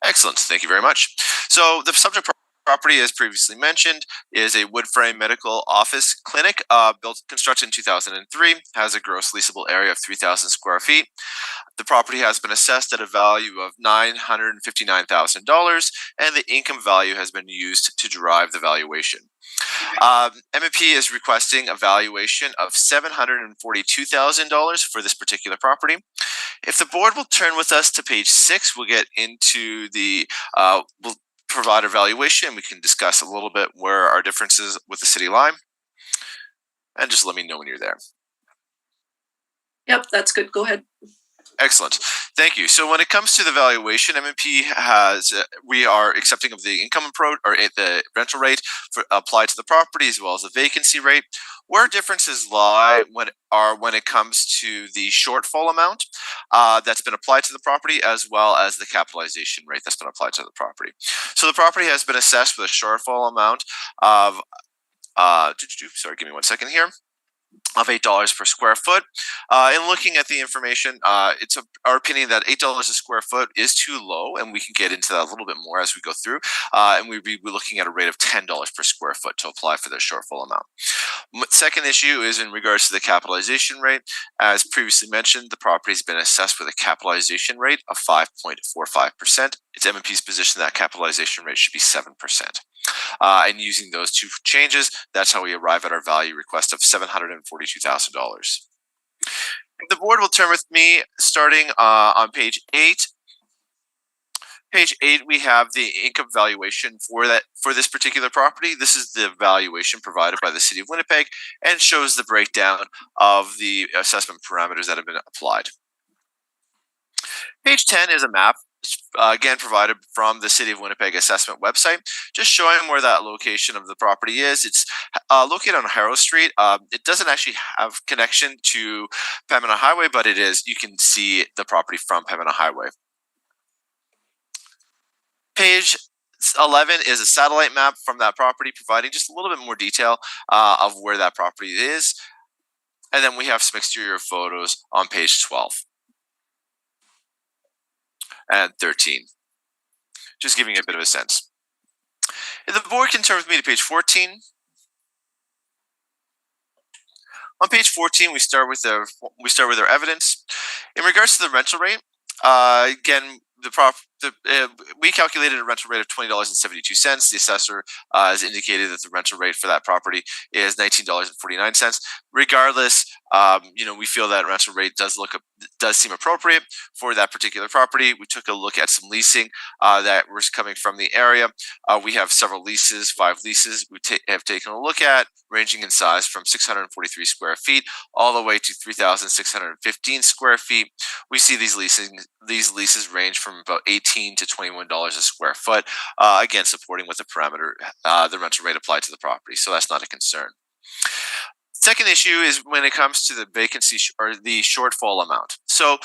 Excellent. Thank you very much. So the subject property, as previously mentioned, is a wood frame medical office clinic constructed in 2003, has a gross leasable area of 3,000 square feet. The property has been assessed at a value of $959,000, and the income value has been used to derive the valuation. M&P is requesting a valuation of $742,000 for this particular property. If the board will turn with us to page 6, we'll get into the we'll provide our valuation. We can discuss a little bit where our differences with the city line, and just let me know when you're there.
Yep, that's good. Go ahead.
Excellent. Thank you. So when it comes to the valuation, M&P has, we are accepting of the income approach or the rental rate applied to the property as well as the vacancy rate. Where differences lie when it comes to the shortfall amount that's been applied to the property as well as the capitalization rate that's been applied to the property. So the property has been assessed with a shortfall amount of, sorry, give me 1 second here, of $8 per square foot. In looking at the information, it's our opinion that $8 a square foot is too low, and we can get into that a little bit more as we go through. And we'll be looking at a rate of $10 per square foot to apply for the shortfall amount. Second issue is in regards to the capitalization rate. As previously mentioned, the property has been assessed with a capitalization rate of 5.45%. It's M&P's position that capitalization rate should be 7%. And using those two changes, that's how we arrive at our value request of $742,000. The board will turn with me starting on page 8. Page 8, we have the income valuation for this particular property. This is the valuation provided by the City of Winnipeg and shows the breakdown of the assessment parameters that have been applied. Page 10 is a map, again provided from the City of Winnipeg assessment website, just showing where that location of the property is. It's located on Harrow Street. It doesn't actually have connection to Pembina Highway, but it is. You can see the property from Pembina Highway. Page 11 is a satellite map from that property, providing just a little bit more detail of where that property is. And then we have some exterior photos on page 12 and 13, just giving you a bit of a sense. If the board can turn with me to page 14. On page 14, we start with our evidence. In regards to the rental rate, again, we calculated a rental rate of $20.72. The assessor has indicated that the rental rate for that property is $19.49. Regardless, we feel that rental rate does seem appropriate for that particular property. We took a look at some leasing that was coming from the area. We have several leases, 5 leases we have taken a look at, ranging in size from 643 square feet all the way to 3,615 square feet. We see these leases range from about $18 to $21 a square foot. Again, supporting with the parameter, the rental rate applied to the property. So that's not a concern. Second issue is when it comes to the vacancy or the shortfall amount. So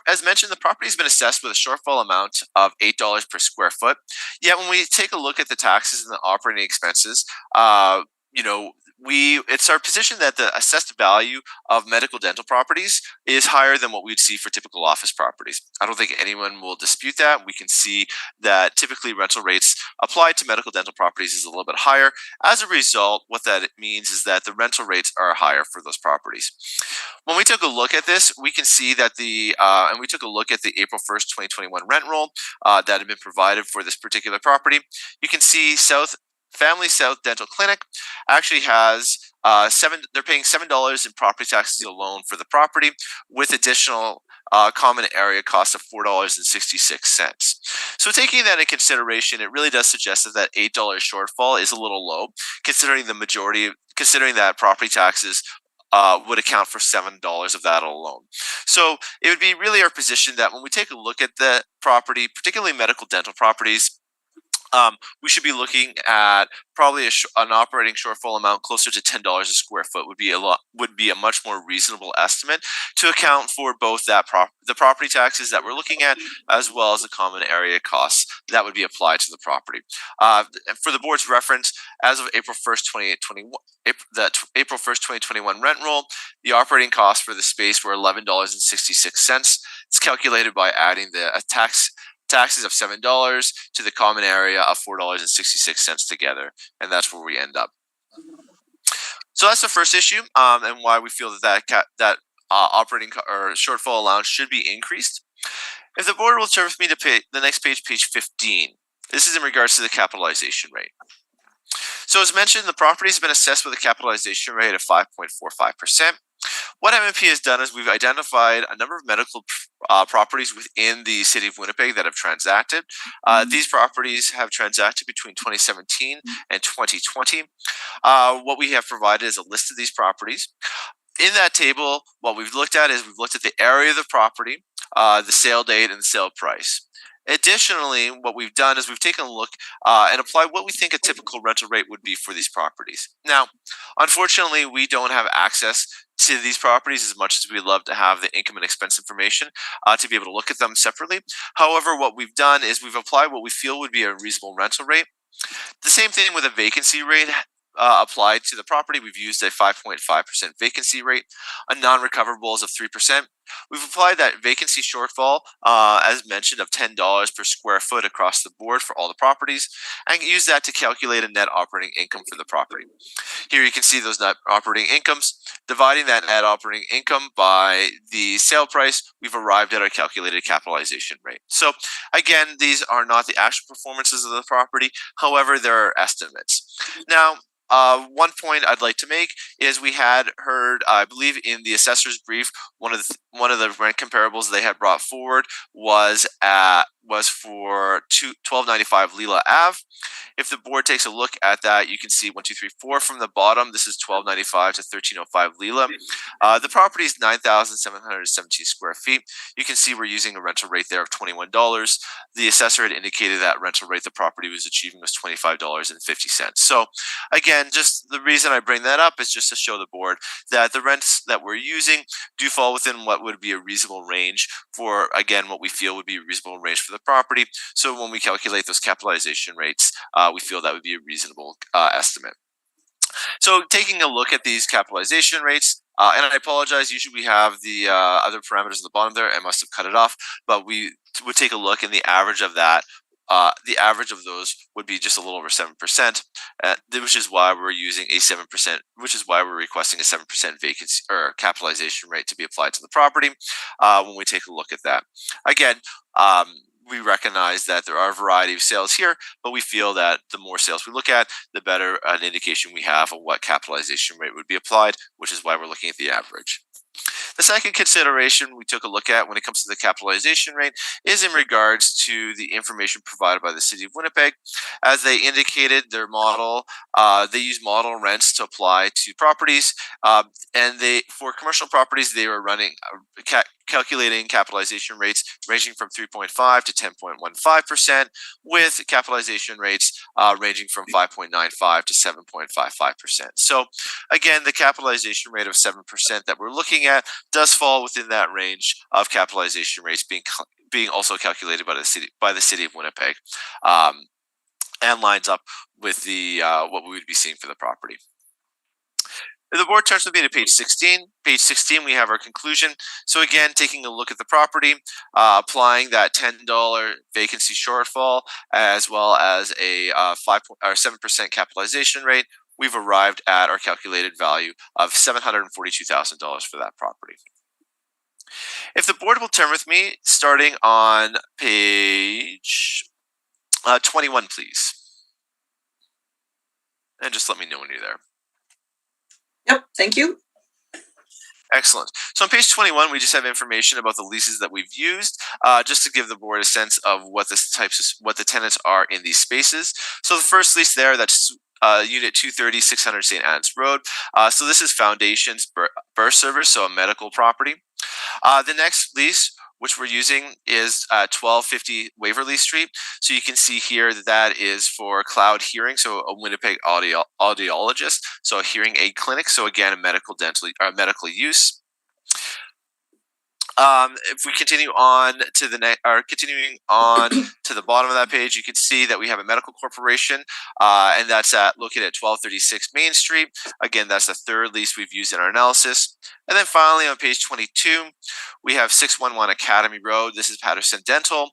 as mentioned, the property has been assessed with a shortfall amount of $8 per square foot. Yet when we take a look at the taxes and the operating expenses, it's our position that the assessed value of medical dental properties is higher than what we'd see for typical office properties. I don't think anyone will dispute that. We can see that typically rental rates applied to medical dental properties is a little bit higher. As a result, what that means is that the rental rates are higher for those properties. When we took a look at this, we can see that and we took a look at the April 1st, 2021 rent roll that had been provided for this particular property. You can see Family South Dental Clinic actually has they're paying $7 in property taxes alone for the property, with additional common area cost of $4.66. So taking that into consideration, it really does suggest that $8 shortfall is a little low, considering that property taxes would account for $7 of that alone. So it would be really our position that when we take a look at the property, particularly medical dental properties, we should be looking at probably an operating shortfall amount closer to $10 a square foot would be a much more reasonable estimate to account for both the property taxes that we're looking at, as well as the common area costs that would be applied to the property. For the board's reference, as of April 1st, 2021 rent roll, the operating costs for the space were $11.66. It's calculated by adding the taxes of $7 to the common area of $4.66 together, and that's where we end up. So that's the first issue, and why we feel that operating or shortfall allowance should be increased. If the board will turn with me to the next page, page 15, this is in regards to the capitalization rate. So as mentioned, the property has been assessed with a capitalization rate of 5.45%. What MMP has done is we've identified a number of medical properties within the city of Winnipeg that have transacted. These properties have transacted between 2017 and 2020. What we have provided is a list of these properties. In that table, what we've looked at is we've looked at the area of the property, the sale date, and the sale price. Additionally, what we've done is we've taken a look and applied what we think a typical rental rate would be for these properties. Now, unfortunately, we don't have access to these properties as much as we'd love to have the income and expense information to be able to look at them separately. However, what we've done is we've applied what we feel would be a reasonable rental rate. The same thing with a vacancy rate applied to the property. We've used a 5.5% vacancy rate, a non-recoverables of 3%. We've applied that vacancy shortfall, as mentioned, of $10 per square foot across the board for all the properties, and use that to calculate a net operating income for the property. Here you can see those net operating incomes. Dividing that net operating income by the sale price, we've arrived at our calculated capitalization rate. So again, these are not the actual performances of the property. However, there are estimates. Now, one point I'd like to make is we had heard, I believe, in the assessor's brief, one of the rent comparables they had brought forward was for 1295 Leela Ave. If the board takes a look at that, you can see 1, 2, 3, 4 from the bottom. This is 1295 to 1305 Leela. The property is 9,717 square feet. You can see we're using a rental rate there of $21. The assessor had indicated that rental rate the property was achieving was $25.50. So again, just the reason I bring that up is just to show the board that the rents that we're using do fall within what would be a reasonable range for, again, what we feel would be a reasonable range for the property. So when we calculate those capitalization rates, we feel that would be a reasonable estimate. So taking a look at these capitalization rates, and I apologize, usually we have the other parameters at the bottom there. I must have cut it off, but we would take a look, and the average of that the average of those would be just a little over 7%, which is why we're using a 7%, which is why we're requesting a 7% vacancy or capitalization rate to be applied to the property when we take a look at that. Again, we recognize that there are a variety of sales here, but we feel that the more sales we look at, the better an indication we have of what capitalization rate would be applied, which is why we're looking at the average. The second consideration we took a look at when it comes to the capitalization rate is in regards to the information provided by the City of Winnipeg. As they indicated, their model, they use model rents to apply to properties, and for commercial properties, they were running calculating capitalization rates ranging from 3.5 to 10.15%, with capitalization rates ranging from 5.95 to 7.55%. So again, the capitalization rate of 7% that we're looking at does fall within that range of capitalization rates being also calculated by the city of Winnipeg, and lines up with the what we would be seeing for the property. If the board turns with me to page 16, we have our conclusion. So again, taking a look at the property, applying that $10 vacancy shortfall, as well as a 7% capitalization rate, we've arrived at our calculated value of $742,000 for that property. If the board will turn with me, starting on page 21, please. And just let me know when you're there.
Yep, thank you.
Excellent. So on page 21, we just have information about the leases that we've used, just to give the board a sense of what the tenants are in these spaces. So the first lease there, that's Unit 230, 600 St. Anne's Road. So this is Foundation's birth service, so a medical property. The next lease, which we're using, is 1250 Waverly Street. So you can see here that is for Cloud Hearing, so a Winnipeg audiologist, so a hearing aid clinic. So again, a medical use. If we continue on to continuing on to the bottom of that page, you can see that we have a medical corporation, and that's located at 1236 Main Street. Again, that's the third lease we've used in our analysis. And then finally, on page 22, we have 611 Academy Road. This is Patterson Dental.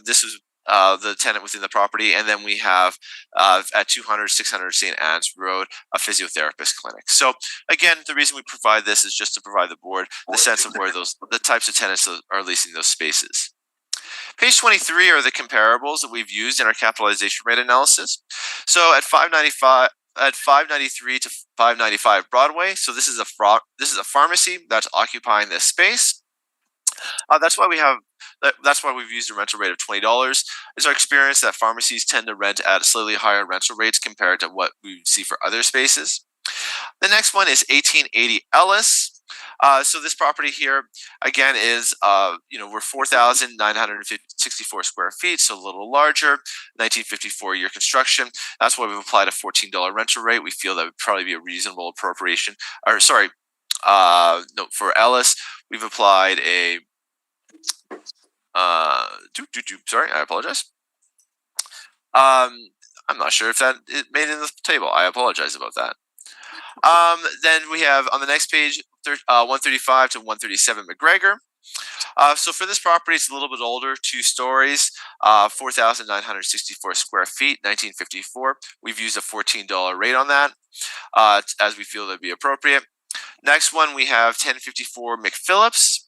This is the tenant within the property. And then we have at 200, 600 St. Anne's Road, a physiotherapist clinic. So again, the reason we provide this is just to provide the board the sense of where the types of tenants are leasing those spaces. Page 23 are the comparables that we've used in our capitalization rate analysis. So at 593 to 595 Broadway. So this is a pharmacy that's occupying this space. That's why we've used a rental rate of $20. It's our experience that pharmacies tend to rent at slightly higher rental rates compared to what we see for other spaces. The next one is 1880 Ellis. So this property here, again, is, we're 4,964 square feet, so a little larger, 1954 year construction. That's why we've applied a $14 rental rate. We feel that would probably be a reasonable appropriation, for Ellis, we've applied a, sorry, I apologize. I'm not sure if it made it in the table. I apologize about that. Then we have on the next page, 135 to 137 McGregor. So for this property, it's a little bit older, 2 stories, 4,964 square feet, 1954. We've used a $14 rate on that, as we feel that'd be appropriate. Next one, we have 1054 McPhillips.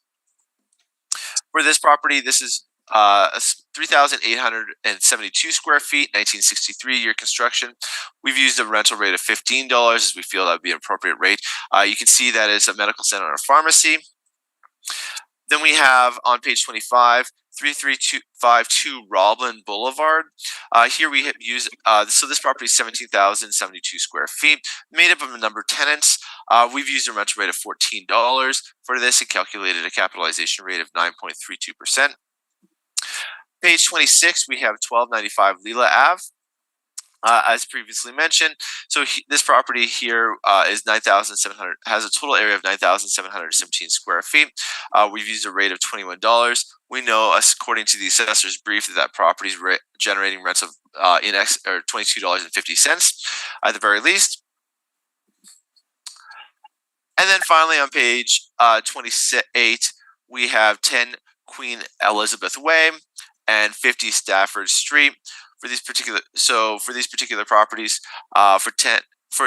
For this property, this is 3,872 square feet, 1963 year construction. We've used a rental rate of $15 as we feel that would be an appropriate rate. You can see that it's a medical center and a pharmacy. Then we have on page 25, 3352 Roblin Boulevard. Here we have used, so this property is 17,072 square feet, made up of a number of tenants. We've used a rental rate of $14 for this and calculated a capitalization rate of 9.32%. Page 26, we have 1295 Leela Ave. As previously mentioned, so this property here is 9,700, has a total area of 9,717 square feet. We've used a rate of $21. We know, according to the assessor's brief, that property is generating rents of $22.50 at the very least. And then finally on page 28, we have 10 Queen Elizabeth Way. and 50 Stafford Street. For these particular properties, for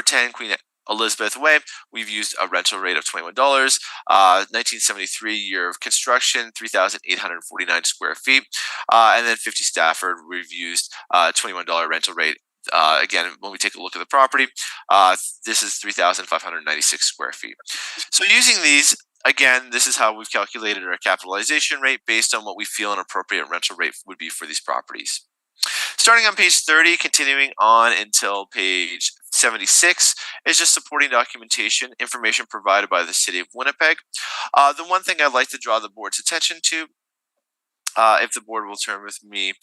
10 Queen Elizabeth Way, we've used a rental rate of $21. 1973 year of construction, 3,849 square feet, and then 50 Stafford, we've used $21 rental rate. Again, when we take a look at the property, this is 3,596 square feet. So using these, again, this is how we've calculated our capitalization rate based on what we feel an appropriate rental rate would be for these properties. Starting on page 30, continuing on until page 76 is just supporting documentation, information provided by the City of Winnipeg. The one thing I'd like to draw the board's attention to, if the board will turn with me,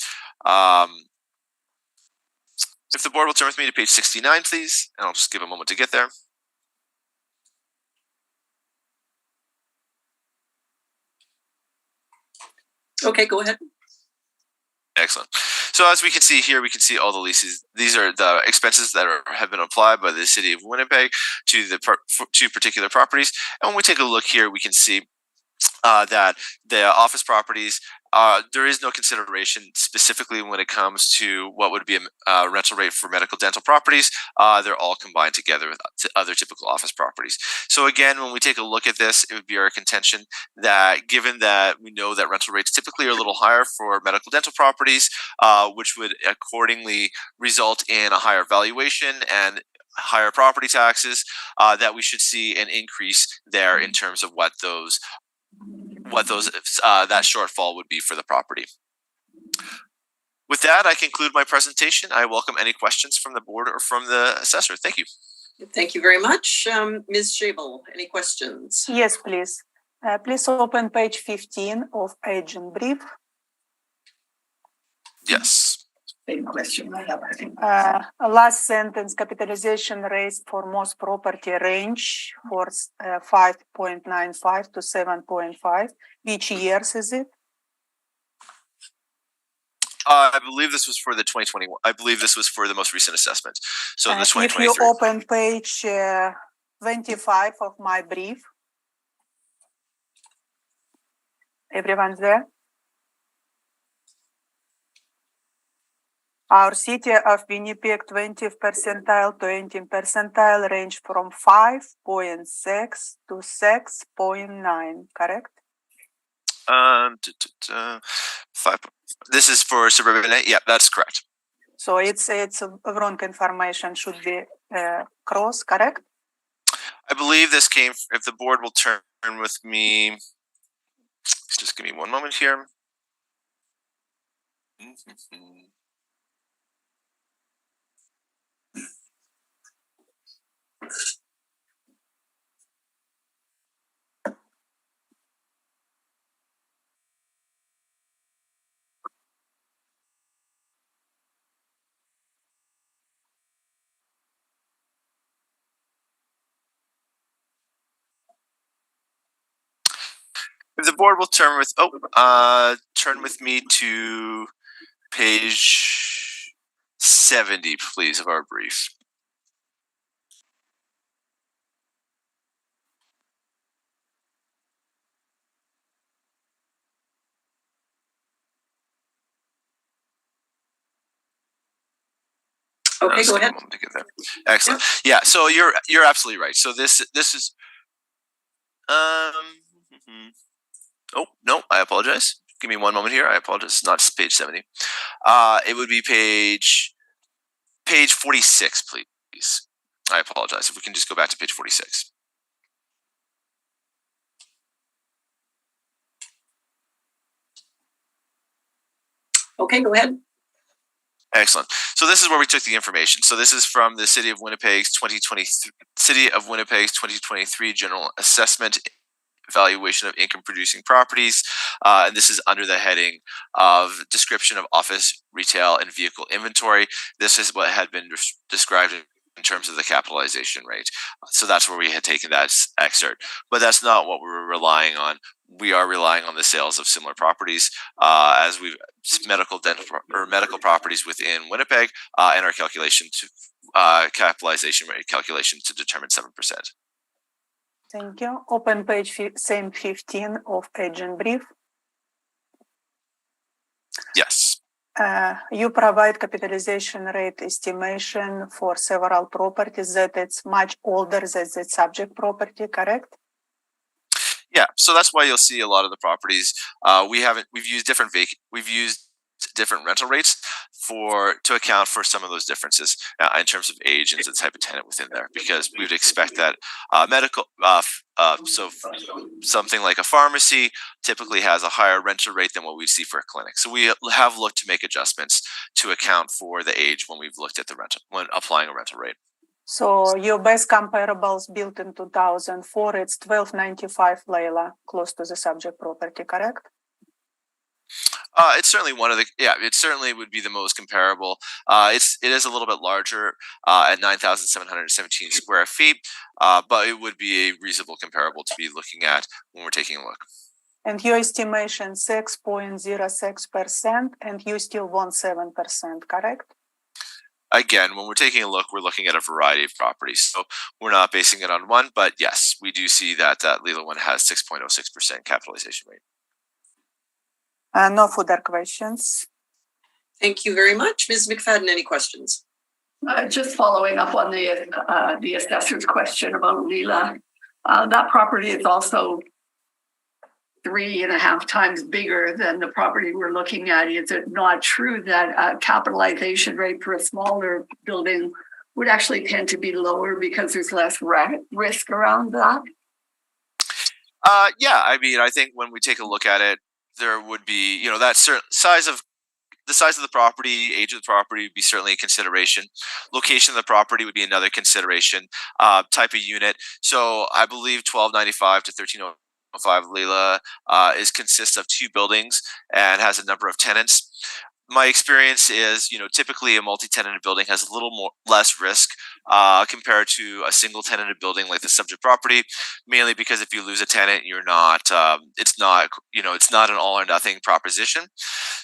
to page 69, please, and I'll just give a moment to get there.
Okay, go ahead.
Excellent. So as we can see here, we can see all the leases. These are the expenses that have been applied by the City of Winnipeg to the two particular properties. And when we take a look here, we can see that the office properties, there is no consideration specifically when it comes to what would be a rental rate for medical dental properties. They're all combined together with other typical office properties. So again, when we take a look at this, it would be our contention that given that we know that rental rates typically are a little higher for medical dental properties, which would accordingly result in a higher valuation and higher property taxes, that we should see an increase there in terms of what that shortfall would be for the property. With that, I conclude my presentation. I welcome any questions from the board or from the assessor. Thank you.
Thank you very much. Ms. Schabel, any questions?
Yes, please. Please open page 15 of agent brief.
Yes.
Same question I have, I think.
Last sentence, capitalization rate for most property range for 5.95 to 7.5. Which years is it?
I believe this was for the 2021. I believe this was for the most recent assessment. So the 2023.
If you open page 25 of my brief, everyone's there? Our City of Winnipeg 20th percentile to 18th percentile range from 5.6 to 6.9, correct?
5. This is for suburban 8. Yeah, that's correct.
So it's wrong information should be cross, correct?
I believe this came. If the board will turn with me, just give me one moment here. If the board will turn with me to page 70, please, of our brief.
Okay, go ahead.
To get there. Excellent. Yeah. So you're absolutely right. So this is oh no, I apologize. Give me one moment here. I apologize. It's not page 70. It would be page 46, please. I apologize. If we can just go back to page 46.
Okay, go ahead.
Excellent. So this is where we took the information. So this is from the City of Winnipeg's 2023 General Assessment Evaluation of Income Producing Properties. And this is under the heading of Description of Office, Retail, and Vehicle Inventory. This is what had been described in terms of the capitalization rate. So that's where we had taken that excerpt. But that's not what we're relying on. We are relying on the sales of similar properties as we've medical properties within Winnipeg and our calculation to capitalization rate calculation to determine 7%.
Thank you. Open page same 15 of agent brief.
Yes.
You provide capitalization rate estimation for several properties that it's much older than the subject property, correct?
Yeah, so that's why you'll see a lot of the properties. We've used different rental rates to account for some of those differences in terms of age and the type of tenant within there, because we would expect that something like a pharmacy typically has a higher rental rate than what we see for a clinic. So we have looked to make adjustments to account for the age when we've looked at the rental, when applying a rental rate.
So your best comparables built in 2004, it's 1295 Leila, close to the subject property, correct?
It's certainly it certainly would be the most comparable. It is a little bit larger at 9,717 square feet, but it would be a reasonable comparable to be looking at when we're taking a look.
And your estimation 6.06%, and you still want 7%, correct?
Again, when we're taking a look, we're looking at a variety of properties. So we're not basing it on one, but yes, we do see that Leila one has 6.06% capitalization rate.
No further questions.
Thank you very much. Ms. McFadden, any questions?
Just following up on the assessor's question about Leila. That property is also 3.5 times bigger than the property we're looking at. Is it not true that a capitalization rate for a smaller building would actually tend to be lower because there's less risk around that?
Yeah, I mean, I think when we take a look at it, there would be, that certain size of the property, age of the property would be certainly a consideration. Location of the property would be another consideration. Type of unit. So I believe 1295 to 1305 Leila consists of 2 buildings and has a number of tenants. My experience is, typically a multi-tenanted building has a little less risk compared to a single tenanted building like the subject property, mainly because if you lose a tenant, it's not an all or nothing proposition.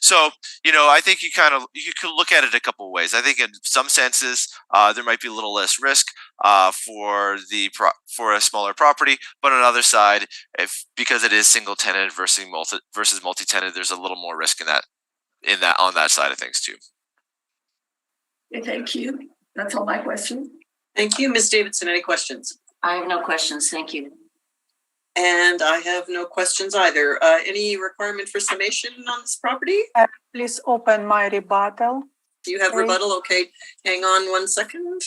So, I think you could look at it a couple of ways. I think in some senses, there might be a little less risk for a smaller property, but on the other side, because it is single tenant versus multi-tenant, there's a little more risk on that side of things too.
Okay, thank you. That's all my questions.
Thank you. Ms. Davidson, any questions?
I have no questions. Thank you.
And I have no questions either. Any requirement for summation on this property?
Please open my rebuttal.
You have rebuttal? Okay. Hang on 1 second.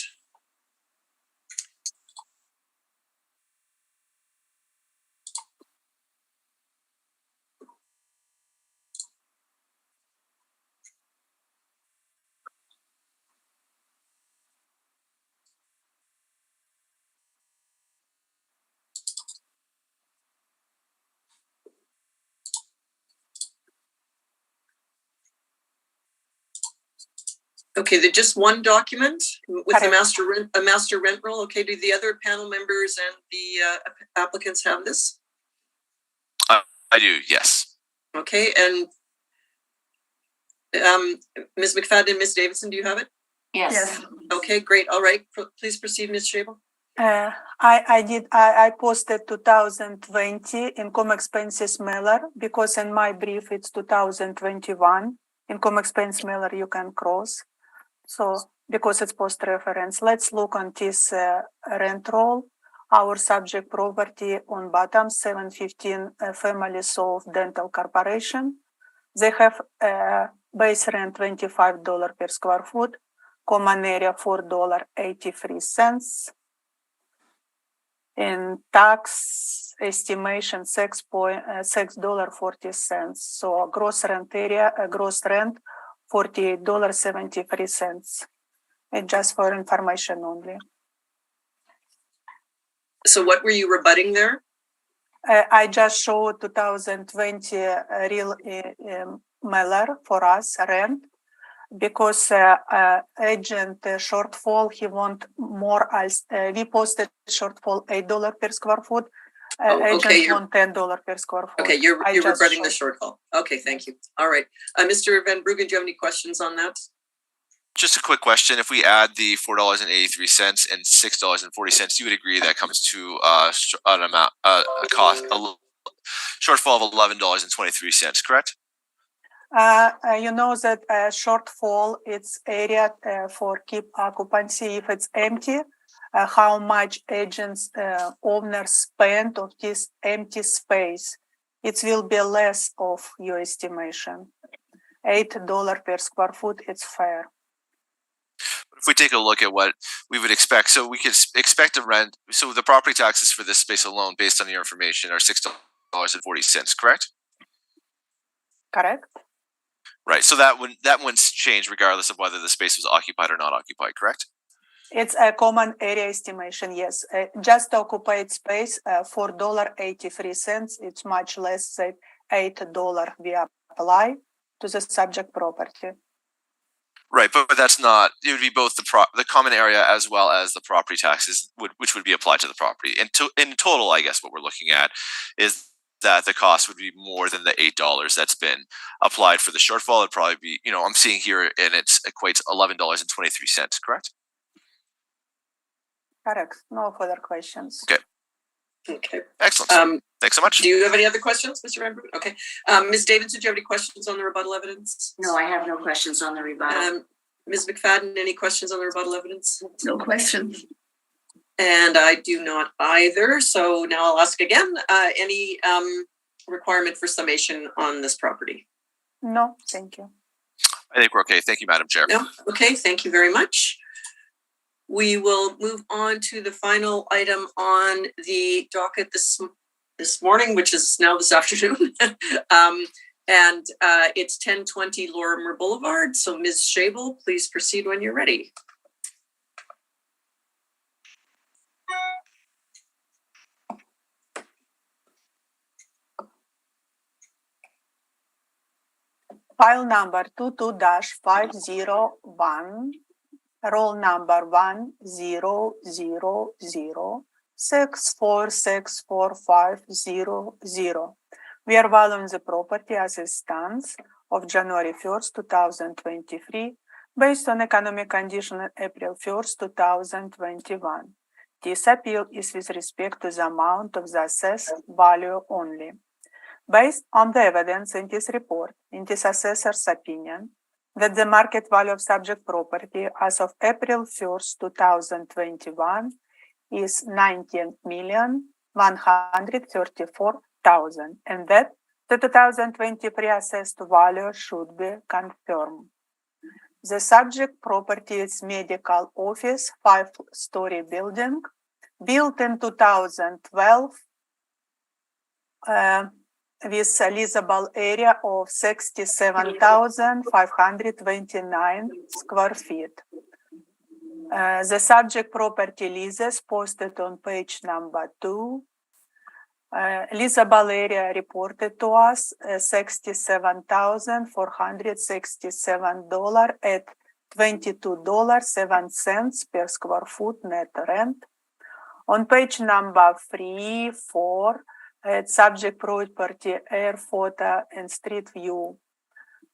Okay, just one document with a master rent roll. Okay, do the other panel members and the applicants have this?
I do, yes.
Okay, and Ms. McFadden, Ms. Davidson, do you have it?
Yes.
Okay, great. All right, please proceed, Ms. Schabel.
I posted 2020 income expenses mailer because in my brief it's 2021 income expense mailer you can cross. So because it's post reference, let's look on this rent roll. Our subject property on bottom 715 Family Soul Dental Corporation. They have base rent $25 per square foot, common area $4.83. In tax estimation $6.40. So gross rent $48.73. And just for information only.
So what were you rebutting there?
I just showed 2020 real mailer for us rent because agent shortfall he want more. We posted shortfall $8 per square foot. Agent want $10 per square foot.
Okay, you're rebutting the shortfall. Okay, thank you. All right, Mr. Van Bruggen, do you have any questions on that?
Just a quick question. If we add the $4.83 and $6.40, you would agree that comes to a shortfall of $11.23, correct?
You know that shortfall, it's area for keep occupancy. If it's empty, how much agents, owners spend of this empty space. It will be less of your estimation. $8 per square foot, it's fair.
If we take a look at what we would expect, so we could expect a rent. So the property taxes for this space alone, based on your information, are $6.40, correct?
Correct.
Right. So that wouldn't change regardless of whether the space was occupied or not occupied, correct?
It's a common area estimation, yes. Just occupied space, $4.83. It's much less than $8 we apply to the subject property.
Right, but that's not. It would be both the common area as well as the property taxes, which would be applied to the property. And in total, I guess what we're looking at is that the cost would be more than the $8 that's been applied for the shortfall. It'd probably be, I'm seeing here, and it equates $11.23. Correct?
Correct. No further questions.
Okay.
Okay.
Excellent. Thanks so much.
Do you have any other questions, Mr. Rembrandt? Okay. Ms. Davidson, do you have any questions on the rebuttal evidence?
No, I have no questions on the rebuttal.
Ms. McFadden, any questions on the rebuttal evidence?
No questions.
And I do not either. So now I'll ask again, any requirement for summation on this property?
No, thank you.
I think we're okay. Thank you, Madam Chair.
No? Okay, thank you very much. We will move on to the final item on the docket this morning, which is now this afternoon. And it's 1020 Lorimer Boulevard. So Ms. Schabel, please proceed when you're ready.
File number 22-501. Roll number 1000646450. We are valuing the property as it stands of January 1st, 2023, based on economic condition on April 1st, 2021. This appeal is with respect to the amount of the assessed value only. Based on the evidence in this report, in this assessor's opinion, that the market value of subject property as of April 1st, 2021 is $19,134,000, and that the 2023 assessed value should be confirmed. The subject property is medical office, 5-story building, built in 2012, with a leasable area of 67,529 square feet. The subject property leases posted on page number 2. Leasable area reported to us $67,467 at $22.07 per square foot net rent. On page number 3, 4, subject property air photo and street view.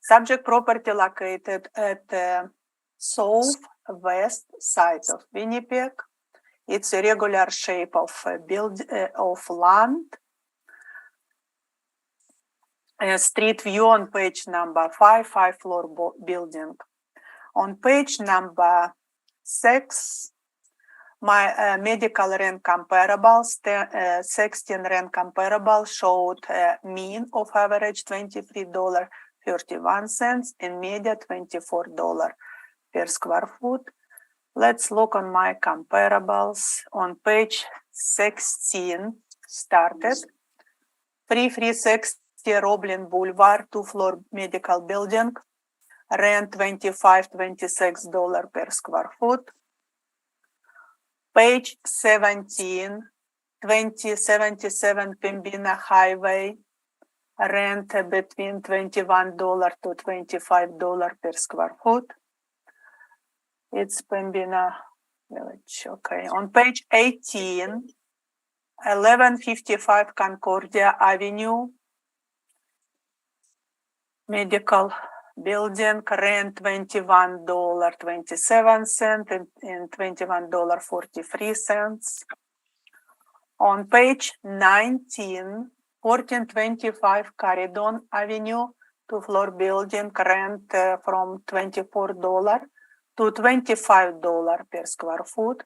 Subject property located at the southwest side of Winnipeg. It's a regular shape of land. Street view on page number 5, 5-floor building. On page number 6, my medical rent comparables, 16 rent comparables showed a mean of average $23.31 and media $24 per square foot. Let's look on my comparables. On page 16, started 3360 Roblin Boulevard, 2-floor medical building, rent $25-26 per square foot. Page 17, 2077 Pembina Highway, rent between $21 to $25 per square foot. It's Pembina Village, okay. On page 18, 1155 Concordia Avenue, medical building, rent $21.27 and $21.43. On page 19, 1425 Caridon Avenue, two-floor building rent from $24 to $25 per square foot.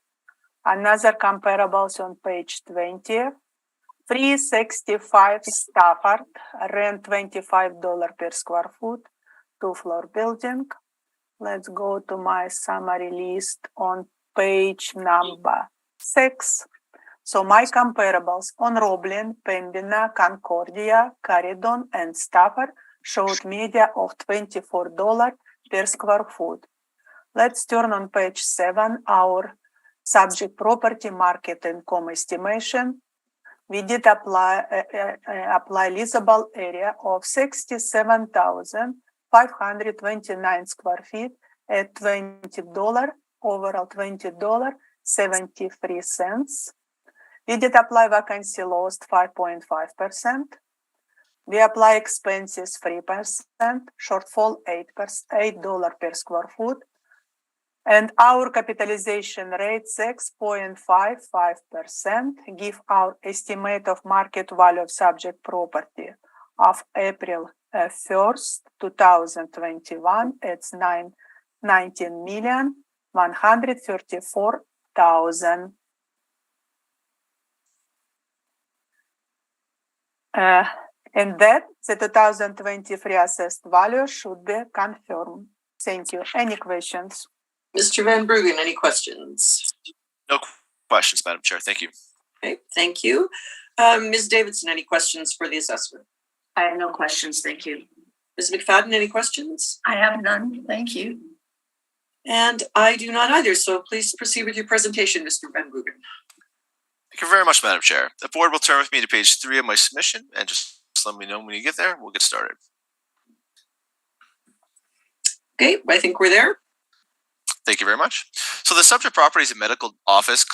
Another comparables on page 20. 365 Stafford, rent $25 per square foot, two-floor building. Let's go to my summary list on page number 6. So my comparables on Roblin, Pembina, Concordia, Caridon, and Stafford showed media of $24 per square foot. Let's turn on page 7, our subject property market income estimation. We did apply leasable area of 67,529 square feet at $20, overall $20.73. We did apply vacancy loss 5.5%. We apply expenses 3%, shortfall $8 per square foot. And our capitalization rate 6.55% give our estimate of market value of subject property of April 1st, 2021. It's $19,134,000. And that the 2023 assessed value should be confirmed. Thank you. Any questions?
Mr. Van Bruggen, any questions?
No questions, Madam Chair. Thank you.
Okay, thank you. Ms. Davidson, any questions for the assessment?
I have no questions, thank you.
Ms. McFadden, any questions?
I have none, thank you.
And I do not either, so please proceed with your presentation, Mr. Van Bruggen.
Thank you very much, Madam Chair. The board will turn with me to page 3 of my submission and just let me know when you get there. We'll get started.
Okay, I think we're there.
Thank you very much. So the subject property is a medical office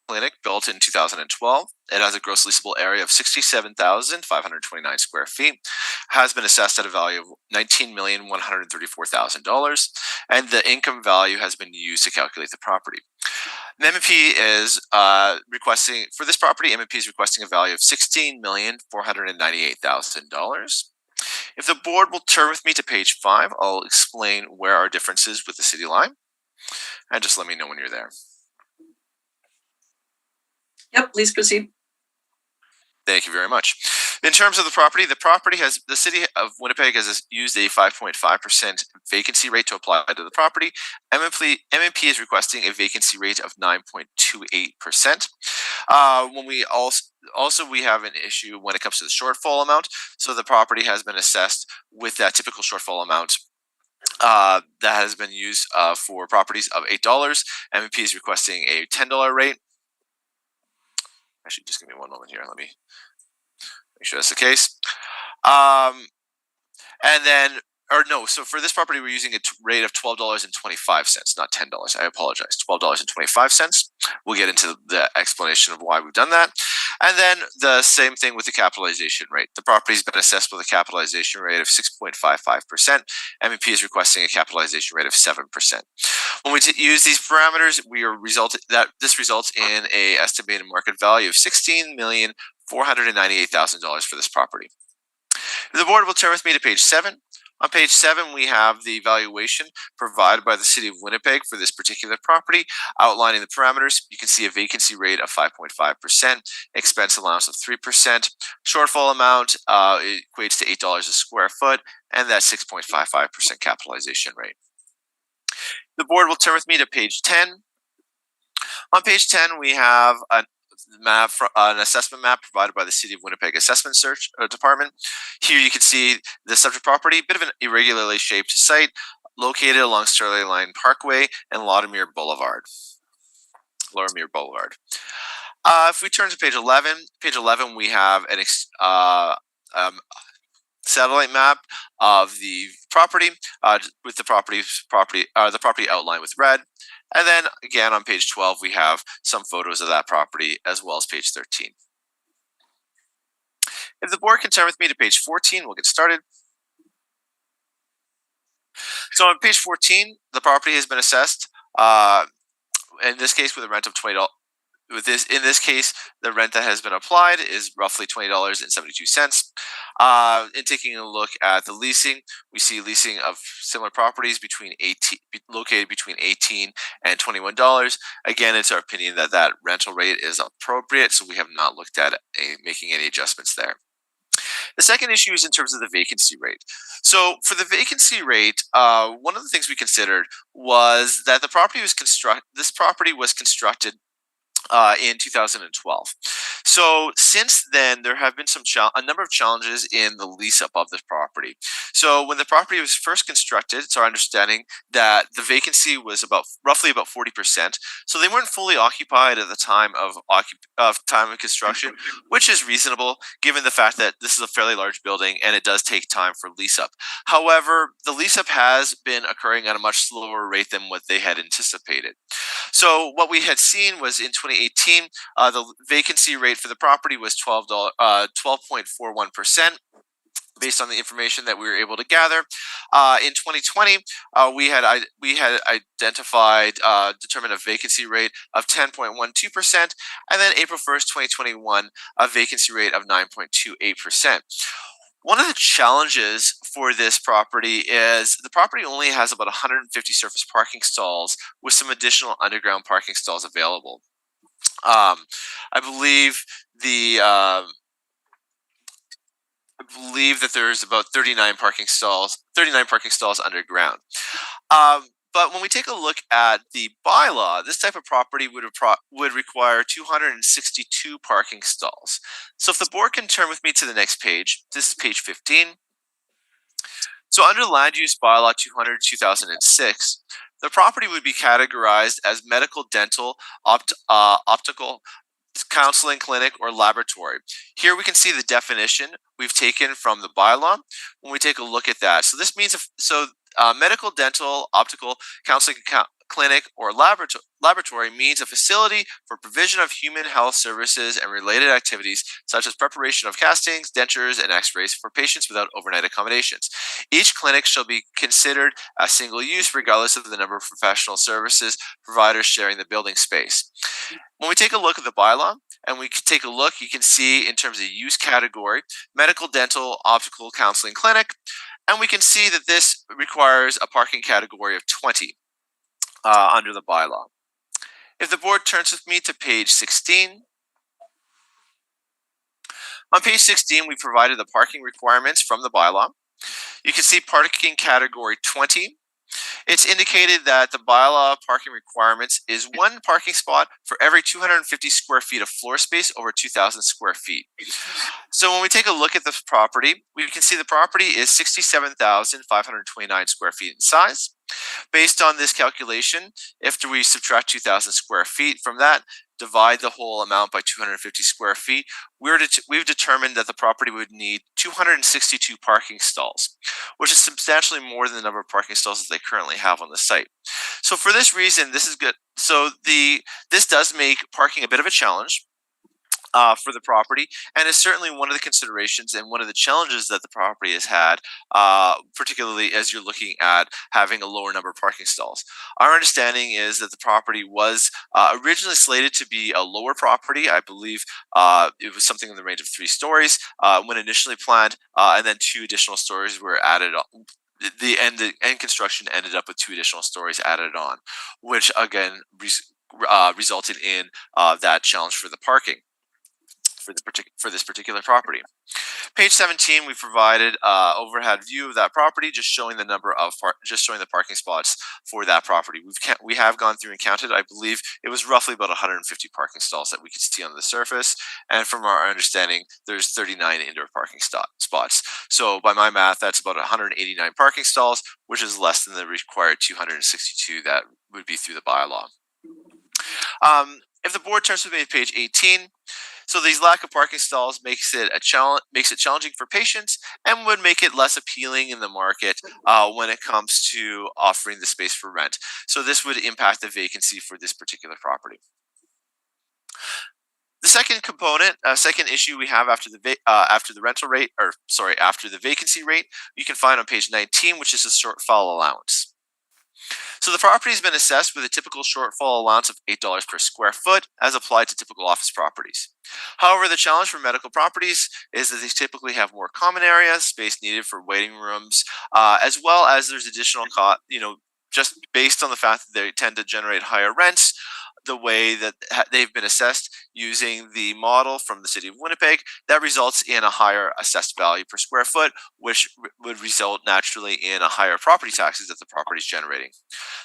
clinic built in 2012. It has a gross leasable area of 67,529 square feet, has been assessed at a value of $19,134,000, and the income value has been used to calculate the property. MMP is requesting, for this property, MMP is requesting a value of $16,498,000. If the board will turn with me to page 5, I'll explain where our differences with the city line. And just let me know when you're there.
Yep, please proceed.
Thank you very much. In terms of the city of Winnipeg has used a 5.5% vacancy rate to apply to the property. MMP is requesting a vacancy rate of 9.28%. When we we have an issue when it comes to the shortfall amount. So the property has been assessed with that typical shortfall amount that has been used for properties of $8. MMP is requesting a $10 rate. Actually, just give me one moment here. Let me make sure that's the case. So for this property, we're using a rate of $12.25, not $10. I apologize, $12.25. We'll get into the explanation of why we've done that. And then the same thing with the capitalization rate. The property's been assessed with a capitalization rate of 6.55%. MEP is requesting a capitalization rate of 7%. When we use these parameters, this results in a estimated market value of $16,498,000 for this property. The board will turn with me to page 7. On page 7, we have the valuation provided by the city of Winnipeg for this particular property, outlining the parameters. You can see a vacancy rate of 5.5%, expense allowance of 3%, shortfall amount equates to $8 a square foot, and that 6.55% capitalization rate. The board will turn with me to page 10. On page 10, we have an assessment map provided by the City of Winnipeg Assessment Search Department. Here you can see the subject property, a bit of an irregularly shaped site located along Sterling Line Parkway and Latimer Boulevard. If we turn to page 11, we have an satellite map of the property with the property outlined with red. And then again on page 12, we have some photos of that property as well as page 13. If the board can turn with me to page 14, we'll get started. So on page 14, the property has been assessed, in this case with a rent of $20. In this case, the rent that has been applied is roughly $20.72. In taking a look at the leasing, we see leasing of similar properties located between $18 and $21. Again, it's our opinion that that rental rate is appropriate, so we have not looked at making any adjustments there. The second issue is in terms of the vacancy rate. So for the vacancy rate, one of the things we considered was that this property was constructed in 2012. So since then, there have been a number of challenges in the lease up of this property. So when the property was first constructed, it's our understanding that the vacancy was roughly about 40%. So they weren't fully occupied at the time of construction, which is reasonable given the fact that this is a fairly large building and it does take time for lease up. However, the lease up has been occurring at a much slower rate than what they had anticipated. So what we had seen was in 2018, the vacancy rate for the property was 12.41%. Based on the information that we were able to gather. In 2020, we had determined a vacancy rate of 10.12%, and then April 1st, 2021, a vacancy rate of 9.28%. One of the challenges for this property is the property only has about 150 surface parking stalls with some additional underground parking stalls available. I believe that there's about 39 parking stalls underground. But when we take a look at the bylaw, this type of property would require 262 parking stalls. So if the board can turn with me to the next page, this is page 15. So under Land Use Bylaw 200/2006, the property would be categorized as medical, dental, optical, counseling clinic, or laboratory. Here we can see the definition we've taken from the bylaw when we take a look at that. So this means medical, dental, optical, counseling clinic, or laboratory means a facility for provision of human health services and related activities such as preparation of castings, dentures, and x-rays for patients without overnight accommodations. Each clinic shall be considered a single use regardless of the number of professional services providers sharing the building space. When we take a look at the bylaw and we take a look, you can see in terms of use category, medical, dental, optical, counseling clinic, and we can see that this requires a parking category of 20 under the bylaw. If the board turns with me to page 16, on page 16, we provided the parking requirements from the bylaw. You can see parking category 20. It's indicated that the bylaw parking requirements is one parking spot for every 250 square feet of floor space over 2,000 square feet. So when we take a look at this property, we can see the property is 67,529 square feet in size. Based on this calculation, after we subtract 2,000 square feet from that, divide the whole amount by 250 square feet, we've determined that the property would need 262 parking stalls, which is substantially more than the number of parking stalls that they currently have on the site. So for this reason, this is good. So this does make parking a bit of a challenge for the property, and is certainly one of the considerations and one of the challenges that the property has had, particularly as you're looking at having a lower number of parking stalls. Our understanding is that the property was originally slated to be a lower property. I believe it was something in the range of 3 stories when initially planned, and then 2 additional stories were added on. The end construction ended up with 2 additional stories added on, which again resulted in that challenge for the parking for this particular property. Page 17, we provided overhead view of that property, just showing the number of the parking spots for that property. We have gone through and counted. I believe it was roughly about 150 parking stalls that we could see on the surface, and from our understanding, there's 39 indoor parking spots. So by my math, that's about 189 parking stalls, which is less than the required 262 that would be through the bylaw. If the board turns to page 18. So these lack of parking stalls makes it challenging for patients and would make it less appealing in the market when it comes to offering the space for rent. So this would impact the vacancy for this particular property. The second component, second issue we have after the vacancy rate, you can find on page 19, which is a shortfall allowance. So the property has been assessed with a typical shortfall allowance of $8 per square foot as applied to typical office properties. However, the challenge for medical properties is that they typically have more common areas, space needed for waiting rooms, as well as there's additional cost, just based on the fact that they tend to generate higher rents. The way that they've been assessed using the model from the city of Winnipeg, that results in a higher assessed value per square foot, which would result naturally in a higher property taxes that the property is generating.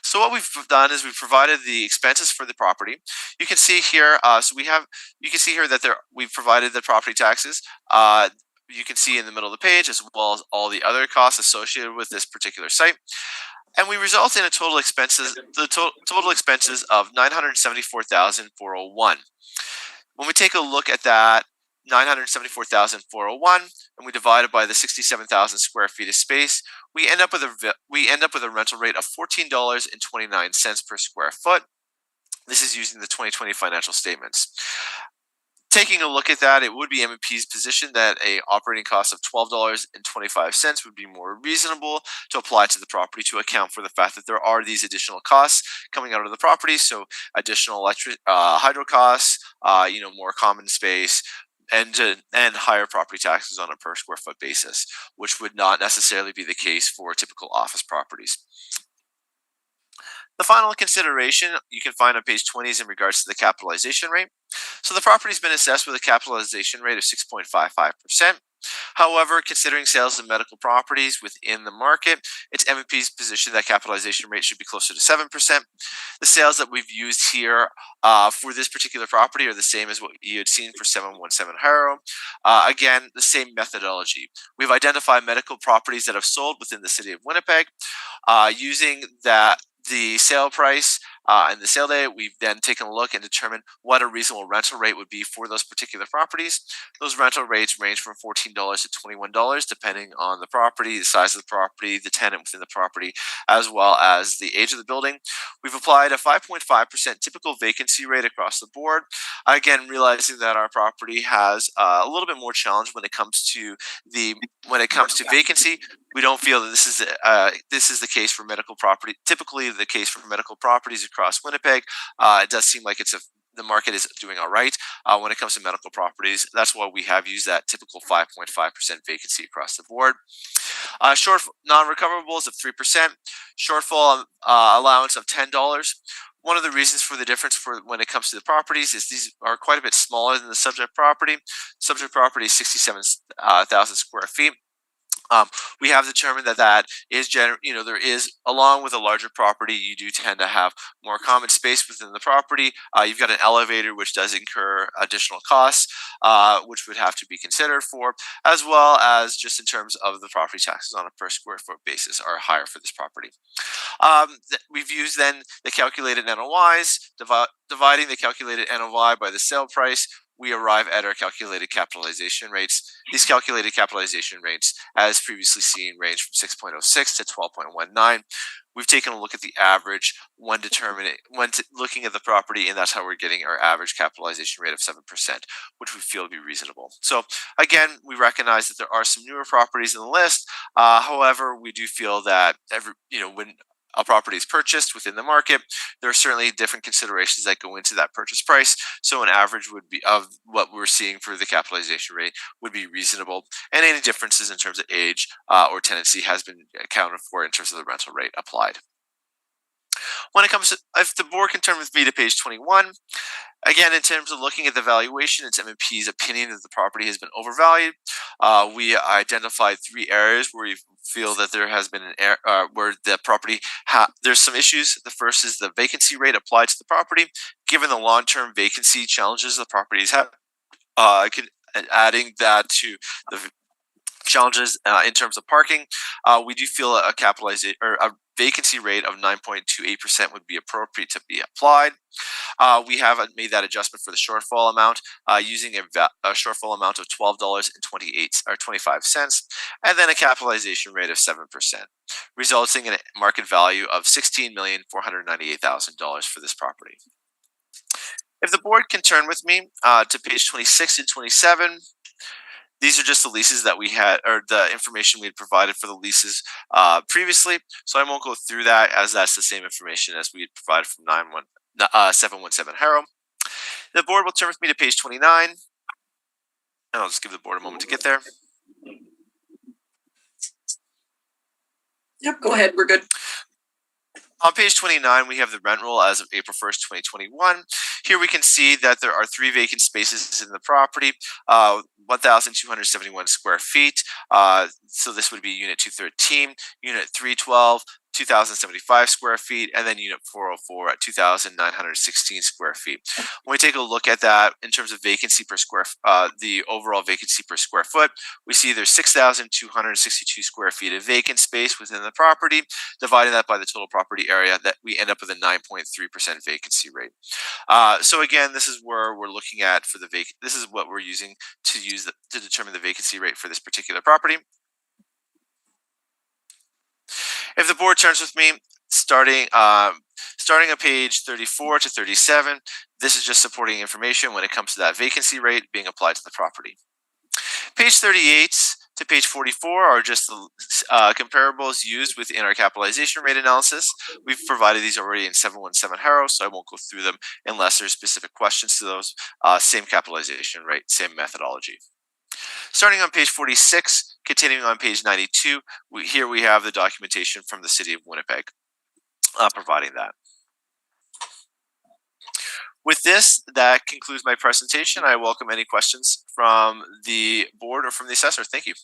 So what we've done is we've provided the expenses for the property. You can see here, that we've provided the property taxes. You can see in the middle of the page, as well as all the other costs associated with this particular site. And we result in total expenses of $974,401. When we take a look at that $974,401 and we divide it by the 67,000 square feet of space, we end up with a rental rate of $14.29 per square foot. This is using the 2020 financial statements. Taking a look at that, it would be M&P's position that a operating cost of $12.25 would be more reasonable to apply to the property to account for the fact that there are these additional costs coming out of the property. So additional hydro costs, more common space, and higher property taxes on a per square foot basis, which would not necessarily be the case for typical office properties. The final consideration you can find on page 20 is in regards to the capitalization rate. So the property's been assessed with a capitalization rate of 6.55%. However, considering sales of medical properties within the market, it's M&P's position that capitalization rate should be closer to 7%. The sales that we've used here for this particular property are the same as what you had seen for 717 Harrow. Again, the same methodology. We've identified medical properties that have sold within the city of Winnipeg. Using the sale price and the sale day, we've then taken a look and determined what a reasonable rental rate would be for those particular properties. Those rental rates range from $14 to $21, depending on the property, the size of the property, the tenant within the property, as well as the age of the building. We've applied a 5.5% typical vacancy rate across the board. Again, realizing that our property has a little bit more challenge when it comes to vacancy. We don't feel that this is the case for medical property. Typically, the case for medical properties across Winnipeg. It does seem like the market is doing all right when it comes to medical properties. That's why we have used that typical 5.5% vacancy across the board. Short non-recoverables of 3%. Shortfall allowance of $10. One of the reasons for the difference when it comes to the properties is these are quite a bit smaller than the subject property. Subject property is 67,000 square feet. We have determined that is there is, along with a larger property, you do tend to have more common space within the property. You've got an elevator, which does incur additional costs, which would have to be considered for, as well as just in terms of the property taxes on a per square foot basis are higher for this property. We've used then the calculated NOIs, dividing the calculated NOI by the sale price. We arrive at our calculated capitalization rates. These calculated capitalization rates, as previously seen, range from 6.06 to 12.19. We've taken a look at the average when looking at the property, and that's how we're getting our average capitalization rate of 7%, which we feel to be reasonable. So again, we recognize that there are some newer properties in the list. However, we do feel that when a property is purchased within the market, there are certainly different considerations that go into that purchase price. So an average would be of what we're seeing for the capitalization rate would be reasonable, and any differences in terms of age or tenancy has been accounted for in terms of the rental rate applied. When it comes to, if the board can turn with me to page 21, again, in terms of looking at the valuation, it's M&P's opinion that the property has been overvalued. We identified 3 areas where we feel that there has been where the property there's some issues. The first is the vacancy rate applied to the property. Given the long-term vacancy challenges the properties have, adding that to the challenges in terms of parking, we do feel a vacancy rate of 9.28% would be appropriate to be applied. We have made that adjustment for the shortfall amount using a shortfall amount of $12.25, and then a capitalization rate of 7%, resulting in a market value of $16,498,000 for this property. If the board can turn with me to page 26 and 27, These are just the leases that we had, or the information we had provided for the leases previously. So I won't go through that, as that's the same information as we had provided from 717 Harrow. The board will turn with me to page 29. And I'll just give the board a moment to get there.
Yep, go ahead. We're good.
On page 29, we have the rent roll as of April 1st, 2021. Here we can see that there are 3 vacant spaces in the property, 1,271 square feet. So this would be Unit 213, Unit 312, 2,075 square feet, and then Unit 404 at 2,916 square feet. When we take a look at that in terms of vacancy per square, the overall vacancy per square foot, we see there's 6,262 square feet of vacant space within the property. Dividing that by the total property area, that we end up with a 9.3% vacancy rate. So again, this is where we're looking at for the vacant. This is what we're using to determine the vacancy rate for this particular property. If the board turns with me, starting at page 34 to 37, this is just supporting information when it comes to that vacancy rate being applied to the property. Page 38 to page 44 are just the comparables used within our capitalization rate analysis. We've provided these already in 717 Harrow, so I won't go through them unless there's specific questions to those. Same capitalization rate, same methodology. Starting on page 46, continuing on page 92, here we have the documentation from the City of Winnipeg providing that. With this, that concludes my presentation. I welcome any questions from the board or from the assessor. Thank you.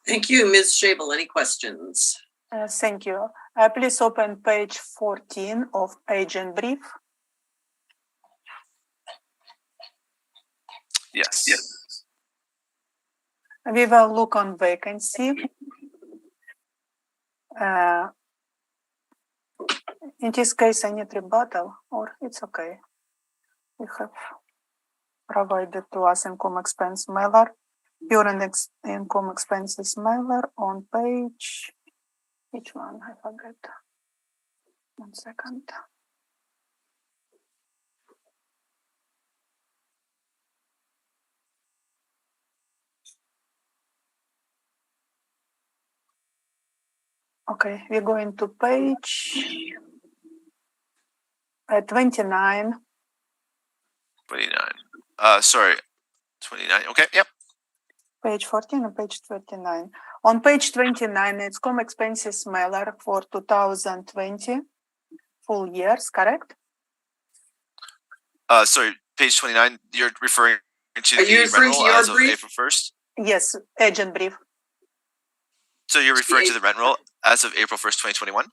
Thank you. Ms. Schabel, any questions?
Thank you. Please open page 14 of agent brief.
Yes.
We will look on vacancy. In this case, I need rebuttal, or it's okay. We have provided to us income expense mailer, pure income expenses mailer on page, which one? I forget. 1 second. Okay, we're going to page 29.
29. Sorry, 29. Okay, yep.
Page 14 and page 29. On page 29, it's com expenses mailer for 2020 full years, correct?
Sorry, page 29. You're referring to
Are you
the
referring
rent
to
roll
your
as of
brief?
April 1st?
Yes, agent brief,
So you're referring to the rent roll as of April 1st, 2021?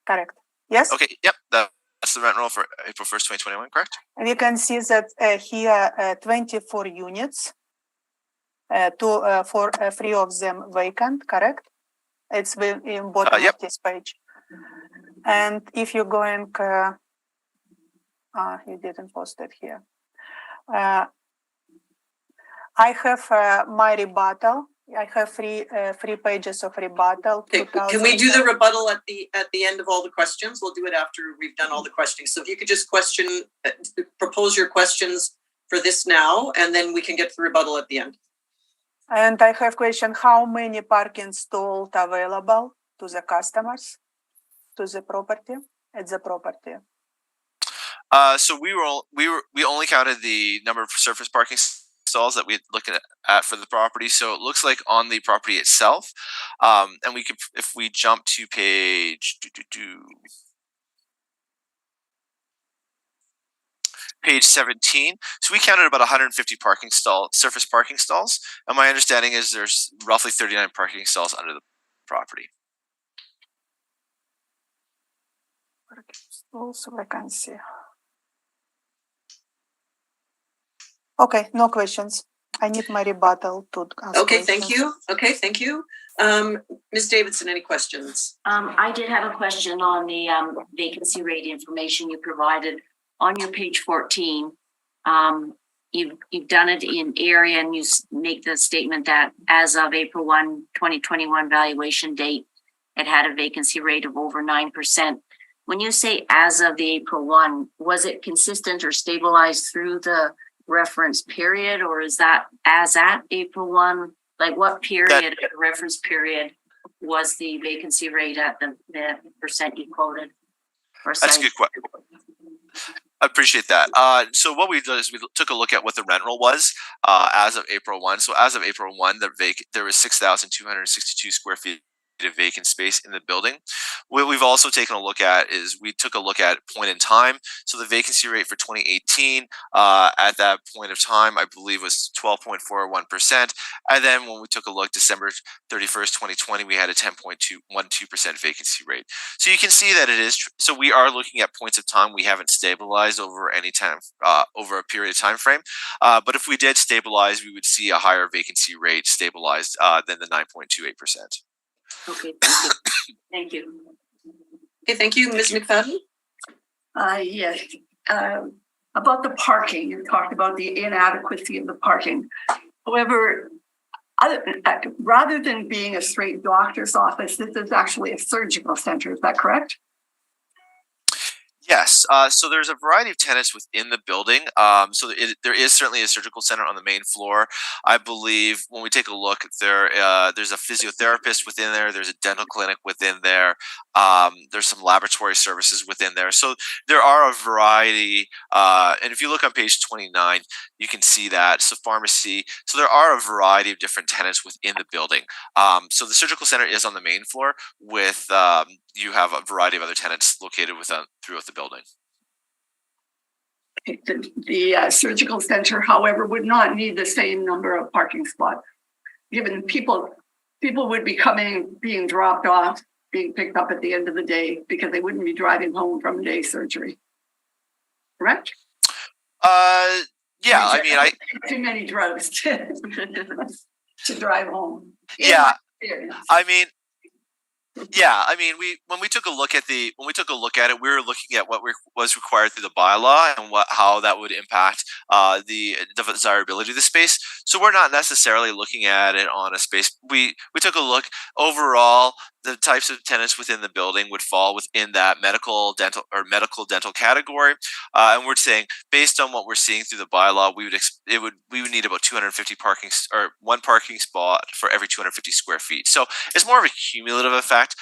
correct. Yes?
Okay, yep. That's the rent roll for April 1st, 2021, correct?
And you can see that here 24 units, 3 of them vacant, correct? It's in bottom
Yep.
of this page. And if you're going, you didn't post it here. I have my rebuttal. I have 3 pages of rebuttal.
Okay, can we do the rebuttal at the end of all the questions? We'll do it after we've done all the questioning. So if you could just propose your questions for this now, and then we can get to the rebuttal at the end.
And I have question, how many parking stalls available to the customers, to the property, at the property?
So we only counted the number of surface parking stalls that we looked at for the property. So it looks like on the property itself, and we could, if we jump to page page 17. So we counted about 150 surface parking stalls, and my understanding is there's roughly 39 parking stalls under the property.
Also, I can see. Okay, no questions. I need my rebuttal to ask
Okay,
questions.
thank you. Okay, thank you. Ms. Davidson, any questions?
I did have a question on the vacancy rate information you provided on your page 14. You've done it in area, and you make the statement that as of April 1, 2021 valuation date, it had a vacancy rate of over 9%. When you say as of the April 1, was it consistent or stabilized through the reference period, or is that as at April 1 Like what period, reference period, was the vacancy rate at the percent you quoted?
That's a good question. I appreciate that. So what we did is we took a look at what the rent roll was as of April 1. So as of April 1, there was 6,262 square feet of vacant space in the building. What we've also taken a look at is we took a look at point in time. So the vacancy rate for 2018 at that point of time, I believe, was 12.41%. And then when we took a look, December 31st, 2020, we had a 10.12% vacancy rate. So you can see that it is. So we are looking at points of time we haven't stabilized over any time over a period of time frame. But if we did stabilize, we would see a higher vacancy rate stabilized than the 9.28%.
Okay, thank you. Thank you.
Okay, thank you, Ms. McFadden.
Yes. About the parking, you talked about the inadequacy of the parking. However, rather than being a straight doctor's office, this is actually a surgical center. Is that correct?
Yes. So there's a variety of tenants within the building. There is certainly a surgical center on the main floor. I believe when we take a look, there's a physiotherapist within there. There's a dental clinic within there. There's some laboratory services within there. So there are a variety. And if you look on page 29, you can see that. So pharmacy. So there are a variety of different tenants within the building. So the surgical center is on the main floor with you have a variety of other tenants located throughout the building.
The surgical center, however, would not need the same number of parking spots, given people would be coming, being dropped off, being picked up at the end of the day because they wouldn't be driving home from day surgery. Correct?
Yeah, I mean,
too many drugs to drive home.
Yeah, I mean, when we took a look at it, we were looking at what was required through the bylaw and how that would impact the desirability of the space. So we're not necessarily looking at it on a space. We took a look overall. The types of tenants within the building would fall within that medical dental category, and we're saying based on what we're seeing through the bylaw, we would need about 250 one parking spot for every 250 square feet. So it's more of a cumulative effect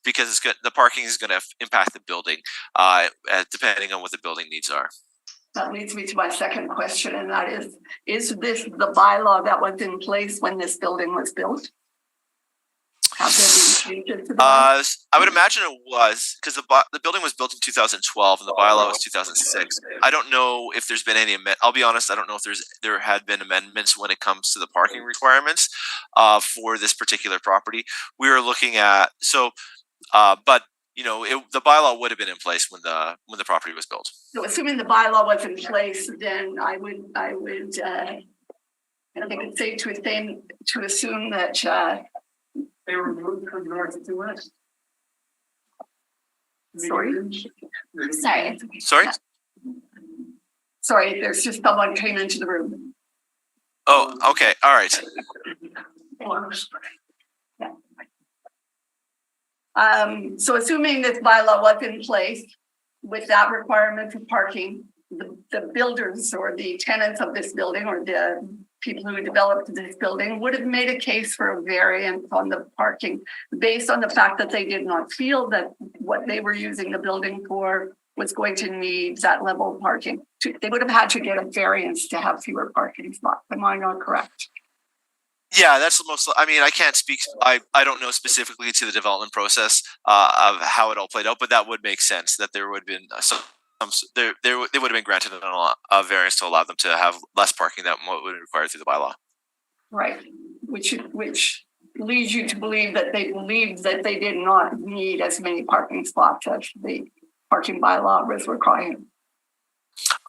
because the parking is going to impact the building depending on what the building needs are.
That leads me to my second question, and that is this the bylaw that was in place when this building was built? Have there been changes to the bylaw?
I would imagine it was because the building was built in 2012 and the bylaw was 2006. I don't know if there's been any I'll be honest, I don't know if there had been amendments when it comes to the parking requirements for this particular property. We were looking at but the bylaw would have been in place when the property was built.
So assuming the bylaw was in place, then I would I think it's safe to assume that they were moved from north to west. Sorry. Sorry, there's just someone came into the room.
Oh, okay. All right.
So assuming this bylaw was in place with that requirement for parking, the builders or the tenants of this building or the people who developed this building would have made a case for a variance on the parking based on the fact that they did not feel that what they were using the building for was going to need that level of parking. They would have had to get a variance to have fewer parking spots. Am I not correct?
Yeah, that's the most. I mean, I can't speak. I don't know specifically to the development process of how it all played out, but that would make sense that there would have been they would have been granted a variance to allow them to have less parking than what would be required through the bylaw.
Right, which leads you to believe that they believed that they did not need as many parking spots as the parking bylaw was requiring.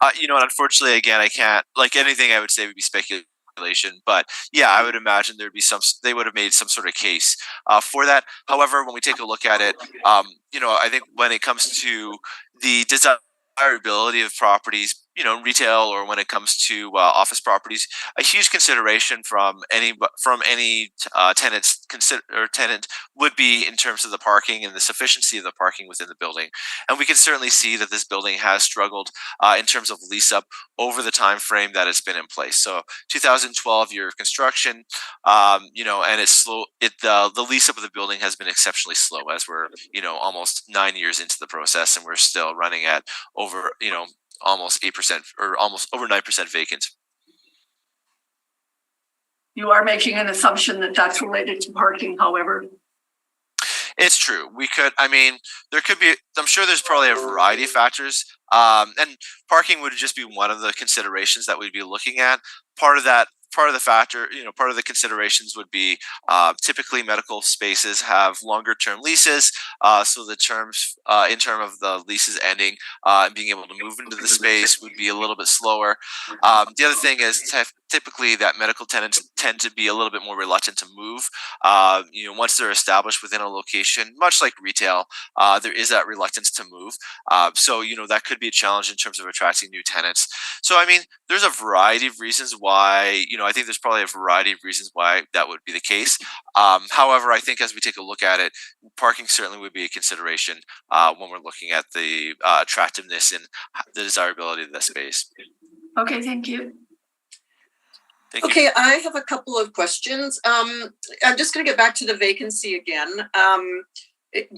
Unfortunately, again, I can't. Like anything, I would say would be speculation. But yeah, I would imagine there'd be they would have made some sort of case for that. However, when we take a look at it, I think when it comes to the desirability of properties retail or when it comes to office properties, a huge consideration from any tenant would be in terms of the parking and the sufficiency of the parking within the building. And we can certainly see that this building has struggled in terms of lease up over the time frame that it's been in place. So 2012 year of construction, and it's slow. The lease up of the building has been exceptionally slow as we're almost 9 years into the process, and we're still running at over almost 8% or almost over 9% vacant.
You are making an assumption that that's related to parking, however.
It's true. There could be, I'm sure there's probably a variety of factors. And parking would just be one of the considerations that we'd be looking at. Part of the considerations would be typically medical spaces have longer term leases. So the terms in terms of the leases ending and being able to move into the space would be a little bit slower. The other thing is typically that medical tenants tend to be a little bit more reluctant to move. Once they're established within a location, much like retail, there is that reluctance to move. So that could be a challenge in terms of attracting new tenants. So there's a variety of reasons why, I think there's probably a variety of reasons why that would be the case. However, I think as we take a look at it, parking certainly would be a consideration when we're looking at the attractiveness and the desirability of the space.
Okay, thank you.
Thank you.
Okay, I have a couple of questions. I'm just going to get back to the vacancy again.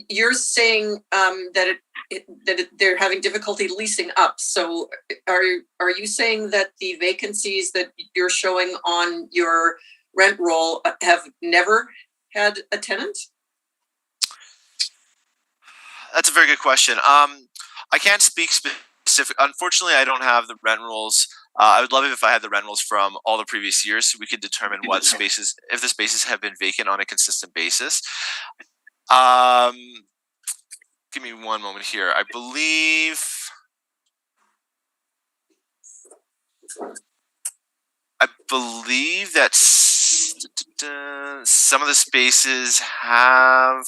You're saying that they're having difficulty leasing up. So are you saying that the vacancies that you're showing on your rent roll have never had a tenant?
That's a very good question. I can't speak specific. Unfortunately, I don't have the rent rolls. I would love it if I had the rent rolls from all the previous years, so we could determine what spaces, if the spaces have been vacant on a consistent basis. Give me one moment here. I believe that some of the spaces have.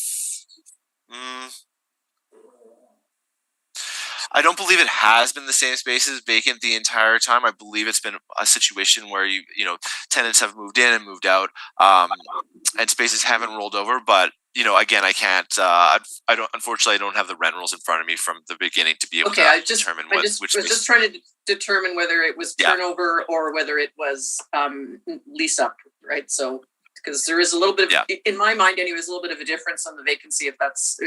I don't believe it has been the same spaces vacant the entire time. I believe it's been a situation where tenants have moved in and moved out, and spaces haven't rolled over. But again, I can't. Unfortunately, I don't have the rent rolls in front of me from the beginning to be able to determine which. I was just trying to
determine whether it was turnover or whether it was lease up, right? So. Because there is a little bit of, in my mind anyway, there's a little bit of a difference on the vacancy if that's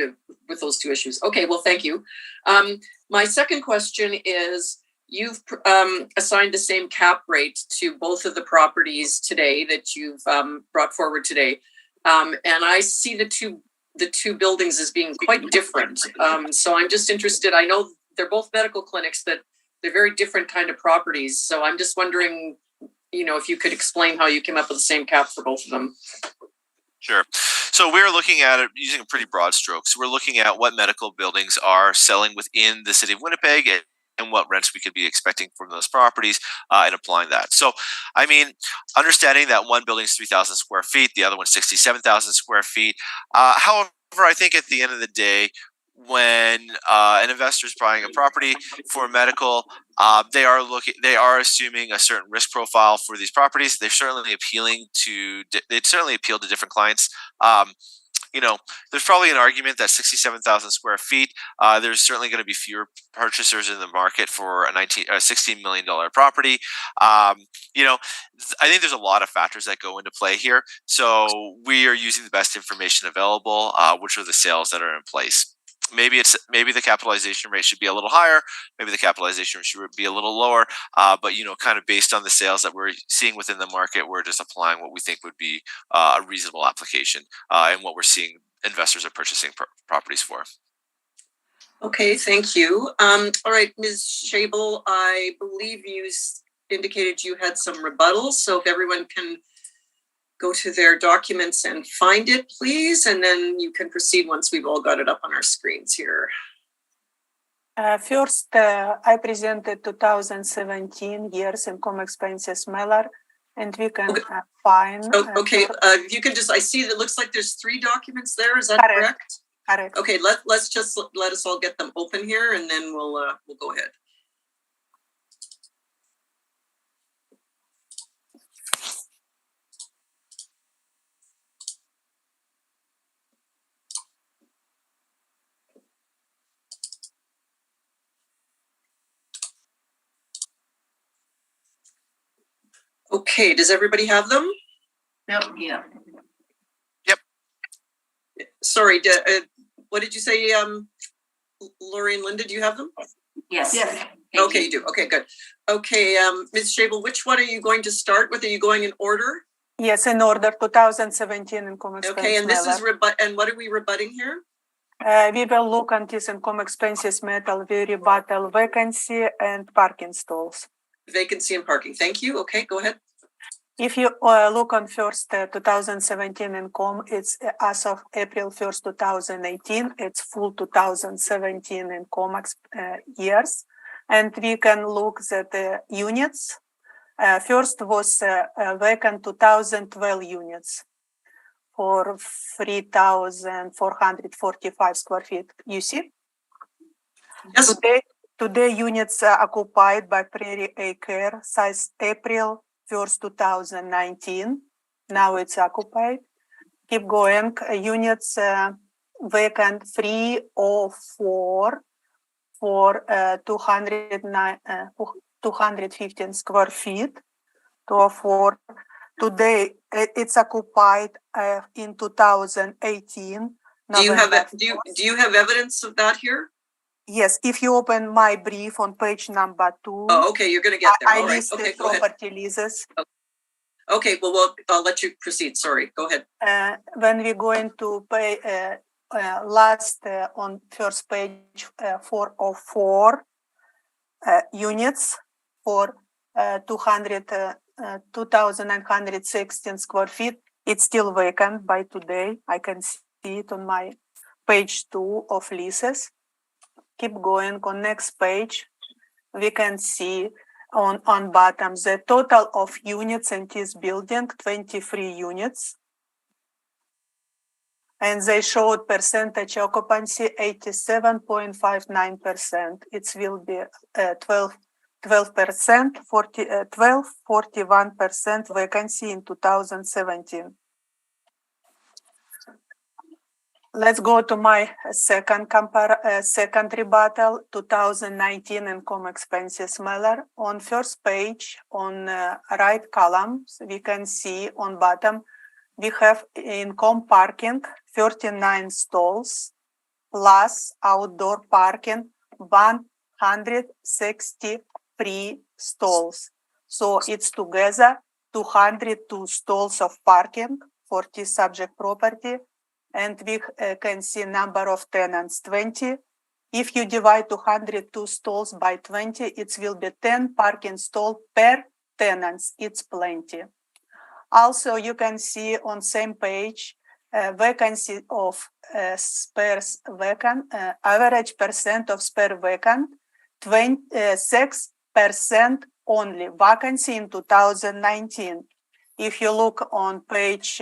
with those two issues. Okay, well, thank you. My second question is, you've assigned the same cap rate to both of the properties today that you've brought forward today. And I see the two buildings as being quite different. So I'm just interested, I know they're both medical clinics, but they're very different kind of properties. So I'm just wondering, if you could explain how you came up with the same cap for both of them.
Sure. So we're looking at it using a pretty broad strokes. We're looking at what medical buildings are selling within the city of Winnipeg and what rents we could be expecting from those properties and applying that. So, understanding that one building is 3,000 square feet, the other one's 67,000 square feet. However, I think at the end of the day, when an investor is buying a property for medical, they are assuming a certain risk profile for these properties. They're certainly appeal to different clients. There's probably an argument that 67,000 square feet, there's certainly going to be fewer purchasers in the market for a $16 million property. I think there's a lot of factors that go into play here. So we are using the best information available, which are the sales that are in place. Maybe the capitalization rate should be a little higher. Maybe the capitalization rate should be a little lower. But kind of based on the sales that we're seeing within the market, we're just applying what we think would be a reasonable application and what we're seeing investors are purchasing properties for.
Okay, thank you. All right, Ms. Schabel, I believe you indicated you had some rebuttals. So if everyone can go to their documents and find it, please, and then you can proceed once we've all got it up on our screens here.
First, I presented 2017 years income expenses mailer, and we can find.
Okay, you can just. I see that looks like there's 3 documents there. Is that correct?
Correct.
Okay, let us all get them open here, and then we'll go ahead. Okay, does everybody have them?
Yep, yeah.
Sorry, what did you say, Lori and Linda, do you have them?
Yes.
Yes.
Okay, you do. Okay, good. Okay, Ms. Shable, which one are you going to start with? Are you going in order?
Yes, in order, 2017 income expense.
Okay, and this is
Miller.
and what are we rebutting here?
We will look on this income expenses metal, we rebuttal vacancy and parking stalls.
Vacancy and parking. Thank you. Okay, go ahead.
If you look on first 2017 income, it's as of April 1st, 2018, it's full 2017 income years. And we can look at the units. First was vacant 2012 units for 3,445 square feet. You see?
Yes.
Today units are occupied by Prairie Acre, size April 1st, 2019. Now it's occupied. Keep going. Units vacant 304 for 215 square feet. 204. Today it's occupied in 2018.
Do you have evidence of that here?
Yes, if you open my brief on page number 2.
Oh, okay, you're going to get there.
I
all right.
listed
Okay, go
property
ahead.
leases.
Okay, well, I'll let you proceed. Sorry, go ahead.
When we go into pay last on first page 404 units for 2,916 square feet. It's still vacant by today. I can see it on my page 2 of leases. Keep going on next page. We can see on bottom the total of units in this building, 23 units. And they showed percentage occupancy 87.59%. It will be 12%, 41% vacancy in 2017. Let's go to my second rebuttal, 2019 income expenses Miller. On first page, on right column, we can see on bottom, we have income parking, 39 stalls, plus outdoor parking, 163 stalls. So it's together 202 stalls of parking for this subject property. And we can see number of tenants, 20. If you divide 202 stalls by 20, it will be 10 parking stalls per tenants. It's plenty. Also, you can see on same page, vacancy of spares vacant, average percent of spare vacant, 6% only vacancy in 2019. If you look on page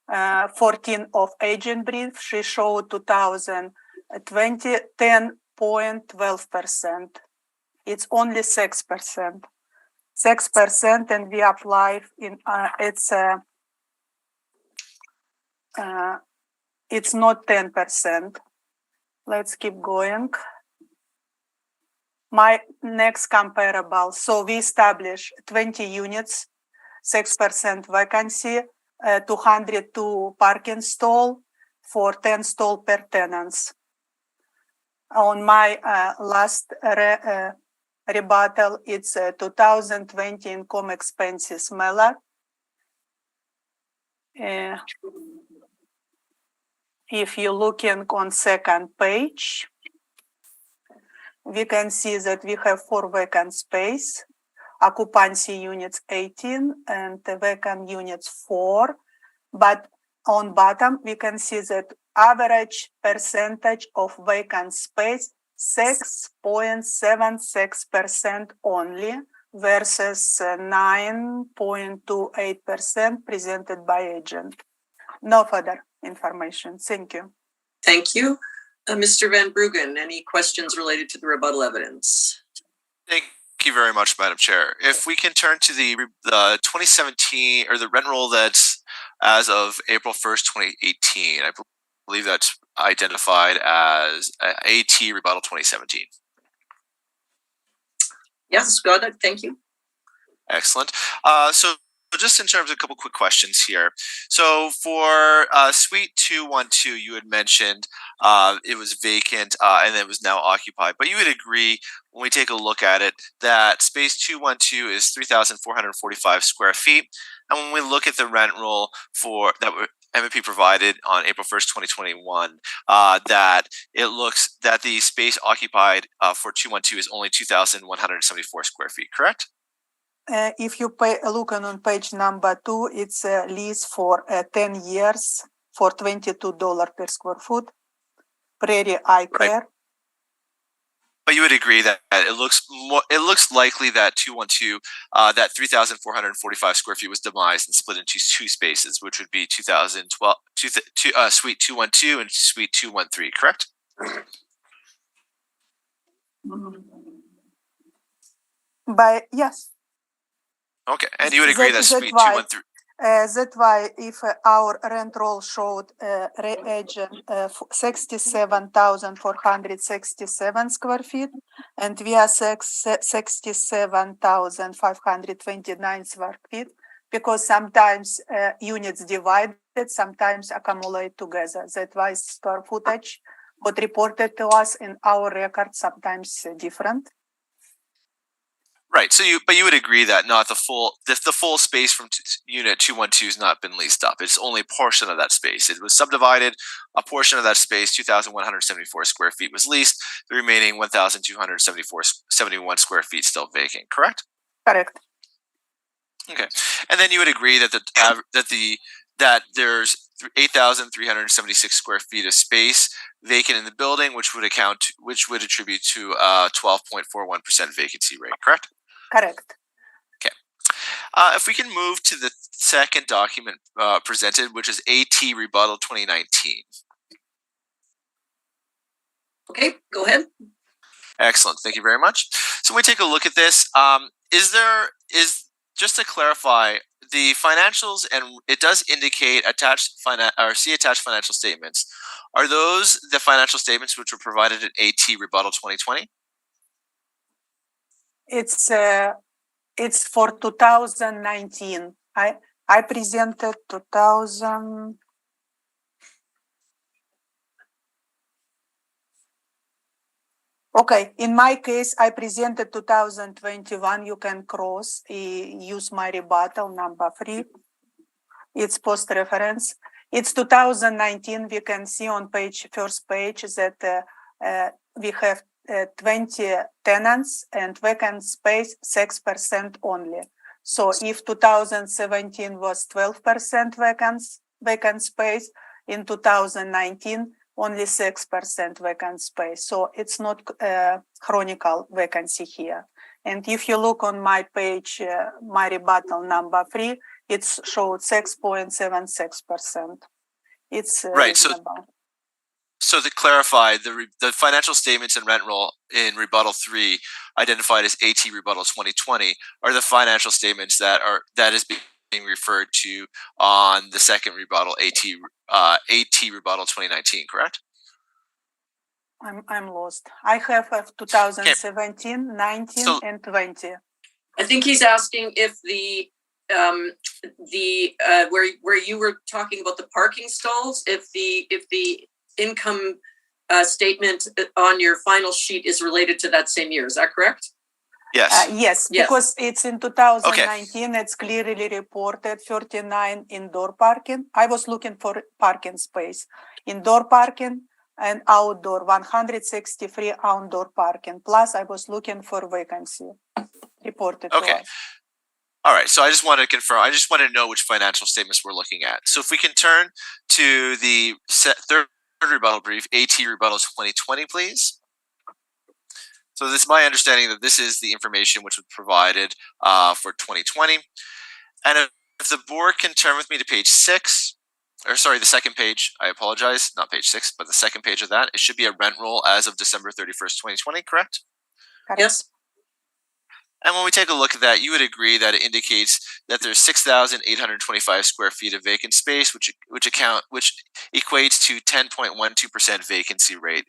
14 of agent brief, she showed 2020, 10.12%. It's only 6%. 6%, and we apply in it's not 10%. Let's keep going. My next comparable. So we establish 20 units, 6% vacancy, 202 parking stall for 10 stall per tenants. On my last rebuttal, it's 2020 income expenses Miller. If you're looking on second page, we can see that we have 4 vacant space, occupancy units 18 and the vacant units 4. But on bottom, we can see that average percentage of vacant space 6.76% only versus 9.28% presented by agent. No further information. Thank you.
Thank you. Mr. Van Bruggen, any questions related to the rebuttal evidence?
Thank you very much, Madam Chair. If we can turn to the 2017 or the rent roll that's as of April 1st, 2018. I believe that's identified as AT rebuttal 2017.
Yes, got it. Thank you.
Excellent. So just in terms of a couple quick questions here. So for Suite 212, you had mentioned it was vacant and it was now occupied. But you would agree, when we take a look at it, that space 212 is 3,445 square feet. And when we look at the rent roll for that M&P provided on April 1st, 2021, that it looks that the space occupied for 212 is only 2,174 square feet, correct?
If you look on page number 2, it's a lease for 10 years for $22 per square foot. Prairie Eye Care.
But you would agree that it looks likely that 212, that 3,445 square feet was demised and split into two spaces, which would be 2012, Suite 212 and Suite 213, correct?
But yes.
Okay, and you would agree that Suite 213.
That's why if our rent roll showed region 67,467 square feet, and we are 67,529 square feet, because sometimes units divided, sometimes accumulate together. That's why square footage what reported to us in our record sometimes different.
Right. So you would agree that not the full space from unit 212 has not been leased up. It's only a portion of that space. It was subdivided. A portion of that space, 2,174 square feet, was leased. The remaining 1,271 square feet still vacant. Correct?
Correct.
Okay. And then you would agree that that there's 8,376 square feet of space vacant in the building, which would attribute to 12.41% vacancy rate. Correct?
Correct.
Okay. If we can move to the second document presented, which is AT Rebuttal 2019.
Okay, go ahead.
Excellent. Thank you very much. So when we take a look at this, just to clarify, the financials, and it does indicate attached financial statements. Are those the financial statements which were provided at AT Rebuttal 2020?
It's for 2019. I presented 2000. Okay, in my case, I presented 2021. You can use my rebuttal number 3. It's post reference. It's 2019. We can see on first page that we have 20 tenants and vacant space 6% only. So if 2017 was 12% vacant space, in 2019 only 6% vacant space. So it's not chronicle vacancy here. And if you look on my page, my rebuttal number 3, it's showed 6.76%. It's
right.
reasonable.
So to clarify, the financial statements and rent roll in Rebuttal 3, identified as AT Rebuttal 2020, are the financial statements that is being referred to on the second rebuttal, AT Rebuttal 2019, correct?
I'm lost. I have 2017, 19, and 20.
I think he's asking if where you were talking about the parking stalls, if the income statement on your final sheet is related to that same year. Is that correct?
Yes.
Yes, because it's in 2019. Okay. It's clearly reported 39 indoor parking. I was looking for parking space, indoor parking and outdoor, 163 outdoor parking. Plus, I was looking for vacancy reported to us.
All right. So I just want to confirm. I just want to know which financial statements we're looking at. So if we can turn to the third rebuttal brief, AT Rebuttal 2020, please. So this is my understanding that this is the information which was provided for 2020. And if the board can turn with me to page 6, or sorry, the second page, I apologize, not page 6, but the second page of that, it should be a rent roll as of December 31st, 2020, correct?
Yes.
And when we take a look at that, you would agree that it indicates that there's 6,825 square feet of vacant space, which equates to 10.12% vacancy rate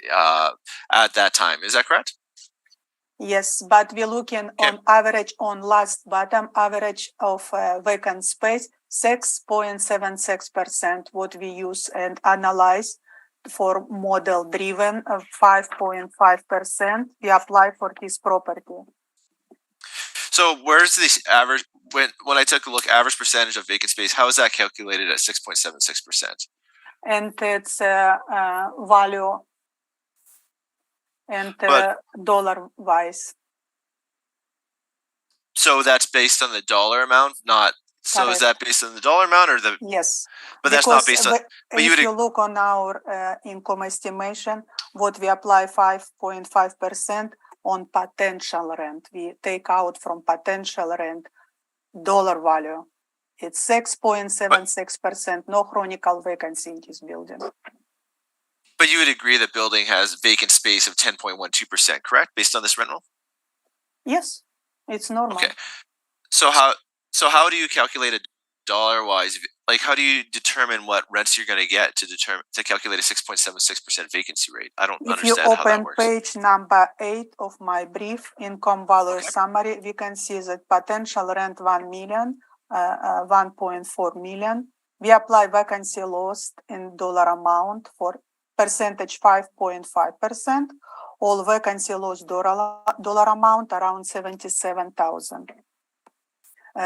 at that time. Is that correct?
Yes, but we're looking on average on last bottom average of vacant space, 6.76% what we use and analyze for model driven of 5.5% we apply for this property.
So where's this average, when I took a look, average percentage of vacant space, how is that calculated at 6.76%?
And it's value and dollar wise.
So that's based on the dollar amount, not, so
Correct.
is that based on the dollar amount or the?
Yes.
But that's not based on, but
if you look on our income estimation, what we apply 5.5% on potential rent. We take out from potential rent dollar value. It's 6.76%, no chronicle vacancy in this building.
But you would agree the building has vacant space of 10.12%, correct? Based on this rental?
Yes, it's normal.
Okay. So how do you calculate it dollar wise? Like, how do you determine what rents you're going to get to calculate a 6.76% vacancy rate? I don't understand how that works. If you open
page number 8 of my brief income value summary, we can see that potential rent 1 million, 1.4 million. We apply vacancy loss in dollar amount for percentage 5.5%. All vacancy loss dollar amount around 77,000.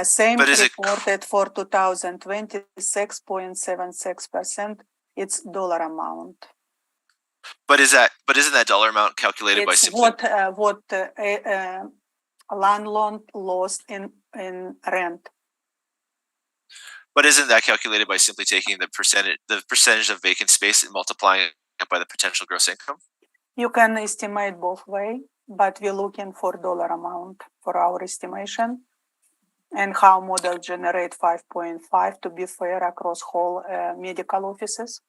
Same reported for 2020, 6.76%. It's dollar amount.
But isn't that dollar amount calculated by simply
what landlord lost in rent?
But isn't that calculated by simply taking the percentage of vacant space and multiplying it by the potential gross income?
You can estimate both way, but we're looking for dollar amount for our estimation. And how model generate 5.5 to be fair across whole medical offices.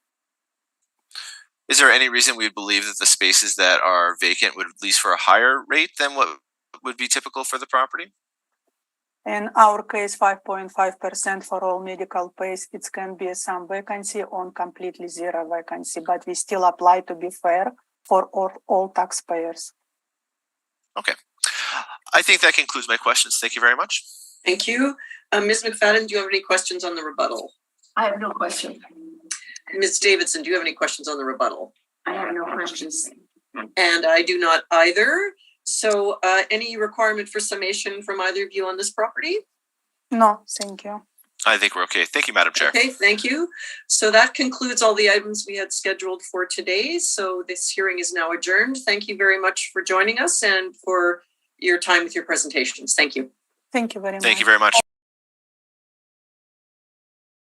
Is there any reason we would believe that the spaces that are vacant would lease for a higher rate than what would be typical for the property?
In our case, 5.5% for all medical pays. It can be some vacancy on completely zero vacancy, but we still apply to be fair for all taxpayers.
Okay. I think that concludes my questions. Thank you very much.
Thank you. Ms. McFadden, do you have any questions on the rebuttal?
I have no question.
Ms. Davidson, do you have any questions on the rebuttal?
I have no questions.
And I do not either. So any requirement for summation from either of you on this property?
No, thank you.
I think we're okay. Thank you, Madam Chair.
Okay, thank you. So that concludes all the items we had scheduled for today. So this hearing is now adjourned. Thank you very much for joining us and for your time with your presentations. Thank you.
Thank you very much.
Thank you very much.